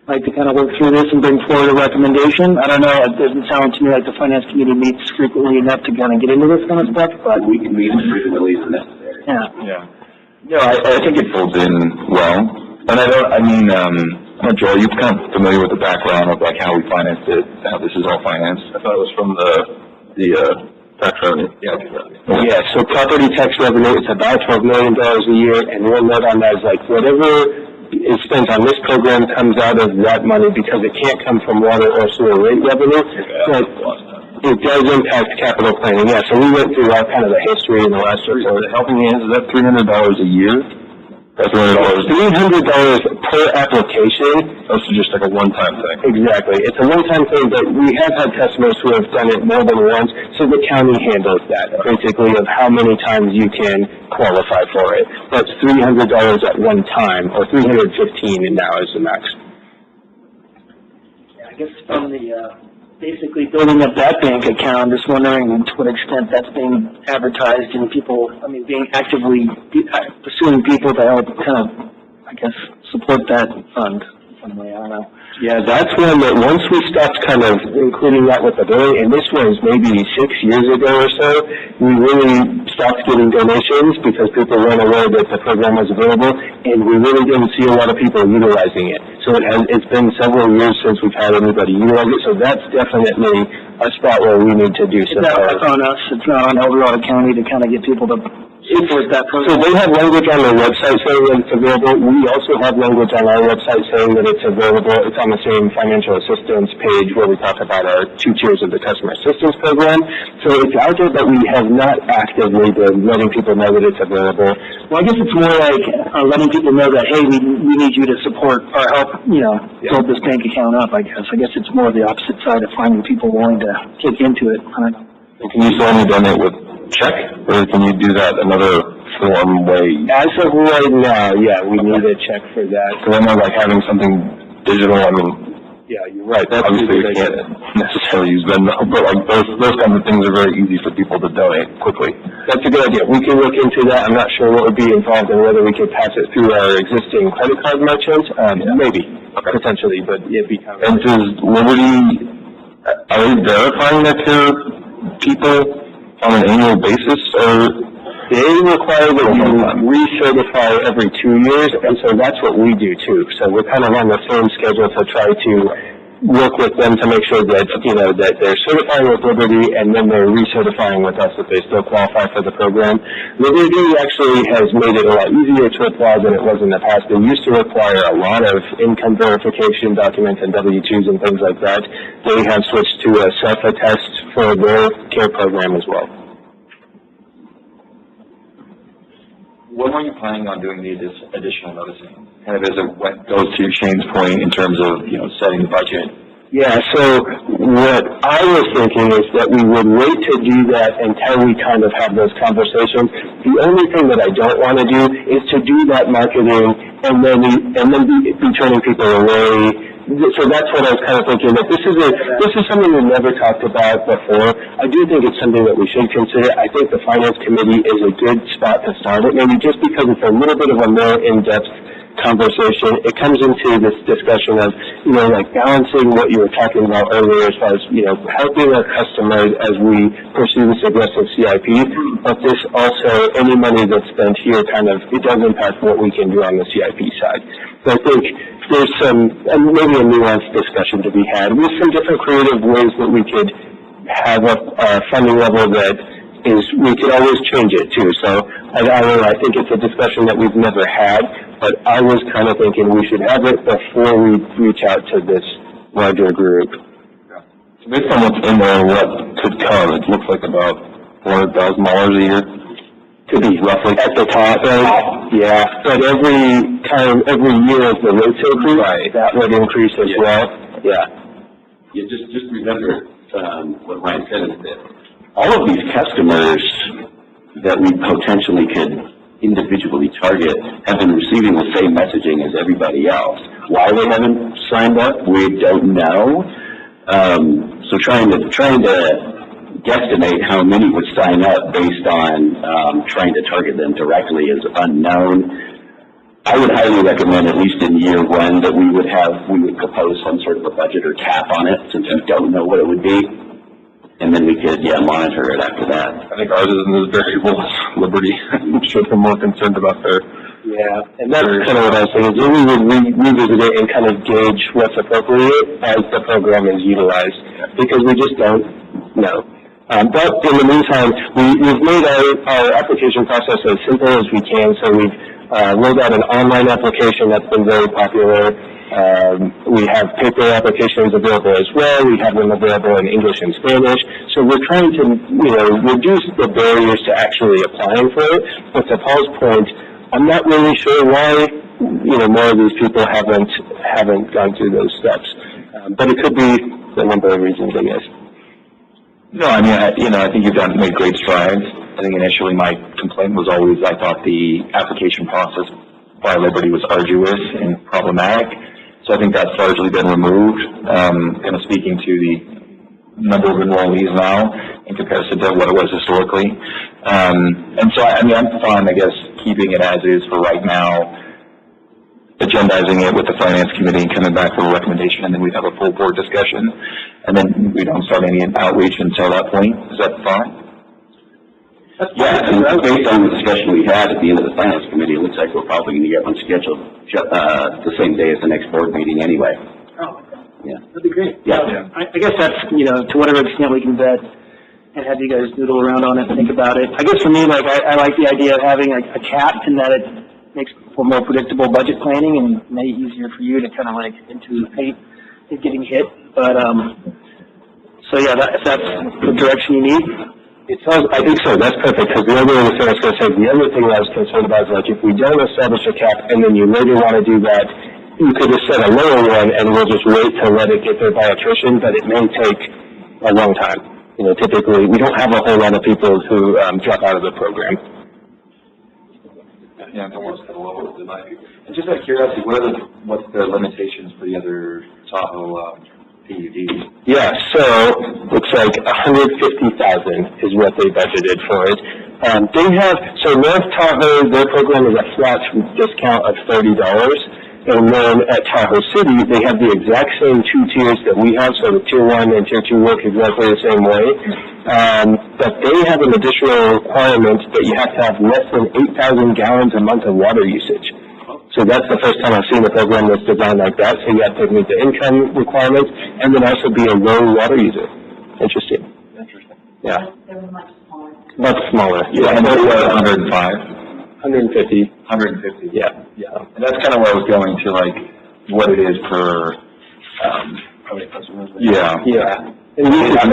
like to kind of work through this and bring forward a recommendation. I don't know, it doesn't sound to me like the finance committee meets frequently enough to kind of get into this kind of stuff, but We can meet as frequently as necessary. Yeah. I think it folds in well. And Joel, you're kind of familiar with the background of like how we financed it, how this is all financed. I thought it was from the tax revenue. Yeah, so property tax revenue, it's about $12 million a year, and one note on that is like whatever is spent on this program comes out of that money because it can't come from water or sewer rate revenue. But it does impact capital planning, so we went through kind of the history in the last report. Helping Hands, is that $300 a year? That's $300 per application. That's just like a one-time thing. Exactly. It's a one-time thing, but we have had customers who have done it more than once, so the county handles that, basically, of how many times you can qualify for it. That's $300 at one time, or $315 now is the max. I guess from the, basically building up that bank account, just wondering to what extent that's being advertised and people, being actively pursuing people to help kind of, I guess, support that fund in some way, I don't know. Yeah, that's one that once we stopped kind of including that with the billing, and this was maybe 6 years ago or so, we really stopped getting donations because people weren't aware that the program was available, and we really didn't see a lot of people utilizing it. So it's been several years since we've had anybody utilize it, so that's definitely a spot where we need to do some. That's on us. It's not on Eldorado County to kind of get people to support that So program? they have language on their website saying that it's available. We also have language on our website saying that it's available. It's on the same financial assistance page where we talk about our 2 tiers of the customer assistance program. So it's out there, but we have not actively been letting people know that it's available. Well, I guess it's more like letting people know that, hey, we need you to support or help, build this bank account up, I guess. I guess it's more of the opposite side of finding people willing to kick into it. I don't know. Can you still only donate with check, or can you do that another form way? As of right now, yeah, we need a check for that. Because I know like having something digital, I mean, Yeah, you're right. obviously you can't necessarily use Venmo, but like those kinds of things are very easy for people to donate quickly. That's a good idea. We can look into that. I'm not sure what would be involved and whether we could pass it through our existing credit card merchants. Maybe, potentially, but it'd be kind of... And does Liberty, are they verifying that to people on an annual basis, or? They require that you recertify every 2 years, and so that's what we do too. So we're kind of on the same schedule to try to work with them to make sure that, that they're certifying with Liberty and then they're recertifying with us if they still qualify for the program. Liberty actually has made it a lot easier to apply than it was in the past. They used to require a lot of income verification documents and W-2s and things like that. They have switched to a self-attest for their care program as well. When were you planning on doing the additional noticing? Kind of as it goes to Shane's point in terms of, setting the budget. Yeah, so what I was thinking is that we would wait to do that until we kind of have those conversations. The only thing that I don't want to do is to do that marketing and then be turning people away. So that's what I was kind of thinking, that this is something we never talked about before. I do think it's something that we should consider. I think the Finance Committee is a good spot to start it, maybe just because it's a little bit of a more in-depth conversation. It comes into this discussion of, like balancing what you were talking about earlier as far as, helping our customers as we pursue this aggressive CIP, but this also, any money that's spent here it does impact what we can do on the CIP side. So I think there's maybe a nuanced discussion to be had with some different creative ways that we could have a funding level that we could always change it too. So I think it's a discussion that we've never had, but I was kind of thinking we should have it before we reach out to this larger group. So based on what's in there, what could come, it looks like about $400,000 a year. Could be roughly at the top, right? Yeah, but every year as the rates increase, that would increase as well. Yeah. Yeah, just remember, what Ryan said is that all of these customers that we potentially could individually target have been receiving the same messaging as everybody else. Why they haven't signed up, we don't know. So trying to guesstimate how many would sign up based on trying to target them directly is unknown. I would highly recommend, at least in year one, that we would propose some sort of a budget or cap on it, since we don't know what it would be. And then we could, monitor it after that. I think ours is in those variables, Liberty. I'm sure they're more concerned about their... Yeah, and that's kind of what I was saying, is we would revisit it and kind of gauge what's appropriate as the program is utilized, because we just don't know. But in the meantime, we've made our application process as simple as we can, so we've rolled out an online application that's been very popular. We have paper applications available as well. We have them available in English and Spanish. So we're trying to, reduce the barriers to actually applying for it. But to Paul's point, I'm not really sure why, more of these people haven't gone through those steps. But it could be a number of reasons, I guess. No, I mean, I think you've made great strides. I think initially my complaint was always I thought the application process by Liberty was arduous and problematic. So I think that's largely been removed. Kind of speaking to the number of enrollees now in comparison to what it was historically. And so, I'm fine, I guess, keeping it as is for right now, agendizing it with the Finance Committee and coming back for a recommendation, and then we'd have a full board discussion, and then we don't start any outreach until that point. Is that fine? Yeah, and based on the discussion we had at the end of the Finance Committee, it looks like we're probably going to get one scheduled the same day as the next board meeting anyway. Oh, Yeah. that'd be great. Yeah. I guess that's, to whatever extent we can vet and have you guys noodle around on it and think about it. I guess for me, like, I like the idea of having a cap, in that it makes for more predictable budget planning and made it easier for you to kind of like anticipate it getting hit. But, so yeah, if that's the direction you need. I think so, that's perfect, because the other thing I was going to say, the other thing I was concerned about is, like, if we don't establish a cap and then you later want to do that, you could just set a lower one and we'll just wait to let it get there by attrition, but it may take a long time. You know, typically, we don't have a whole lot of people who drop out of the program. Yeah, I don't want to set a lower than I do. And just out of curiosity, what's the limitations for the other Tahoe, PUDs? Yeah, so looks like $150,000 is what they budgeted for it. They have, so North Tahoe, their program is a flat discount of $30. And then at Tahoe City, they have the exact same two tiers that we have, so the Tier 1 and Tier 2 work exactly the same way. But they have an additional requirement that you have to have less than 8,000 gallons a month of water usage. So that's the first time I've seen a program that's designed like that, so you have to meet the income requirements, and then also be a low water user. Interesting. Yeah. They were much smaller. Much smaller. Yeah, and they're 105. 150. 150. Yeah. And that's kind of where I was going to, like, what it is per, how many customers? Yeah. And we can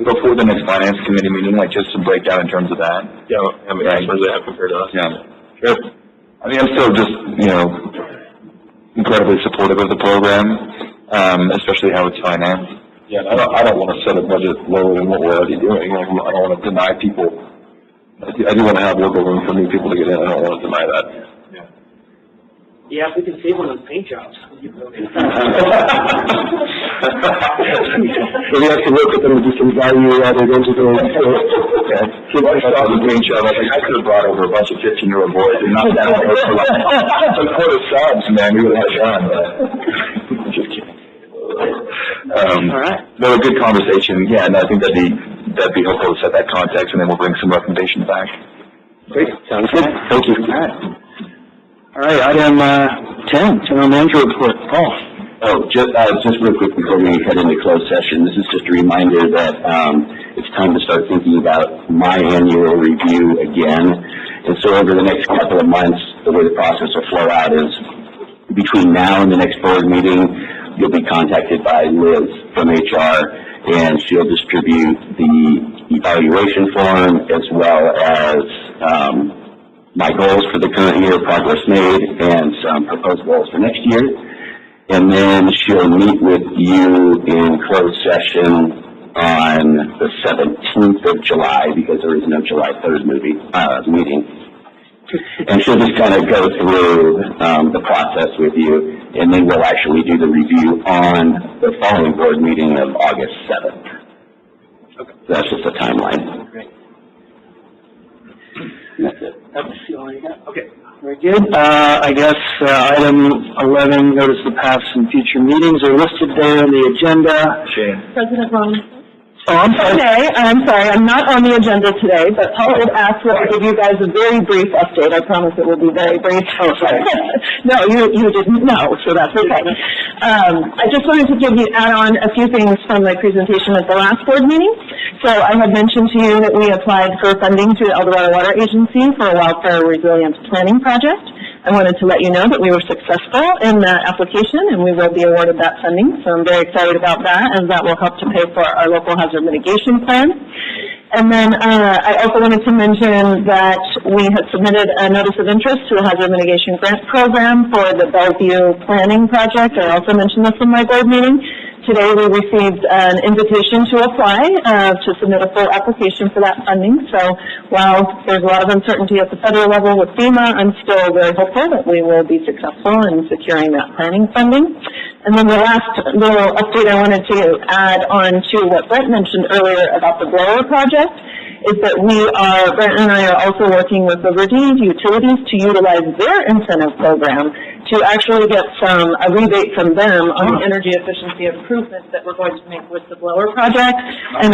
before the next finance committee meeting, like, just some breakdown in terms of that. Yeah, how many customers they have compared to us. Yeah. Sure. I mean, I'm still just, you know, incredibly supportive of the program, especially how it's financed. Yeah, I don't want to set a budget lower than what we're already doing. Like, I don't want to deny people. I do want to have wiggle room for new people to get in. I don't want to deny that. Yeah, if we can save on those paint jobs. Maybe I can look at them and do some value added into the, Yeah. I saw the green show, like, I could have brought over a bunch of 15-year-old boys and not that old for like, some quarter subs, man, we would have had fun, but, just kidding. All right. No, a good conversation, yeah, and I think that'd be helpful to set that context, and then we'll bring some recommendations back. Great, sounds good, thank you. All right, item 10, General Manager Report. Paul. Oh, just real quick before we head into closed session, this is just a reminder that it's time to start thinking about my annual review again. And so over the next couple of months, the way the process will flow out is between now and the next board meeting, you'll be contacted by Liz from HR, and she'll distribute the evaluation form as well as my goals for the current year, progress made, and some proposed goals for next year. And then she'll meet with you in closed session on the 17th of July, because there is no July 3rd meeting. And she'll just kind of go through the process with you, and then we'll actually do the review on the following board meeting of August 7th. Okay. That's just a timeline. Great. That's it. That's all you got? Okay, very good. I guess item 11, notice the past and future meetings are listed there on the agenda. Shane. President Ron. Oh, I'm sorry. Okay, I'm sorry, I'm not on the agenda today, but Paul did ask me to give you guys a very brief update. I promise it will be very brief. Oh, sorry. No, you didn't know, so that's okay. I just wanted to add on a few things from my presentation at the last board meeting. So I had mentioned to you that we applied for funding through the Eldorado Water Agency for a wildfire resilience planning project. I wanted to let you know that we were successful in that application, and we will be awarded that funding. So I'm very excited about that, as that will help to pay for our local hazard mitigation plan. And then I also wanted to mention that we had submitted a notice of interest to the Hazard Mitigation Grant Program for the Bellevue Planning Project. I also mentioned this in my board meeting. Today we received an invitation to apply to submit a full application for that funding. So while there's a lot of uncertainty at the federal level with FEMA, I'm still very hopeful that we will be successful in securing that planning funding. And then the last little update I wanted to add on to what Brent mentioned earlier about the blower project is that Brent and I are also working with Liberty Utilities to utilize their incentive program to actually get a rebate from them on the energy efficiency improvements that we're going to make with the blower project. And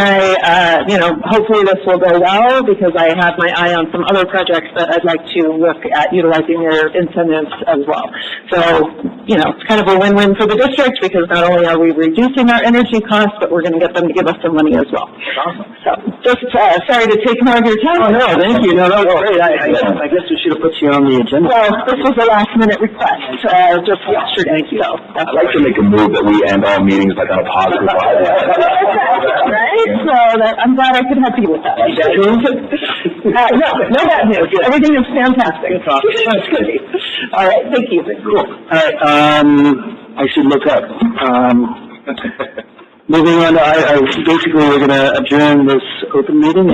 hopefully this will go well, because I have my eye on some other projects that I'd like to look at utilizing their incentives as well. So, it's kind of a win-win for the district, because not only are we reducing our energy costs, but we're going to get them to give us some money as well. So, just sorry to take more of your time. Oh, no, thank you. No, that was great. I guess we should have put you on the agenda. Well, this was a last-minute request, just yesterday, so. I'd like to make a move that we end all meetings like on a positive vibe. Right, so I'm glad I could help you with that. No bad news. Everything is fantastic. That's good. All right, thank you. Cool. All right, I should look up. Moving on to, basically, we're going to adjourn this open meeting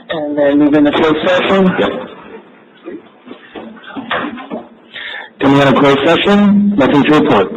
and then move into closed session. Coming out of closed session, nothing to report.